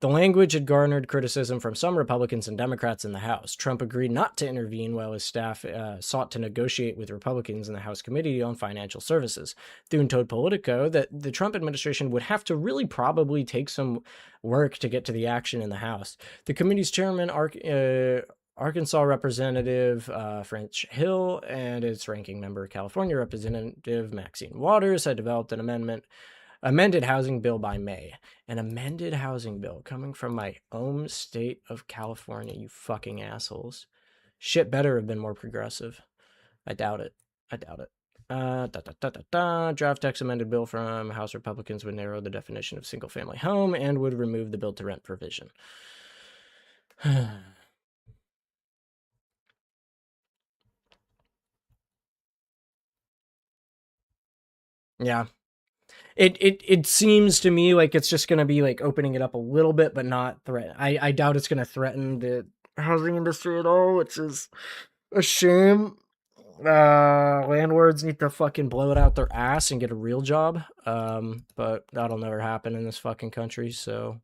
The language had garnered criticism from some Republicans and Democrats in the House. Trump agreed not to intervene while his staff sought to negotiate with Republicans in the House Committee on Financial Services. Thune told Politico that the Trump administration would have to really probably take some work to get to the action in the House. The committee's chairman, Arkansas Representative French Hill, and its ranking member, California Representative Maxine Waters, had developed an amended housing bill by May. An amended housing bill coming from my own state of California, you fucking assholes. Shit better have been more progressive. I doubt it. Draft text amended bill from House Republicans would narrow the definition of single-family home and would remove the build-to-rent provision. Yeah. It seems to me like it's just going to be like opening it up a little bit, but not threaten. I doubt it's going to threaten the housing industry at all, which is a shame. Landlords need to fucking blow it out their ass and get a real job. But that'll never happen in this fucking country. So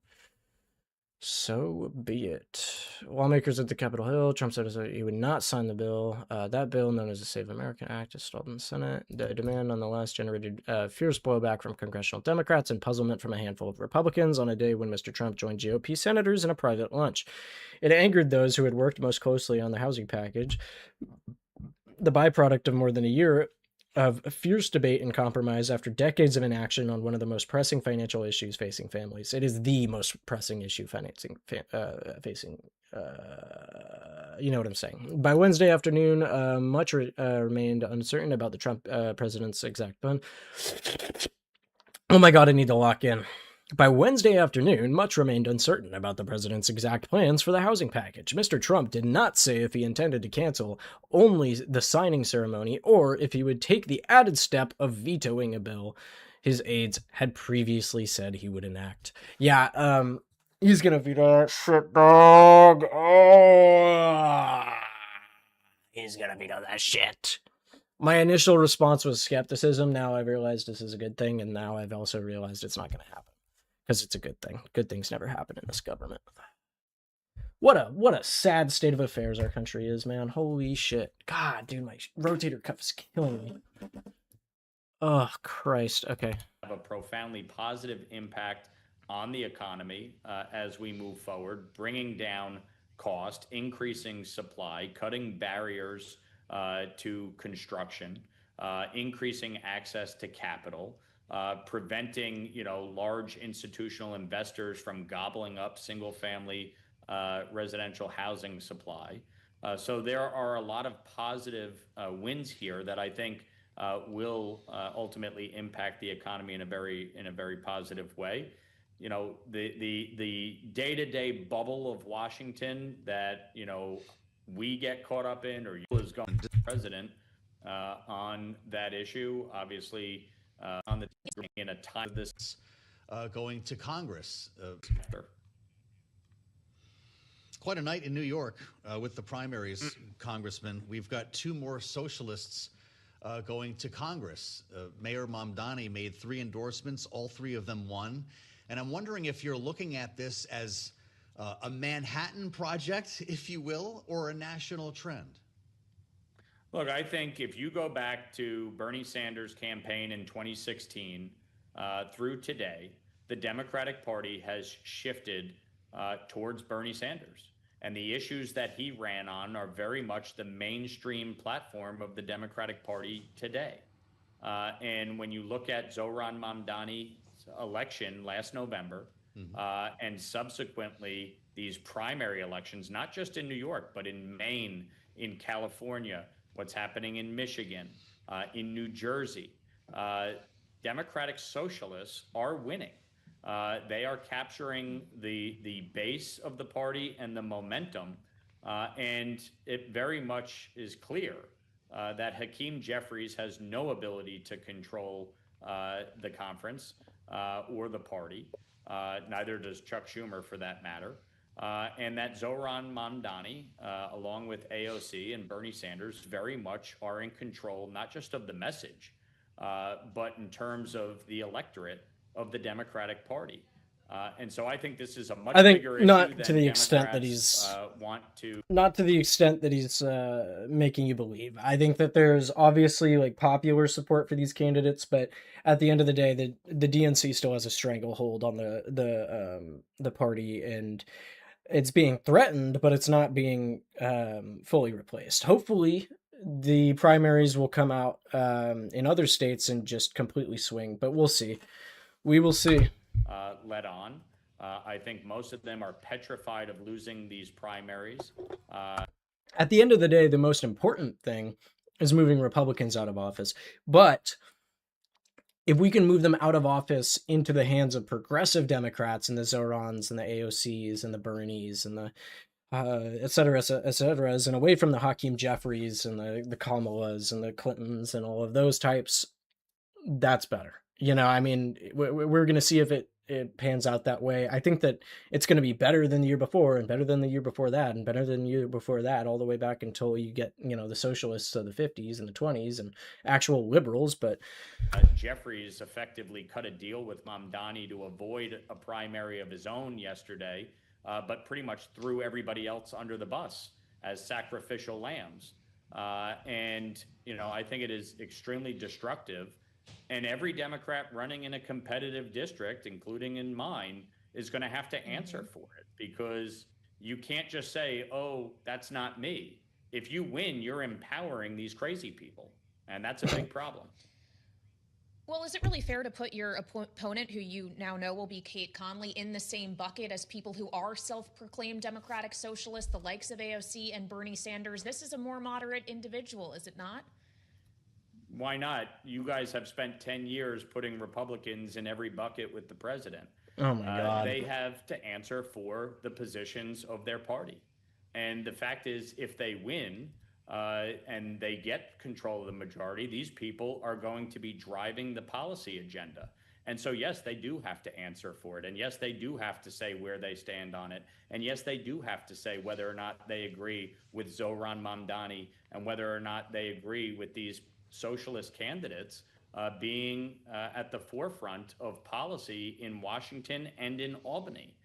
So be it. Lawmakers at the Capitol Hill. Trump said he would not sign the bill. That bill, known as the Save American Act, is stalled in the Senate. The demand, nonetheless, generated fierce blowback from congressional Democrats and puzzlement from a handful of Republicans on a day when Mr. Trump joined GOP senators in a private lunch. It angered those who had worked most closely on the housing package, the byproduct of more than a year of fierce debate and compromise after decades of inaction on one of the most pressing financial issues facing families. It is the most pressing issue facing, you know what I'm saying. By Wednesday afternoon, much remained uncertain about the Trump president's exact plan. Oh my God, I need to lock in. By Wednesday afternoon, much remained uncertain about the president's exact plans for the housing package. Mr. Trump did not say if he intended to cancel only the signing ceremony or if he would take the added step of vetoing a bill his aides had previously said he would enact. Yeah, he's gonna veto that shit, dog. Oh, he's gonna veto that shit. My initial response was skepticism. Now I've realized this is a good thing, and now I've also realized it's not going to happen. Because it's a good thing. Good things never happen in this government. What a sad state of affairs our country is, man. Holy shit. God, dude, my rotator cuff is killing me. Oh, Christ. Okay. Have a profoundly positive impact on the economy as we move forward, bringing down cost, increasing supply, cutting barriers to construction, increasing access to capital, preventing, large institutional investors from gobbling up single-family residential housing supply. So there are a lot of positive wins here that I think will ultimately impact the economy in a very positive way. The day-to-day bubble of Washington that we get caught up in, or is going to the president on that issue, obviously. On the in a time of this going to Congress. Quite a night in New York with the primaries, Congressman. We've got two more socialists going to Congress. Mayor Mamdani made 3 endorsements. All 3 of them won. And I'm wondering if you're looking at this as a Manhattan project, if you will, or a national trend. Look, I think if you go back to Bernie Sanders' campaign in 2016 through today, the Democratic Party has shifted towards Bernie Sanders. And the issues that he ran on are very much the mainstream platform of the Democratic Party today. And when you look at Zohran Mamdani's election last November, and subsequently these primary elections, not just in New York, but in Maine, in California, what's happening in Michigan, in New Jersey, Democratic socialists are winning. They are capturing the base of the party and the momentum. And it very much is clear that Hakeem Jeffries has no ability to control the conference or the party. Neither does Chuck Schumer, for that matter. And that Zohran Mamdani, along with AOC and Bernie Sanders, very much are in control, not just of the message, but in terms of the electorate of the Democratic Party. And so I think this is a much bigger issue not than to the extent that Democrats, he's not to the extent that he's making you believe. I think that there's obviously like popular support for these candidates, but at the end of the day, the DNC still has a stranglehold on the party, and it's being threatened, but it's not being fully replaced. Hopefully, the primaries will come out in other states and just completely swing, but we'll see. We will see. Led on. I think most of them are petrified of losing these primaries. At the end of the day, the most important thing is moving Republicans out of office. But if we can move them out of office into the hands of progressive Democrats and the Zohrans and the AOCs and the Bernies and the et cetera, and away from the Hakeem Jeffries and the Kamalas and the Clintons and all of those types, that's better. I mean, we're going to see if it pans out that way. I think that it's going to be better than the year before, and better than the year before that, and better than the year before that, all the way back until you get, the socialists of the 50s and the 20s and actual liberals. But Jeffries effectively cut a deal with Mamdani to avoid a primary of his own yesterday, but pretty much threw everybody else under the bus as sacrificial lambs. And, you know, I think it is extremely destructive. And every Democrat running in a competitive district, including in mine, is going to have to answer for it, because you can't just say, oh, that's not me. If you win, you're empowering these crazy people. And that's a big problem. Well, is it really fair to put your opponent, who you now know will be Kate Conley, in the same bucket as people who are self-proclaimed democratic socialists, the likes of AOC and Bernie Sanders? This is a more moderate individual, is it not? Why not? You guys have spent 10 years putting Republicans in every bucket with the president. Oh my God. They have to answer for the positions of their party. And the fact is, if they win and they get control of the majority, these people are going to be driving the policy agenda. And so, yes, they do have to answer for it. And yes, they do have to say where they stand on it. And yes, they do have to say whether or not they agree with Zohran Mamdani and whether or not they agree with these socialist candidates being at the forefront of policy in Washington and in Albany.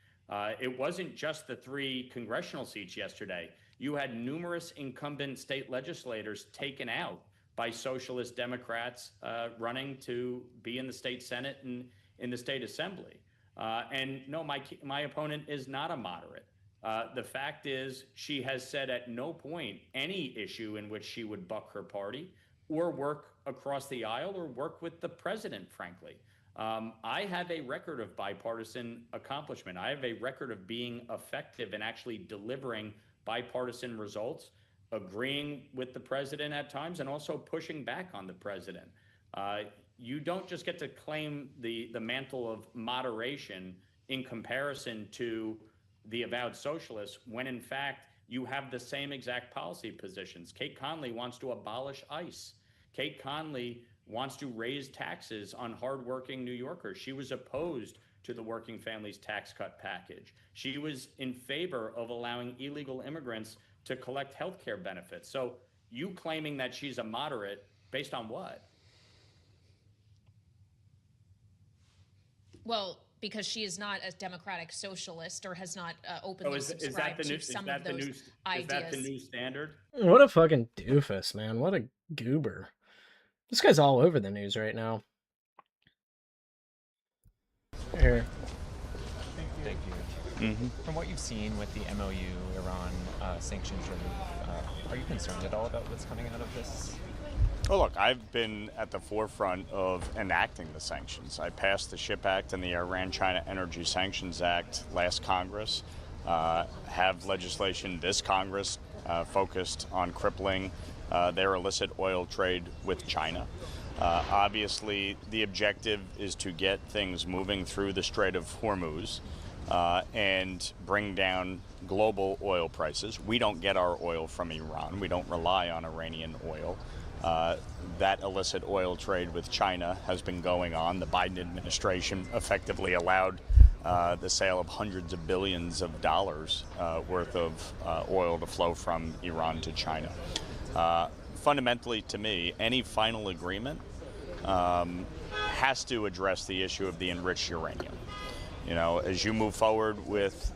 It wasn't just the 3 congressional seats yesterday. You had numerous incumbent state legislators taken out by socialist Democrats running to be in the state Senate and in the state Assembly. And no, my opponent is not a moderate. The fact is, she has said at no point any issue in which she would buck her party or work across the aisle or work with the president, frankly. I have a record of bipartisan accomplishment. I have a record of being effective in actually delivering bipartisan results, agreeing with the president at times, and also pushing back on the president. You don't just get to claim the mantle of moderation in comparison to the avowed socialists when, in fact, you have the same exact policy positions. Kate Conley wants to abolish ICE. Kate Conley wants to raise taxes on hardworking New Yorkers. She was opposed to the Working Families Tax Cut package. She was in favor of allowing illegal immigrants to collect health care benefits. So you claiming that she's a moderate, based on what? Well, because she is not a democratic socialist or has not openly subscribed to some of those ideas. Is that the new standard? What a fucking doofus, man. What a goober. This guy's all over the news right now. Here. Thank you. From what you've seen with the MOU, Iran sanctions relief, are you concerned at all about what's coming out of this? Well, look, I've been at the forefront of enacting the sanctions. I passed the SHIP Act and the Iran-China Energy Sanctions Act last Congress, have legislation this Congress focused on crippling their illicit oil trade with China. Obviously, the objective is to get things moving through the Strait of Hormuz and bring down global oil prices. We don't get our oil from Iran. We don't rely on Iranian oil. That illicit oil trade with China has been going on. The Biden administration effectively allowed the sale of hundreds of billions of dollars worth of oil to flow from Iran to China. Fundamentally, to me, any final agreement has to address the issue of the enriched uranium. You know, as you move forward with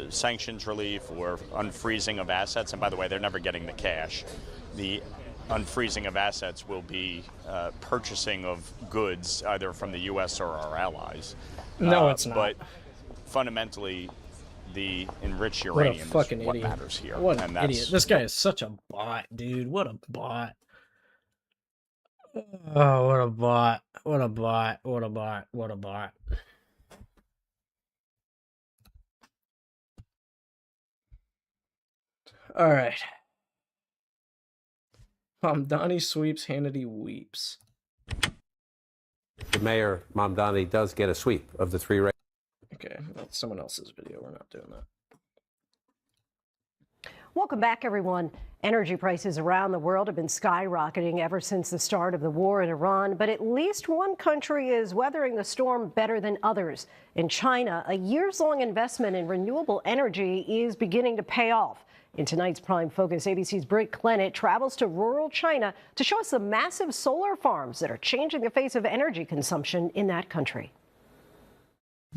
sanctions relief or unfreezing of assets, and by the way, they're never getting the cash, the unfreezing of assets will be purchasing of goods either from the U.S. or our allies. No, it's not. But fundamentally, the enriched uranium is what matters here. What an idiot. This guy is such a bot, dude. What a bot. Oh, what a bot. What a bot. What a bot. What a bot. All right. Mamdani sweeps, Hannity weeps. The mayor, Mamdani, does get a sweep of the 3 races. Okay, that's someone else's video. We're not doing that. Welcome back, everyone. Energy prices around the world have been skyrocketing ever since the start of the war in Iran, but at least one country is weathering the storm better than others. In China, a years-long investment in renewable energy is beginning to pay off. In tonight's Prime Focus, ABC's Britt Clennett travels to rural China to show us the massive solar farms that are changing the face of energy consumption in that country.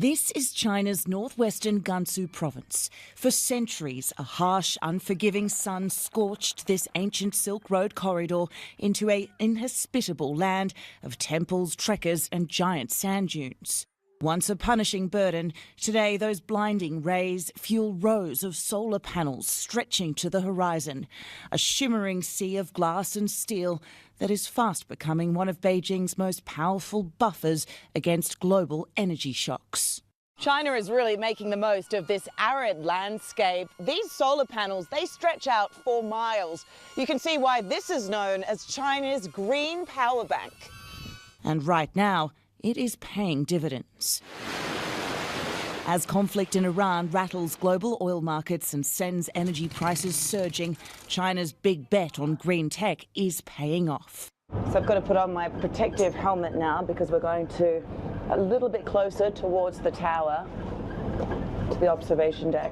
This is China's northwestern Gansu province. For centuries, a harsh, unforgiving sun scorched this ancient Silk Road corridor into an inhospitable land of temples, trekkers and giant sand dunes. Once a punishing burden, today those blinding rays fuel rows of solar panels stretching to the horizon, a shimmering sea of glass and steel that is fast becoming one of Beijing's most powerful buffers against global energy shocks. China is really making the most of this arid landscape. These solar panels, they stretch out for miles. You can see why this is known as China's green power bank. And right now, it is paying dividends. As conflict in Iran rattles global oil markets and sends energy prices surging, China's big bet on green tech is paying off. So I've got to put on my protective helmet now because we're going to a little bit closer towards the tower, to the observation deck.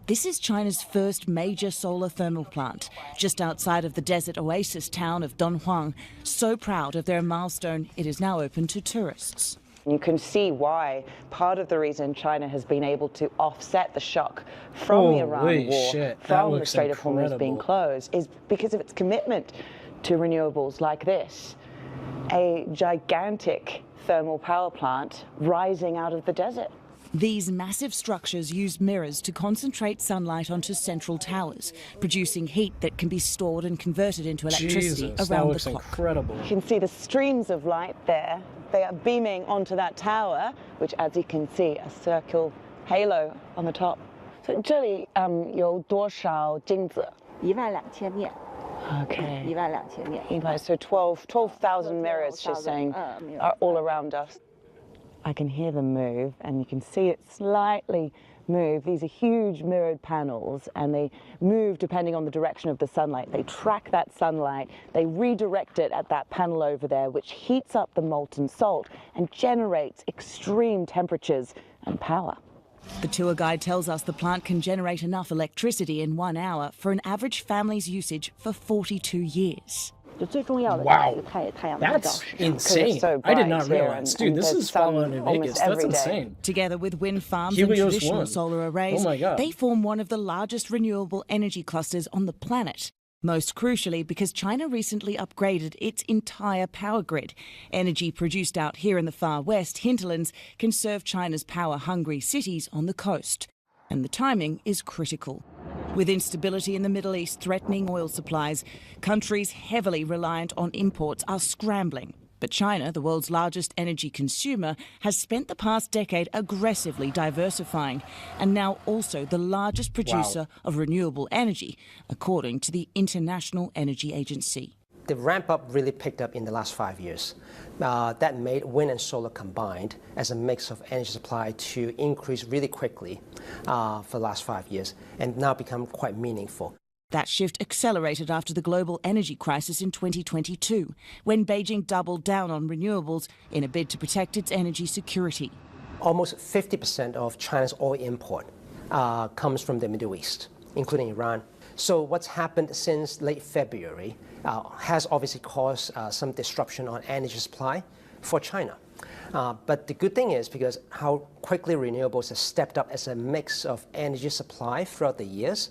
This is China's first major solar thermal plant, just outside of the desert oasis town of Dunhuang. So proud of their milestone, it is now open to tourists. You can see why part of the reason China has been able to offset the shock from the Iran war, from the Strait of Hormuz being closed, is because of its commitment to renewables like this. A gigantic thermal power plant rising out of the desert. These massive structures use mirrors to concentrate sunlight onto central towers, producing heat that can be stored and converted into electricity around the clock. Incredible. You can see the streams of light there. They are beaming onto that tower, which, as you can see, a circle halo on the top. So 这里有多少镜子？12000面。Okay. 12000面。So 12,000 mirrors, she's saying, are all around us. I can hear them move, and you can see it slightly move. These are huge mirrored panels, and they move depending on the direction of the sunlight. They track that sunlight, they redirect it at that panel over there, which heats up the molten salt and generates extreme temperatures and power. The tour guide tells us the plant can generate enough electricity in 1 hour for an average family's usage for 42 years. Wow, that's insane. So I did not realize. Dude, this is following in Vegas. That's insane. Together with wind farms Helios and traditional 1. solar arrays, they form one of the largest renewable energy clusters on the planet. Most crucially, because China recently upgraded its entire power grid. Energy produced out here in the far west hinterlands can serve China's power-hungry cities on the coast. And the timing is critical. With instability in the Middle East threatening oil supplies, countries heavily reliant on imports are scrambling. But China, the world's largest energy consumer, has spent the past decade aggressively diversifying and now also the largest producer of renewable energy, according to the International Energy Agency. The ramp up really picked up in the last 5 years. That made wind and solar combined as a mix of energy supply to increase really quickly for the last 5 years and now become quite meaningful. That shift accelerated after the global energy crisis in 2022, when Beijing doubled down on renewables in a bid to protect its energy security. Almost 50% of China's oil import comes from the Middle East, including Iran. So what's happened since late February has obviously caused some disruption on energy supply for China. But the good thing is because how quickly renewables have stepped up as a mix of energy supply throughout the years,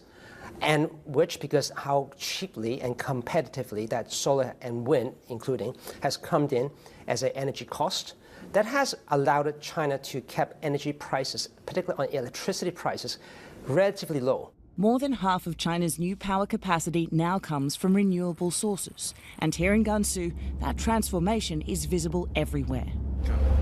and which because how cheaply and competitively that solar and wind, including, has come in as an energy cost, that has allowed China to keep energy prices, particularly on electricity prices, relatively low. More than half of China's new power capacity now comes from renewable sources. And here in Gansu, that transformation is visible everywhere.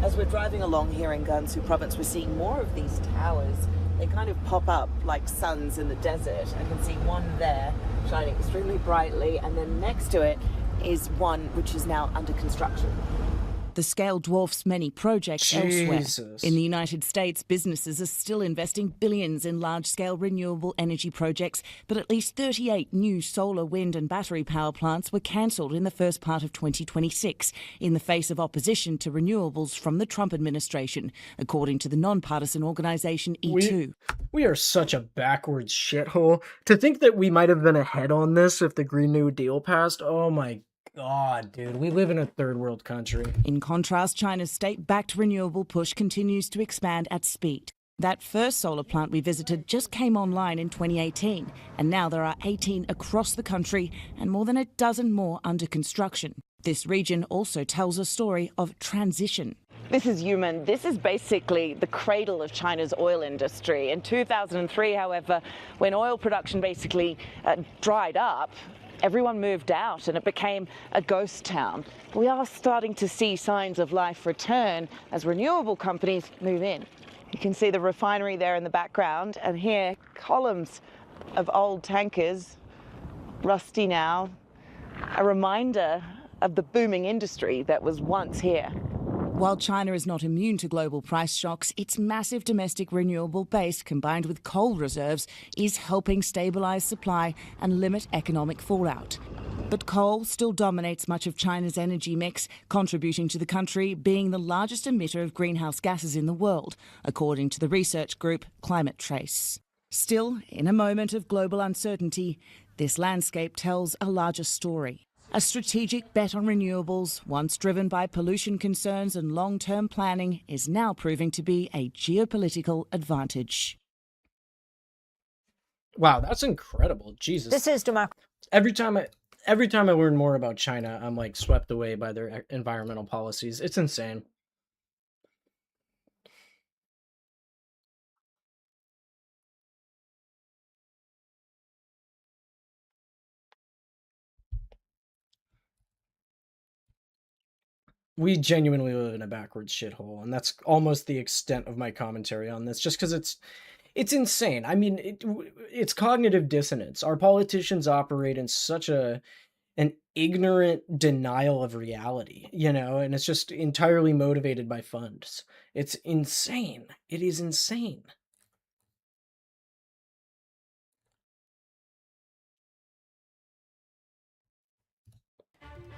As we're driving along here in Gansu province, we're seeing more of these towers. They kind of pop up like suns in the desert. I can see one there shining extremely brightly, and then next to it is one which is now under construction. The scale dwarfs many projects elsewhere. In the United States, businesses are still investing billions in large-scale renewable energy projects, but at least 38 new solar, wind and battery power plants were cancelled in the first part of 2026 in the face of opposition to renewables from the Trump administration, according to the nonpartisan organisation E2. We are such a backwards shithole. To think that we might have been ahead on this if the Green New Deal passed, oh my God, dude, we live in a third world country. In contrast, China's state-backed renewable push continues to expand at speed. That first solar plant we visited just came online in 2018, and now there are 18 across the country and more than a dozen more under construction. This region also tells a story of transition. This is Yumen. This is basically the cradle of China's oil industry. In 2003, however, when oil production basically dried up, everyone moved out and it became a ghost town. We are starting to see signs of life return as renewable companies move in. You can see the refinery there in the background, and here columns of old tankers, rusty now, a reminder of the booming industry that was once here. While China is not immune to global price shocks, its massive domestic renewable base, combined with coal reserves, is helping stabilize supply and limit economic fallout. But coal still dominates much of China's energy mix, contributing to the country being the largest emitter of greenhouse gases in the world, according to the research group Climate Trace. Still, in a moment of global uncertainty, this landscape tells a larger story. A strategic bet on renewables, once driven by pollution concerns and long-term planning, is now proving to be a geopolitical advantage. Wow, that's incredible. Jesus. This is democracy. Every time I learn more about China, I'm like swept away by their environmental policies. It's insane. We genuinely live in a backwards shithole, and that's almost the extent of my commentary on this, just because it's insane. I mean, it's cognitive dissonance. Our politicians operate in such an ignorant denial of reality, you know, and it's just entirely motivated by funds. It's insane. It is insane.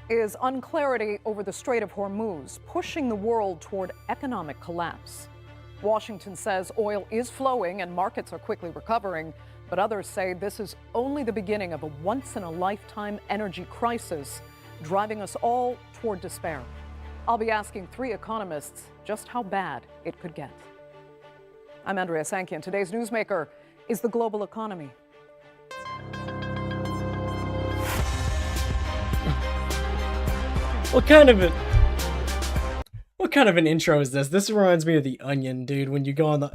Is unclarity over the Strait of Hormuz pushing the world toward economic collapse? Washington says oil is flowing and markets are quickly recovering, but others say this is only the beginning of a once-in-a-lifetime energy crisis, driving us all toward despair. I'll be asking 3 economists just how bad it could get. I'm Andrea Sankian. Today's newsmaker is the global economy. What kind of an intro is this? This reminds me of The Onion, dude. When you go on the...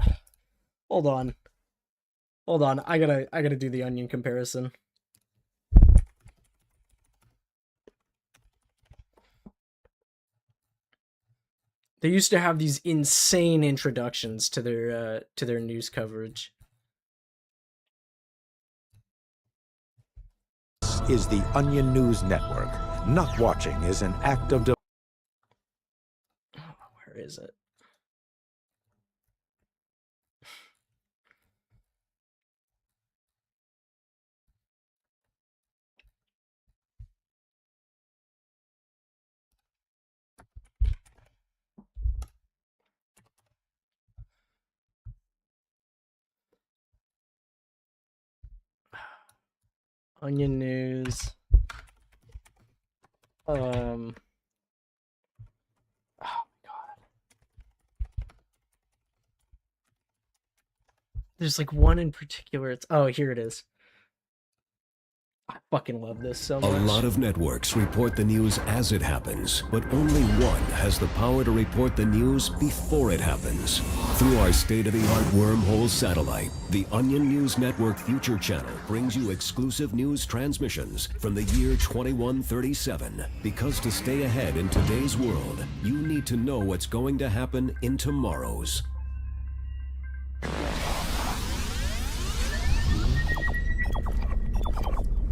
Hold on. I gotta do the Onion comparison. They used to have these insane introductions to their news coverage. This is the Onion News Network. Not watching is an act of... Where is it? Onion News. Oh my God. There's like one in particular. Oh, here it is. I fucking love this so much. A lot of networks report the news as it happens, but only one has the power to report the news before it happens. Through our state-of-the-art wormhole satellite, the Onion News Network Future Channel brings you exclusive news transmissions from the year 2137. Because to stay ahead in today's world, you need to know what's going to happen in tomorrow's.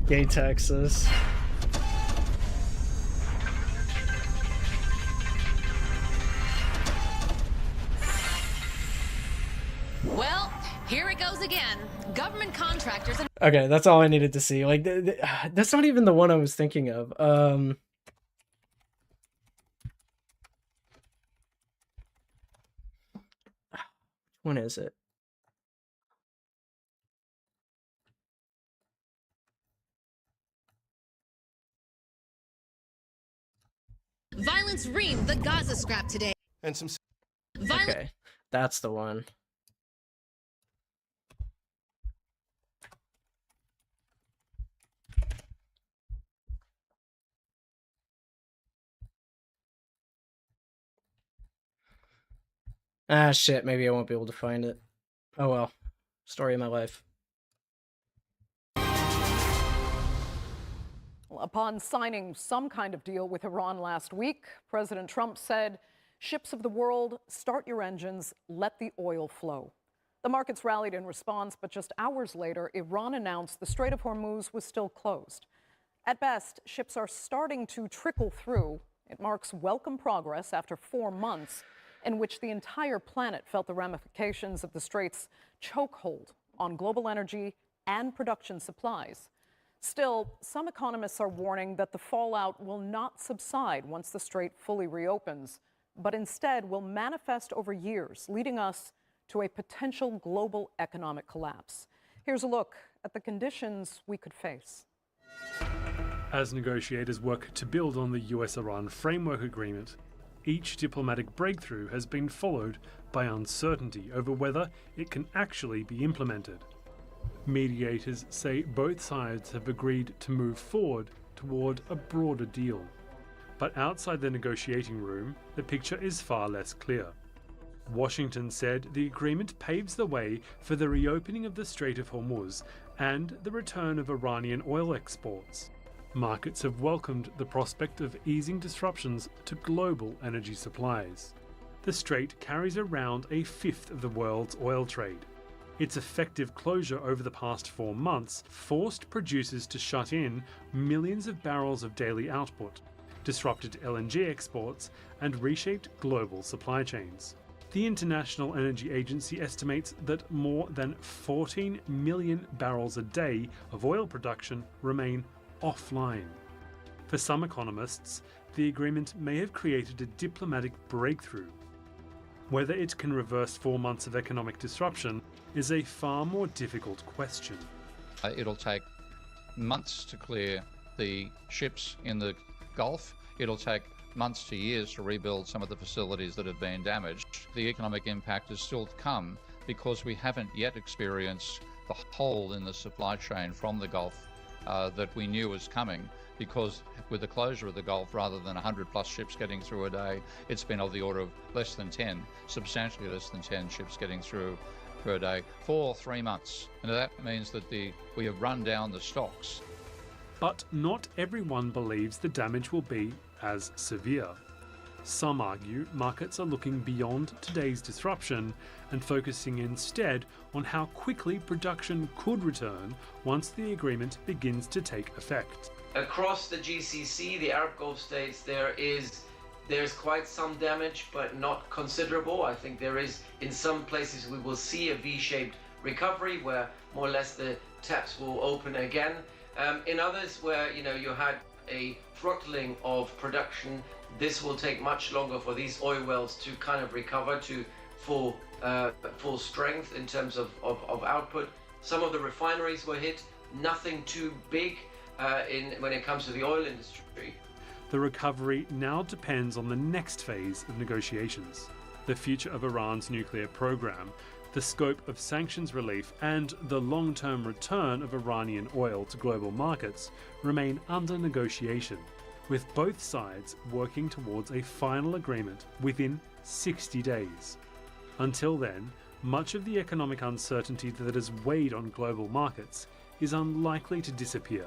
Gay Texas. Well, here it goes again. Government contractors and... Okay, that's all I needed to see. Like, that's not even the one I was thinking of. When is it? stream the Gaza scrap today. And some. Okay, that's the one. Ah, shit, maybe I won't be able to find it. Oh well. Story of my life. Upon signing some kind of deal with Iran last week, President Trump said, "Ships of the world, start your engines, let the oil flow." The markets rallied in response, but just hours later, Iran announced the Strait of Hormuz was still closed. At best, ships are starting to trickle through. It marks welcome progress after 4 months in which the entire planet felt the ramifications of the Strait's chokehold on global energy and production supplies. Still, some economists are warning that the fallout will not subside once the Strait fully reopens, but instead will manifest over years, leading us to a potential global economic collapse. Here's a look at the conditions we could face. As negotiators work to build on the US-Iran framework agreement, each diplomatic breakthrough has been followed by uncertainty over whether it can actually be implemented. Mediators say both sides have agreed to move forward toward a broader deal. But outside the negotiating room, the picture is far less clear. Washington said the agreement paves the way for the reopening of the Strait of Hormuz and the return of Iranian oil exports. Markets have welcomed the prospect of easing disruptions to global energy supplies. The strait carries around a fifth of the world's oil trade. Its effective closure over the past 4 months forced producers to shut in millions of barrels of daily output, disrupted LNG exports, and reshaped global supply chains. The International Energy Agency estimates that more than 14 million barrels a day of oil production remain offline. For some economists, the agreement may have created a diplomatic breakthrough. Whether it can reverse 4 months of economic disruption is a far more difficult question. It'll take months to clear the ships in the Gulf. It'll take months to years to rebuild some of the facilities that have been damaged. The economic impact is still to come because we haven't yet experienced the hole in the supply chain from the Gulf that we knew was coming, because with the closure of the Gulf, rather than 100+ ships getting through a day, it's been of the order of less than 10, substantially less than 10 ships getting through per day for 3 months. And that means that we have run down the stocks. But not everyone believes the damage will be as severe. Some argue markets are looking beyond today's disruption and focusing instead on how quickly production could return once the agreement begins to take effect. Across the GCC, the Arab Gulf states, there's quite some damage, but not considerable. I think there is, in some places, we will see a V-shaped recovery where more or less the taps will open again. In others where you had a throttling of production, this will take much longer for these oil wells to kind of recover to full strength in terms of output. Some of the refineries were hit, nothing too big when it comes to the oil industry. The recovery now depends on the next phase of negotiations. The future of Iran's nuclear program, the scope of sanctions relief, and the long-term return of Iranian oil to global markets remain under negotiation, with both sides working towards a final agreement within 60 days. Until then, much of the economic uncertainty that has weighed on global markets is unlikely to disappear.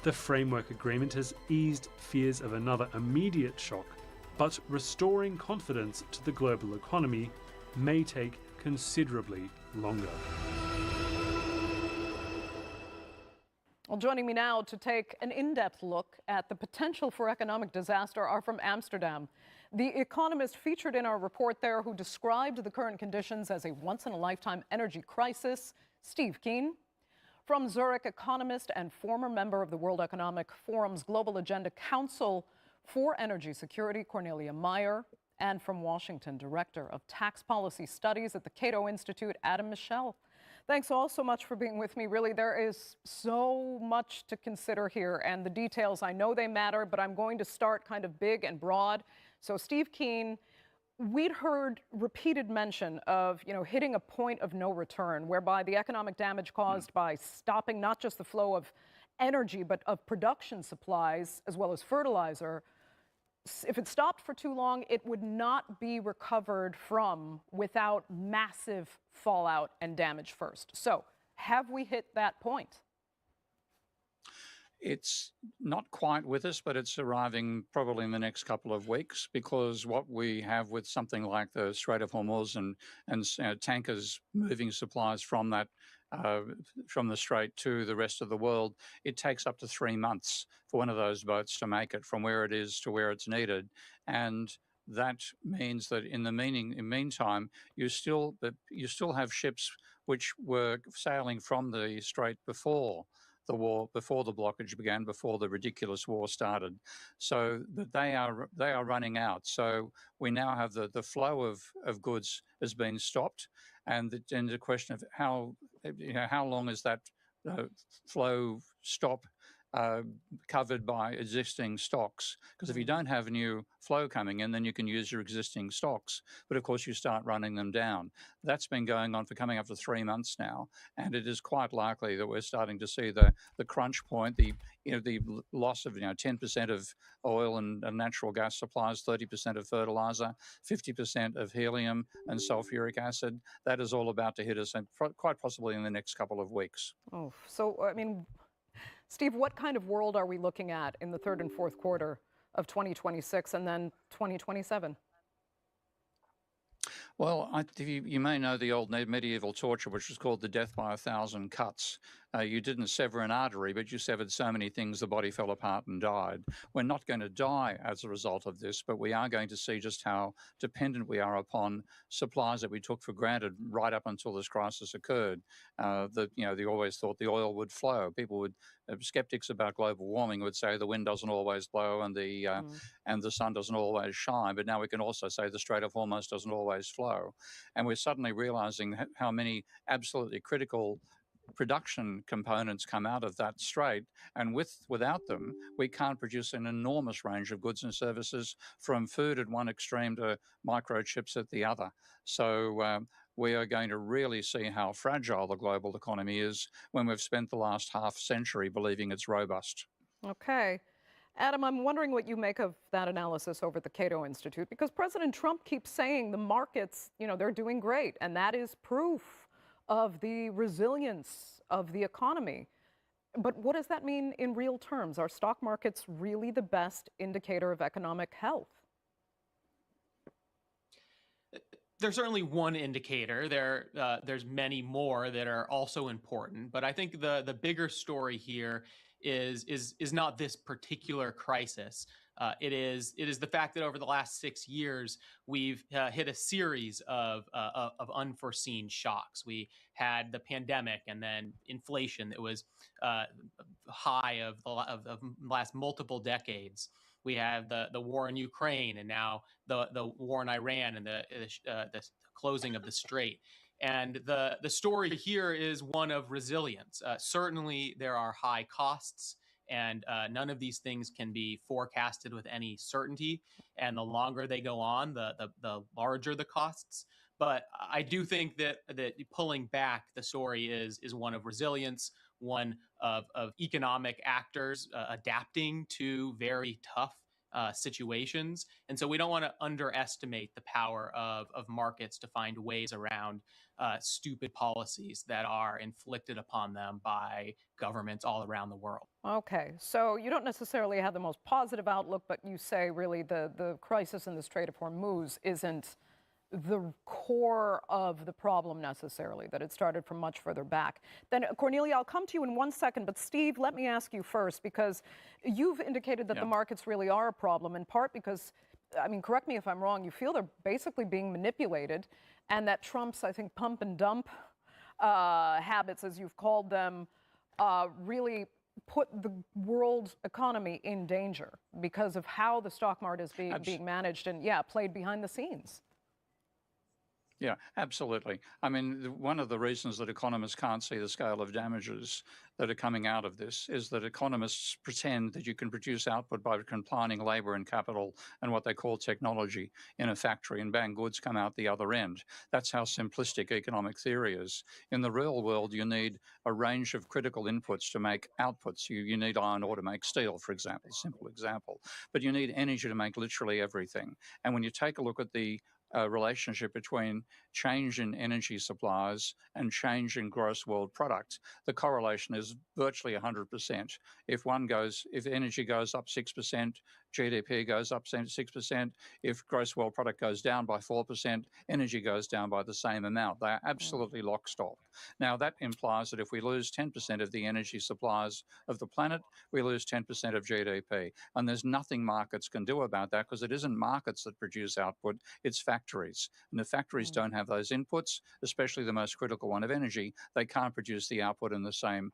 The framework agreement has eased fears of another immediate shock, but restoring confidence to the global economy may take considerably longer. Well, joining me now to take an in-depth look at the potential for economic disaster are from Amsterdam. The economist featured in our report there who described the current conditions as a once-in-a-lifetime energy crisis, Steve Keen. From Zurich, economist and former member of the World Economic Forum's Global Agenda Council for Energy Security, Cornelia Meyer. And from Washington, Director of Tax Policy Studies at the Cato Institute, Adam Michel. Thanks all so much for being with me. Really, there is so much to consider here, and the details, I know they matter, but I'm going to start kind of big and broad. So Steve Keen, we'd heard repeated mention of, hitting a point of no return, whereby the economic damage caused by stopping not just the flow of energy, but of production supplies, as well as fertilizer, if it stopped for too long, it would not be recovered from without massive fallout and damage first. So have we hit that point? It's not quite with us, but it's arriving probably in the next couple of weeks, because what we have with something like the Strait of Hormuz and tankers moving supplies from that from the strait to the rest of the world, it takes up to 3 months for one of those boats to make it from where it is to where it's needed. And that means that in the meantime, you still have ships which were sailing from the strait before the war, before the blockage began, before the ridiculous war started. So that they are running out. So we now have the flow of goods has been stopped, and the question of how long is that flow stop covered by existing stocks? Because if you don't have new flow coming in, then you can use your existing stocks. But of course, you start running them down. That's been going on for coming up to 3 months now, and it is quite likely that we're starting to see the crunch point, the loss of 10% of oil and natural gas supplies, 30% of fertilizer, 50% of helium and sulfuric acid. That is all about to hit us, and quite possibly in the next couple of weeks. Oh, so I mean, Steve, what kind of world are we looking at in the third and fourth quarter of 2026 and then 2027? Well, you may know the old medieval torture, which was called the death by 1,000 cuts. You didn't sever an artery, but you severed so many things the body fell apart and died. We're not going to die as a result of this, but we are going to see just how dependent we are upon supplies that we took for granted right up until this crisis occurred. They always thought the oil would flow. Skeptics about global warming would say the wind doesn't always blow and the sun doesn't always shine. But now we can also say the Strait of Hormuz doesn't always flow. And we're suddenly realizing how many absolutely critical production components come out of that strait, and without them, we can't produce an enormous range of goods and services, from food at one extreme to microchips at the other. So we are going to really see how fragile the global economy is when we've spent the last half century believing it's robust. Okay. Adam, I'm wondering what you make of that analysis over at the Cato Institute, because President Trump keeps saying the markets, they're doing great, and that is proof of the resilience of the economy. But what does that mean in real terms? Are stock markets really the best indicator of economic health? There's certainly one indicator. There's many more that are also important. But I think the bigger story here is not this particular crisis. It is the fact that over the last 6 years, we've hit a series of unforeseen shocks. We had the pandemic, and then inflation that was high of the last multiple decades. We have the war in Ukraine, and now the war in Iran, and the closing of the strait. And the story here is one of resilience. Certainly, there are high costs, and none of these things can be forecasted with any certainty. And the longer they go on, the larger the costs. But I do think that pulling back, the story is one of resilience, one of economic actors adapting to very tough situations. And so we don't want to underestimate the power of markets to find ways around stupid policies that are inflicted upon them by governments all around the world. Okay, so you don't necessarily have the most positive outlook, but you say really the crisis in the Strait of Hormuz isn't the core of the problem necessarily, that it started from much further back. Then, Cornelia, I'll come to you in 1 second, but Steve, let me ask you first, because you've indicated that the markets really are a problem, in part because, I mean, correct me if I'm wrong, you feel they're basically being manipulated, and that Trump's, I think, pump and dump habits, as you've called them, really put the world economy in danger because of how the stock market is being managed and, played behind the scenes. Yeah, absolutely. I mean, one of the reasons that economists can't see the scale of damages that are coming out of this is that economists pretend that you can produce output by combining labor and capital and what they call technology in a factory, and bang, goods come out the other end. That's how simplistic economic theory is. In the real world, you need a range of critical inputs to make outputs. You need iron ore to make steel, for example, simple example. But you need energy to make literally everything. And when you take a look at the relationship between change in energy supplies and change in gross world product, the correlation is virtually 100%. If energy goes up 6%, GDP goes up 6%. If gross world product goes down by 4%, energy goes down by the same amount. They are absolutely lockstep. Now, that implies that if we lose 10% of the energy supplies of the planet, we lose 10% of GDP. And there's nothing markets can do about that, because it isn't markets that produce output, it's factories. And if factories don't have those inputs, especially the most critical one of energy, they can't produce the output in the same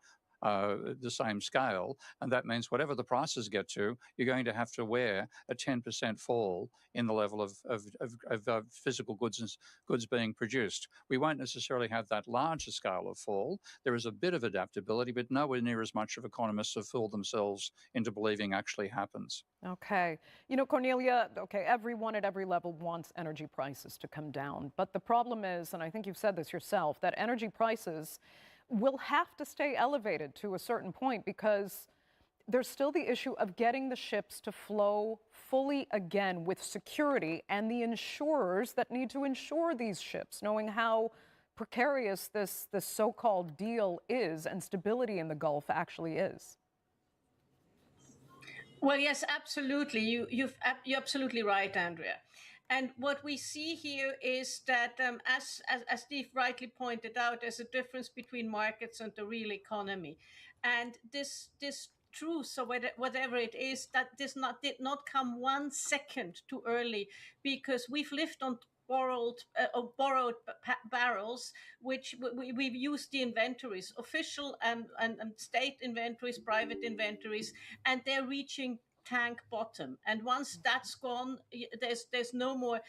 scale, and that means whatever the prices get to, you're going to have to wear a 10% fall in the level of physical goods being produced. We won't necessarily have that larger scale of fall. There is a bit of adaptability, but nowhere near as much of economists have fooled themselves into believing actually happens. Okay. You know, Cornelia, okay, everyone at every level wants energy prices to come down. But the problem is, and I think you've said this yourself, that energy prices will have to stay elevated to a certain point, because there's still the issue of getting the ships to flow fully again with security, and the insurers that need to insure these ships, knowing how precarious this so-called deal is and stability in the Gulf actually is. Well, yes, absolutely. You're absolutely right, Andrea. And what we see here is that, as Steve rightly pointed out, there's a difference between markets and the real economy. And this truth, or whatever it is, that did not come 1 second too early, because we've lived on borrowed barrels, which we've used the inventories, official and state inventories, private inventories, and they're reaching tank bottom. And once that's gone, there's no more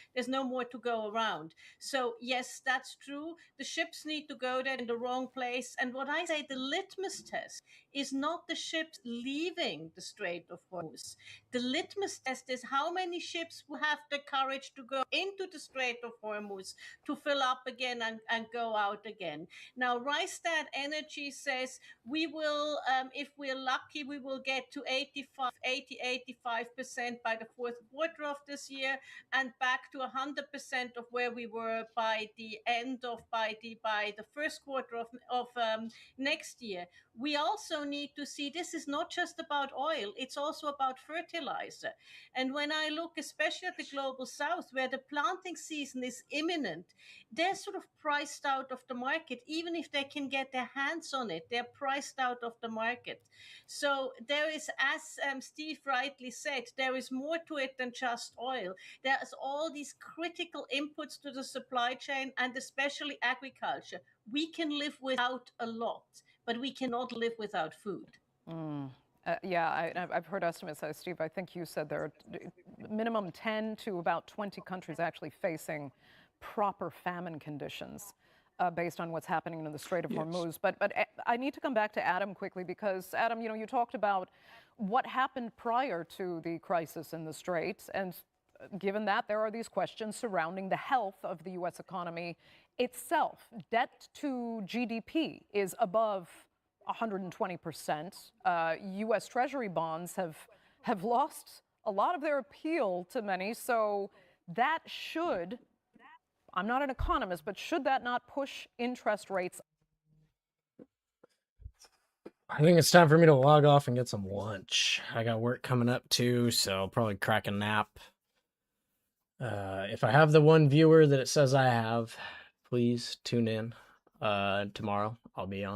to go around. So yes, that's true. The ships need to go there in the wrong place. And what I say, the litmus test is not the ships leaving the Strait of Hormuz. The litmus test is how many ships will have the courage to go into the Strait of Hormuz to fill up again and go out again. Now, Rystad Energy says we will, if we're lucky, we will get to 85% by the fourth quarter of this year, and back to 100% of where we were by the first quarter of next year. We also need to see, this is not just about oil, it's also about fertilizer. And when I look especially at the global south, where the planting season is imminent, they're sort of priced out of the market. Even if they can get their hands on it, they're priced out of the market. So there is, as Steve rightly said, there is more to it than just oil. There's all these critical inputs to the supply chain, and especially agriculture. We can live without a lot, but we cannot live without food. Yeah, I've heard estimates, Steve. I think you said there are minimum 10 to about 20 countries actually facing proper famine conditions based on what's happening in the Strait of Hormuz. But I need to come back to Adam quickly, because Adam, you talked about what happened prior to the crisis in the Strait, and given that, there are these questions surrounding the health of the U.S. economy itself. Debt to GDP is above 120%. U.S. Treasury bonds have lost a lot of their appeal to many, so that should, I'm not an economist, but should that not push interest rates? I think it's time for me to log off and get some lunch. I got work coming up too, so I'll probably crack a nap. If I have the one viewer that it says I have, please tune in. Tomorrow I'll be on.